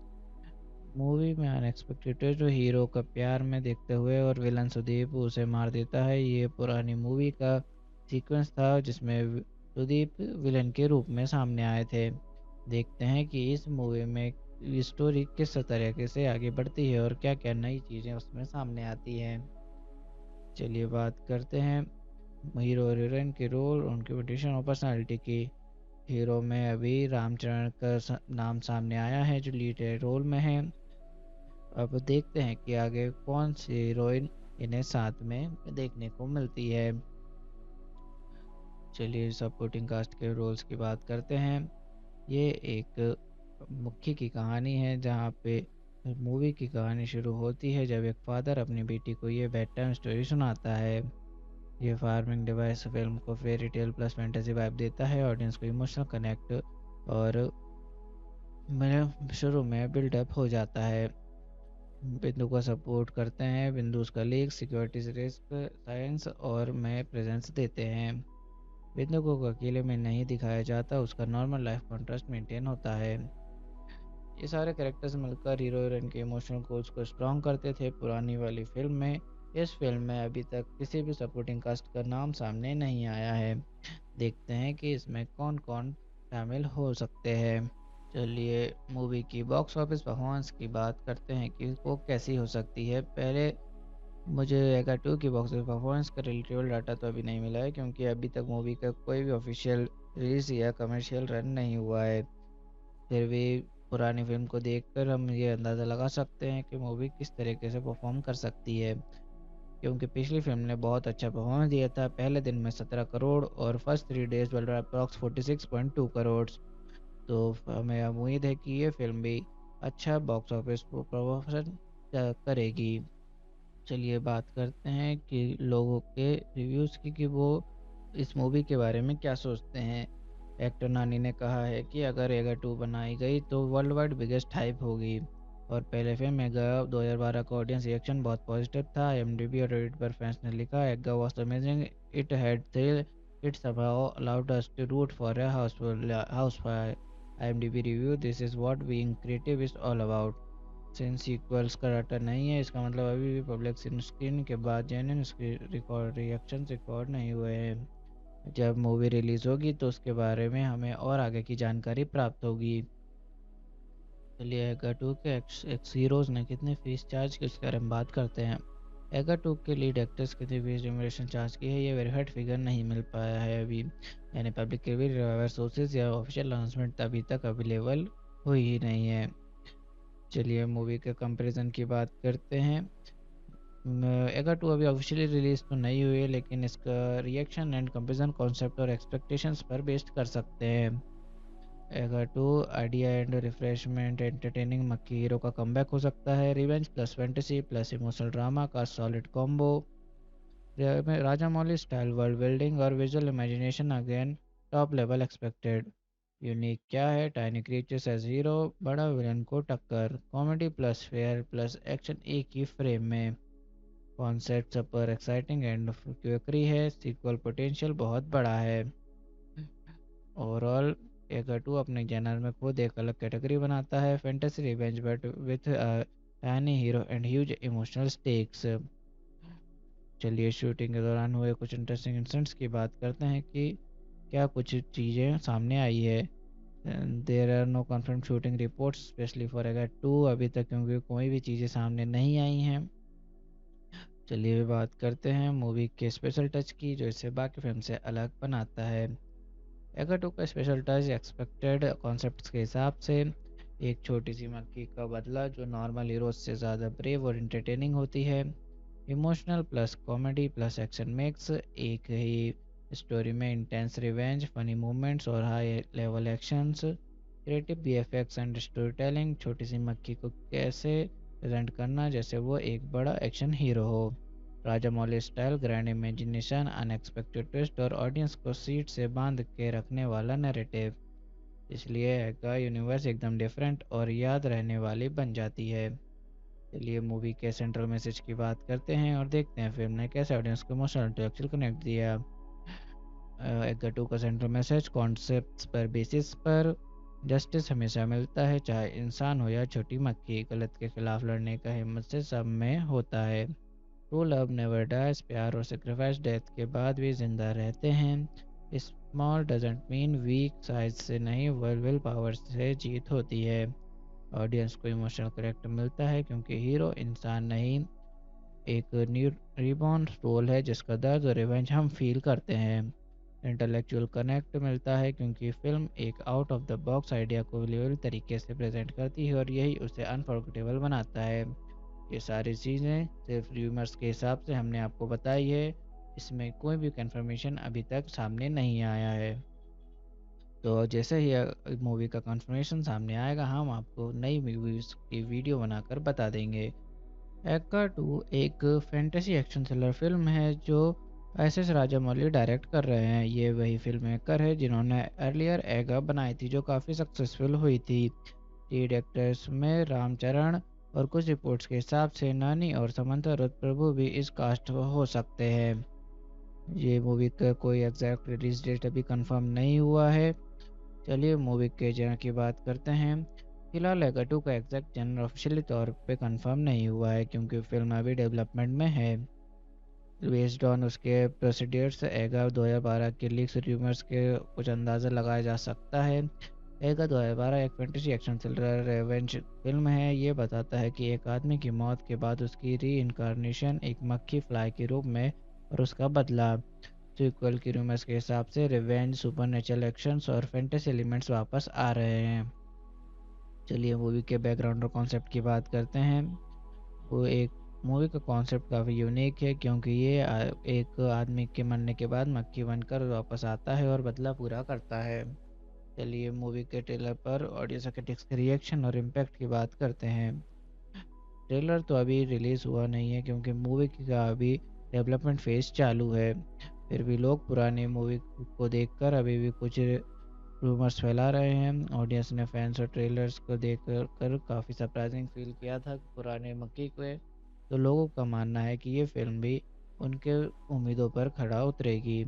मूवी में अनएक्सपेक्टेड ट्विस्ट जो हीरो का प्यार में देखते हुए और विलन सुदीप उसे मार देता है। ये पुरानी मूवी का सीक्वेंस था जिसमें सुदीप विलन के रूप में सामने आए थे। देखते हैं कि इस मूवी में स्टोरी किस तरीके से आगे बढ़ती है और क्या क्या नई चीज़ें उसमें सामने आती हैं। चलिए बात करते हैं हीरो और हीरोइन के रोल, उनकी पोजीशन और पर्सनालिटी की। हीरो में अभी रामचरण का नाम सामने आया है जो लीड रोल में है। अब देखते हैं कि आगे कौन सी हीरोइन इन्हें साथ में देखने को मिलती है। चलिए सपोर्टिंग कास्ट के रोल्स की बात करते हैं। ये एक मुख्य की कहानी है जहाँ पे मूवी की कहानी शुरू होती है जब एक फादर अपनी बेटी को ये बेड टाइम स्टोरी सुनाता है। ये फार्मिंग डिवाइस फिल्म को fairy tale plus fantasy vibe देता है, ऑडियंस को इमोशनल कनेक्ट और मेरे शुरू में बिल्डअप हो जाता है। बिंदु को सपोर्ट करते हैं, बिंदु उसका लीग सिक्योरिटी रिस्क साइंस और में प्रेजेंस देते हैं। बिंदु को अकेले में नहीं दिखाया जाता, उसका नॉर्मल लाइफ कॉन्ट्रास्ट मेंटेन होता है। ये सारे कैरेक्टर्स मिलकर हीरो हीरोइन के इमोशनल कोर्स को स्ट्रॉन्ग करते थे पुरानी वाली फिल्म में। इस फिल्म में अभी तक किसी भी सपोर्टिंग कास्ट का नाम सामने नहीं आया है। देखते हैं कि इसमें कौन कौन शामिल हो सकते हैं। चलिए मूवी की बॉक्स ऑफिस परफॉर्मेंस की बात करते हैं कि वो कैसी हो सकती है। पहले मुझे एगा 2 की बॉक्स ऑफिस परफॉर्मेंस का रिलेटेबल डाटा तो अभी नहीं मिला है क्योंकि अभी तक मूवी का कोई भी ऑफिशियल रिलीज या कमर्शियल रन नहीं हुआ है। फिर भी पुरानी फिल्म को देखकर हम ये अंदाज़ा लगा सकते हैं कि मूवी किस तरीके से परफॉर्म कर सकती है, क्योंकि पिछली फिल्म ने बहुत अच्छा परफॉर्मेंस दिया था। पहले दिन में 17 करोड़ और फर्स्ट 3 डेज वाला अप्रॉक्स 46.2 करोड़। तो हमें उम्मीद है कि ये फिल्म भी अच्छा बॉक्स ऑफिस प्रमोशन करेगी। चलिए बात करते हैं कि लोगों के रिव्यूज़ की कि वो इस मूवी के बारे में क्या सोचते हैं। एक्टर नानी ने कहा है कि अगर एगा 2 बनाई गई तो वर्ल्ड वाइड बिगेस्ट हाइप होगी। और पहले फिल्म एगा 2012 का ऑडियंस रिएक्शन बहुत पॉजिटिव था। IMDb और रेडिट पर फैंस ने लिखा, Eega was amazing, it had thrill, it somehow allowed us to root for a house fire. IMDb review, this is what being creative is all about. Since sequels का data नहीं है, इसका मतलब अभी भी पब्लिक स्क्रीन के बाद जेन्युइन रिएक्शन रिकॉर्ड नहीं हुए हैं। जब मूवी रिलीज होगी तो उसके बारे में हमें और आगे की जानकारी प्राप्त होगी। चलिए एगा 2 के एक्स हीरोज़ ने कितने फीस चार्ज की इसके बारे में बात करते हैं। एगा 2 के लीड एक्टर्स कितनी फीस रेम्यूनरेशन चार्ज की है, ये वेरीफाइड फिगर नहीं मिल पाया है अभी, यानी पब्लिक के भी सोर्सेज या ऑफिशियल अनाउंसमेंट अभी तक अवेलेबल हुई ही नहीं है। चलिए मूवी के कंपैरिजन की बात करते हैं। एगा 2 अभी ऑफिशियली रिलीज तो नहीं हुई है, लेकिन इसका रिएक्शन एंड कंपैरिजन कॉन्सेप्ट और एक्सपेक्टेशंस पर बेस्ड कर सकते हैं। एगा 2 आइडिया एंड रिफ्रेशमेंट एंटरटेनिंग मक्की हीरो का कमबैक हो सकता है। Revenge plus fantasy plus emotional drama का सॉलिड कॉम्बो। राजा मौली स्टाइल वर्ल्ड बिल्डिंग और visual imagination again top level expected. Unique क्या है, टाइनी क्रिएचर्स एज हीरो, बड़ा विलन को टक्कर, comedy plus fair plus action एक ही फ्रेम में। कॉन्सेप्ट सुपर एक्साइटिंग एंड क्विकरी है, सीक्वल पोटेंशियल बहुत बड़ा है। ओवरऑल एगा 2 अपने जनर में खुद एक अलग कैटेगरी बनाता है, fantasy revenge but with tiny hero and huge emotional stakes. चलिए शूटिंग के दौरान हुए कुछ इंटरेस्टिंग इंसिडेंट्स की बात करते हैं कि क्या कुछ चीज़ें सामने आई है। There are no confirm shooting reports specially for Eega 2 अभी तक, क्योंकि कोई भी चीज़ें सामने नहीं आई हैं। चलिए बात करते हैं मूवी के स्पेशल टच की, जो इसे बाकी फिल्म से अलग बनाता है। एगा 2 का स्पेशल टच एक्सपेक्टेड कॉन्सेप्ट्स के हिसाब से एक छोटी सी मक्खी का बदला जो नॉर्मल हीरोज से ज़्यादा ब्रेव और इंटरटेनिंग होती है। Emotional plus comedy plus action mix, एक ही स्टोरी में इंटेंस रिवेंज, फनी मोमेंट्स और high level actions. Creative BFX and story telling, छोटी सी मक्खी को कैसे प्रेजेंट करना जैसे वो एक बड़ा एक्शन हीरो हो। Rajamouli style, grand imagination, unexpected twist और ऑडियंस को सीट से बांध के रखने वाला नैरेटिव, इसलिए का यूनिवर्स एकदम डिफरेंट और याद रहने वाली बन जाती है। चलिए मूवी के सेंट्रल मैसेज की बात करते हैं और देखते हैं फिल्म ने कैसे ऑडियंस को इमोशनल इंटेलेक्चुअल कनेक्ट दिया। एगा 2 का सेंट्रल मैसेज कॉन्सेप्ट्स पर बेसिस पर जस्टिस हमेशा मिलता है, चाहे इंसान हो या छोटी मक्खी, गलत के खिलाफ लड़ने का हिम्मत से सब में होता है। ट्रू लव नेवर डाइज, प्यार और सेक्रीफाइस डेथ के बाद भी जिंदा रहते हैं। Small doesn't mean weak, size से नहीं विल पावर से जीत होती है। ऑडियंस को इमोशनल करेक्ट मिलता है क्योंकि हीरो इंसान नहीं, एक न्यू रिबॉर्न रोल है जिसका दर्द और रिवेंज हम फील करते हैं। इंटेलेक्चुअल कनेक्ट मिलता है क्योंकि फिल्म एक out of the box idea को बिलीवेबल तरीके से प्रेजेंट करती है और यही उसे अनफॉरगेटेबल बनाता है। ये सारी चीज़ें सिर्फ र्यूमर्स के हिसाब से हमने आपको बताई है, इसमें कोई भी कंफर्मेशन अभी तक सामने नहीं आया है। तो जैसे ही मूवी का कंफर्मेशन सामने आएगा हम आपको नई मूवीज़ की वीडियो बनाकर बता देंगे। एक्का 2 एक फैंटेसी एक्शन थ्रिलर फिल्म है जो एस राजामौली डायरेक्ट कर रहे हैं। ये वही फिल्म मेकर है जिन्होंने अर्लियर एगा बनाई थी जो काफ़ी सक्सेसफुल हुई थी। लीड एक्टर्स में रामचरण और कुछ रिपोर्ट्स के हिसाब से नानी और समंता रुद्र प्रभु भी इस कास्ट हो सकते हैं। ये मूवी का कोई एग्जैक्ट रिलीज डेट अभी कंफर्म नहीं हुआ है। चलिए मूवी के जनर की बात करते हैं। फिलहाल एगा 2 का एग्जैक्ट जनर ऑफिशियली तौर पे कंफर्म नहीं हुआ है क्योंकि फिल्म अभी डेवलपमेंट में है। बेस्ड ऑन उसके प्रोसीडियर्स एगा 2012 के लीक्स र्यूमर्स के कुछ अंदाज़ा लगाया जा सकता है। एगा 2012 एक fantasy action thriller revenge film है। ये बताता है कि एक आदमी की मौत के बाद उसकी री इनकारनेशन एक मक्खी फ्लाई के रूप में और उसका बदला। सीक्वल की रूमर्स के हिसाब से रिवेंज, सुपरनेचुरल एक्शंस और फैंटेसी एलिमेंट्स वापस आ रहे हैं। चलिए मूवी के बैकग्राउंड और कॉन्सेप्ट की बात करते हैं। वो एक मूवी का कॉन्सेप्ट काफ़ी यूनिक है क्योंकि ये एक आदमी के मरने के बाद मक्खी बनकर वापस आता है और बदला पूरा करता है। चलिए मूवी के ट्रेलर पर ऑडियंस क्रिटिक्स के रिएक्शन और इम्पैक्ट की बात करते हैं। ट्रेलर तो अभी रिलीज़ हुआ नहीं है क्योंकि मूवी का अभी डेवलपमेंट फेज चालू है। फिर भी लोग पुरानी मूवी को देखकर अभी भी कुछ रूमर्स फैला रहे हैं। ऑडियंस ने फैंस और ट्रेलर्स को देख कर काफ़ी सरप्राइजिंग फील किया था पुराने मक्की को। तो लोगों का मानना है कि ये फिल्म भी उनके उम्मीदों पर खड़ा उतरेगी।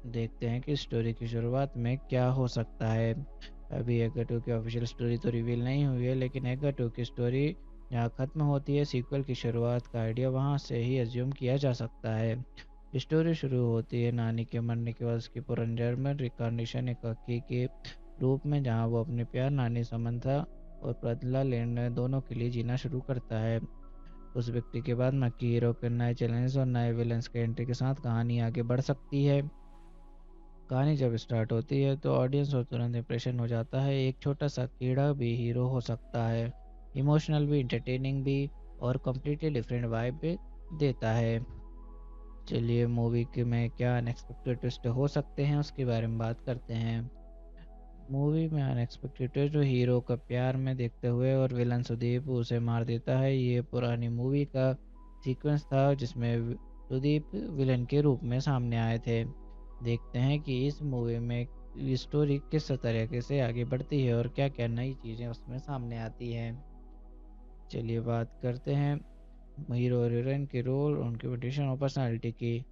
देखते हैं कि स्टोरी की शुरुआत में क्या हो सकता है। अभी एगा 2 की ऑफिशियल स्टोरी तो रिवील नहीं हुई है, लेकिन एगा 2 की स्टोरी जहाँ ख़त्म होती है सीक्वल की शुरुआत का आइडिया वहाँ से ही एज्यूम किया जा सकता है। स्टोरी शुरू होती है नानी के मरने के बाद उसकी पुनर्जन्म रिकॉर्निशन एक हकी के रूप में, जहाँ वो अपने प्यार नानी समंथा और बदला लेने दोनों के लिए जीना शुरू करता है। उस व्यक्ति के बाद मक्की हीरो के नए चैलेंज और नए विलन्स के एंट्री के साथ कहानी आगे बढ़ सकती है। कहानी जब स्टार्ट होती है तो ऑडियंस और तुरंत इंप्रेशन हो जाता है, एक छोटा सा कीड़ा भी हीरो हो सकता है। इमोशनल भी, इंटरटेनिंग भी और कम्प्लीटली डिफरेंट वाइब भी देता है। चलिए मूवी के में क्या अनएक्सपेक्टेड ट्विस्ट हो सकते हैं उसके बारे में बात करते हैं। मूवी में अनएक्सपेक्टेड ट्विस्ट जो हीरो का प्यार में देखते हुए और विलन सुदीप उसे मार देता है। ये पुरानी मूवी का सीक्वेंस था जिसमें सुदीप विलन के रूप में सामने आए थे। देखते हैं कि इस मूवी में स्टोरी किस तरीके से आगे बढ़ती है और क्या क्या नई चीज़ें उसमें सामने आती हैं। चलिए बात करते हैं हीरो और हीरोइन के रोल, उनकी पोजीशन और पर्सनालिटी की।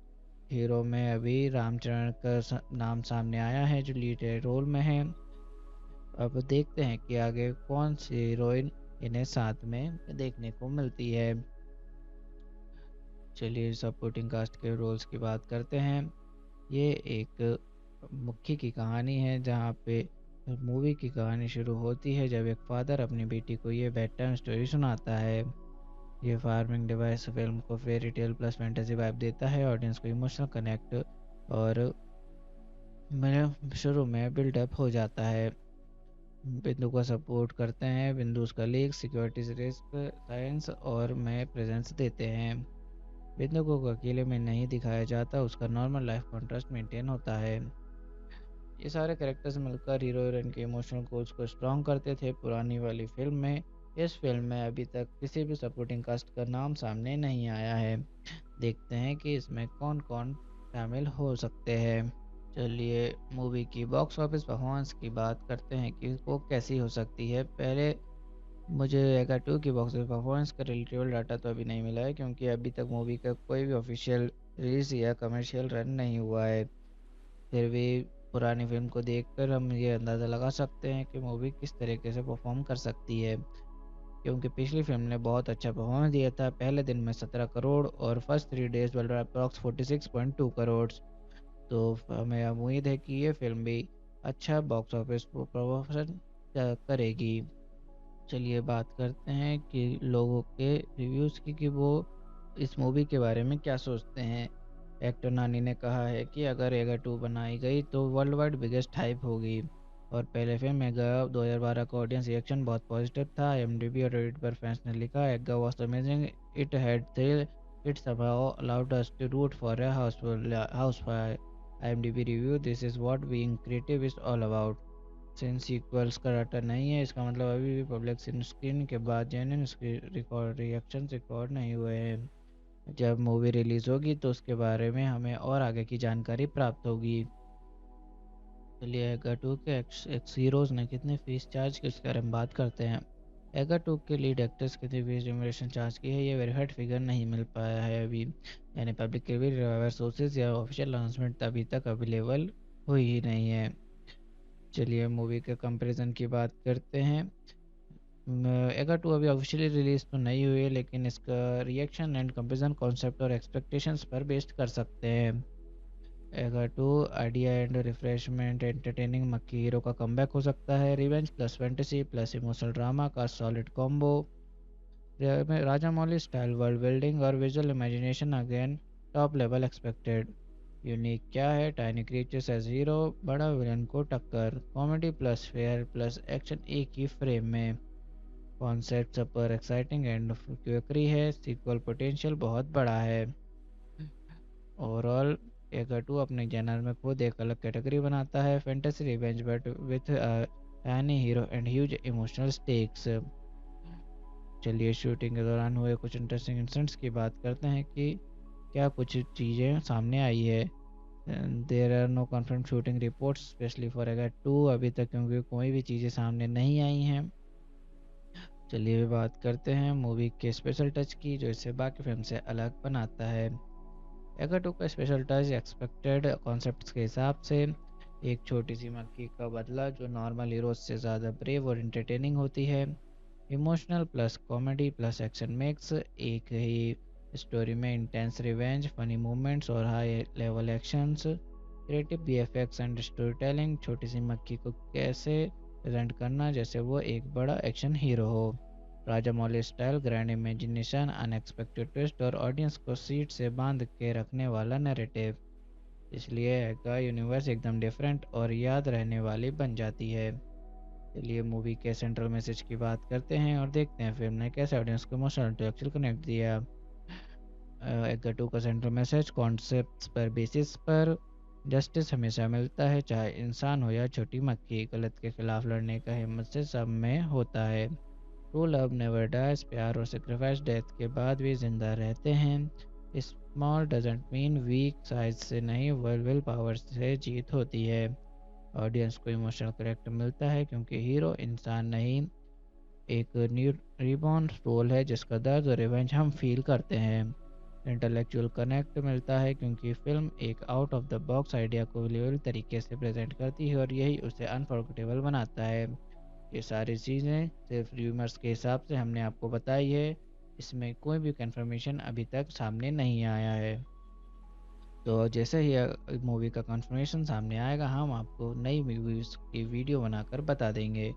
हीरो में अभी रामचरण का नाम सामने आया है जो लीड रोल में है। अब देखते हैं कि आगे कौन सी हीरोइन इन्हें साथ में देखने को मिलती है। चलिए सपोर्टिंग कास्ट के रोल्स की बात करते हैं। ये एक मुख्य की कहानी है जहाँ पे मूवी की कहानी शुरू होती है जब एक फादर अपनी बेटी को ये बेड टाइम स्टोरी सुनाता है। ये फार्मिंग डिवाइस फिल्म को fairy tale plus fantasy vibe देता है, ऑडियंस को इमोशनल कनेक्ट और मेरे शुरू में बिल्डअप हो जाता है। बिंदु को सपोर्ट करते हैं, बिंदु उसका लीक सिक्योरिटी रिस्क साइंस और में प्रेजेंस देते हैं। बिंदु को अकेले में नहीं दिखाया जाता, उसका नॉर्मल लाइफ कॉन्ट्रास्ट मेंटेन होता है। ये सारे कैरेक्टर्स मिलकर हीरो हीरोइन के इमोशनल गोल्स को स्ट्रॉन्ग करते थे पुरानी वाली फिल्म में। इस फिल्म में अभी तक किसी भी सपोर्टिंग कास्ट का नाम सामने नहीं आया है। देखते हैं कि इसमें कौन कौन शामिल हो सकते हैं। चलिए मूवी की बॉक्स ऑफिस परफॉर्मेंस की बात करते हैं कि वो कैसी हो सकती है। पहले मुझे एगा 2 की बॉक्स ऑफिस परफॉर्मेंस का रिलेटेबल डाटा तो अभी नहीं मिला है, क्योंकि अभी तक मूवी का कोई भी ऑफिशियल रिलीज या कमर्शियल रन नहीं हुआ है। फिर भी पुरानी फिल्म को देखकर हम ये अंदाज़ा लगा सकते हैं कि मूवी किस तरीके से परफॉर्म कर सकती है, क्योंकि पिछली फिल्म ने बहुत अच्छा परफॉर्मेंस दिया था। पहले दिन में 17 करोड़ और फर्स्ट 3 डेज वाला अप्रॉक्स 46.2 करोड़। तो हमें उम्मीद है कि ये फिल्म भी अच्छा बॉक्स ऑफिस प्रमोशन करेगी। चलिए बात करते हैं कि लोगों के रिव्यूज़ की कि वो इस मूवी के बारे में क्या सोचते हैं। एक्टर नानी ने कहा है कि अगर एगा 2 बनाई गई तो वर्ल्ड वाइड बिगेस्ट हाइप होगी। और पहले फिल्म एगा 2012 का ऑडियंस रिएक्शन बहुत पॉजिटिव था। IMDb और रेडिट पर फैंस ने लिखा, Eega was amazing, it had thrill, it somehow allowed us to root for a housefly. IMDb review, this is what being creative is all about. Since sequels का data नहीं है, इसका मतलब अभी भी पब्लिक स्क्रीन के बाद जेन्युइन रिकॉर्ड रिएक्शन रिकॉर्ड नहीं हुए हैं। जब मूवी रिलीज होगी तो उसके बारे में हमें और आगे की जानकारी प्राप्त होगी। चलिए एगा 2 के एक्स हीरोज ने कितनी फीस चार्ज की उसके बारे में बात करते हैं। एगा 2 के लीड एक्टर्स कितनी फीस रिम्यूनरेशन चार्ज की है, ये वेरीफाइड फिगर नहीं मिल पाया है अभी, यानी पब्लिक के भी सोर्सेज या ऑफिशियल अनाउंसमेंट अभी तक अवेलेबल हुई ही नहीं है। चलिए मूवी के कंपैरिजन की बात करते हैं। एगा 2 अभी ऑफिशियली रिलीज तो नहीं हुई है, लेकिन इसका रिएक्शन एंड कंपैरिजन कॉन्सेप्ट और एक्सपेक्टेशंस पर बेस्ड कर सकते हैं। एगा 2 आइडिया एंड रिफ्रेशमेंट एंटरटेनिंग मक्खी हीरो का कमबैक हो सकता है। Revenge plus fantasy plus emotional drama का सॉलिड कॉम्बो। राजा मौली स्टाइल वर्ल्ड बिल्डिंग और visual imagination again top level expected. Unique क्या है, टाइनी क्रिएचर्स एज हीरो, बड़ा विलन को टक्कर, comedy plus fair plus action एक ही फ्रेम में। कॉन्सेप्ट सुपर एक्साइटिंग एंड क्विकरी है, सीक्वल पोटेंशियल बहुत बड़ा है। ओवरऑल एगा 2 अपने जनर में खुद एक अलग कैटेगरी बनाता है, fantasy revenge but with tiny hero and huge emotional stakes. चलिए शूटिंग के दौरान हुए कुछ इंटरेस्टिंग इंसिडेंट्स की बात करते हैं कि क्या कुछ चीज़ें सामने आई है। There are no confirm shooting reports specially for Eega 2 अभी तक, क्योंकि कोई भी चीज़ें सामने नहीं आई हैं। चलिए बात करते हैं मूवी के स्पेशल टच की, जो इसे बाकी फिल्म से अलग बनाता है। एगा 2 का स्पेशल टच एक्सपेक्टेड कॉन्सेप्ट्स के हिसाब से एक छोटी सी मक्खी का बदला जो नॉर्मल हीरोज से ज़्यादा ब्रेव और इंटरटेनिंग होती है। Emotional plus comedy plus action mix, एक ही स्टोरी में इंटेंस रिवेंज, फनी मूवमेंट्स और high level actions. Creative VFX and story telling, छोटी सी मक्खी को कैसे प्रेजेंट करना जैसे वो एक बड़ा एक्शन हीरो हो। Rajamouli style grand imagination, unexpected twist और ऑडियंस को सीट से बांध के रखने वाला नैरेटिव। इसलिए एगा यूनिवर्स एकदम डिफरेंट और याद रहने वाली बन जाती है। चलिए मूवी के सेंट्रल मैसेज की बात करते हैं और देखते हैं फिल्म ने कैसे ऑडियंस को इमोशनल इंटेलेक्चुअल कनेक्ट दिया। एगा 2 का सेंट्रल मैसेज, कॉन्सेप्ट्स पर बेसिस पर जस्टिस हमेशा मिलता है, चाहे इंसान हो या छोटी मक्खी, गलत के खिलाफ लड़ने का हिम्मत से सब में होता है। ट्रू लव नेवर डाइज, प्यार और सेक्रीफाइस डेथ के बाद भी जिंदा रहते हैं। Small doesn't mean weak, size से नहीं विल पावर से जीत होती है। ऑडियंस को इमोशनल करेक्ट मिलता है क्योंकि हीरो इंसान नहीं, एक न्यू रिबॉर्न रोल है जिसका दर्द और रिवेंज हम फील करते हैं। इंटेलेक्चुअल कनेक्ट मिलता है क्योंकि फिल्म एक out of the box idea को बिलीवेबल तरीके से प्रेजेंट करती है और यही उसे अनफॉरगेटेबल बनाता है। ये सारी चीज़ें सिर्फ र्यूमर्स के हिसाब से हमने आपको बताई है। इसमें कोई भी कंफर्मेशन अभी तक सामने नहीं आया है। तो जैसे ही मूवी का कंफर्मेशन सामने आएगा हम आपको नई मूवीज़ की वीडियो बनाकर बता देंगे।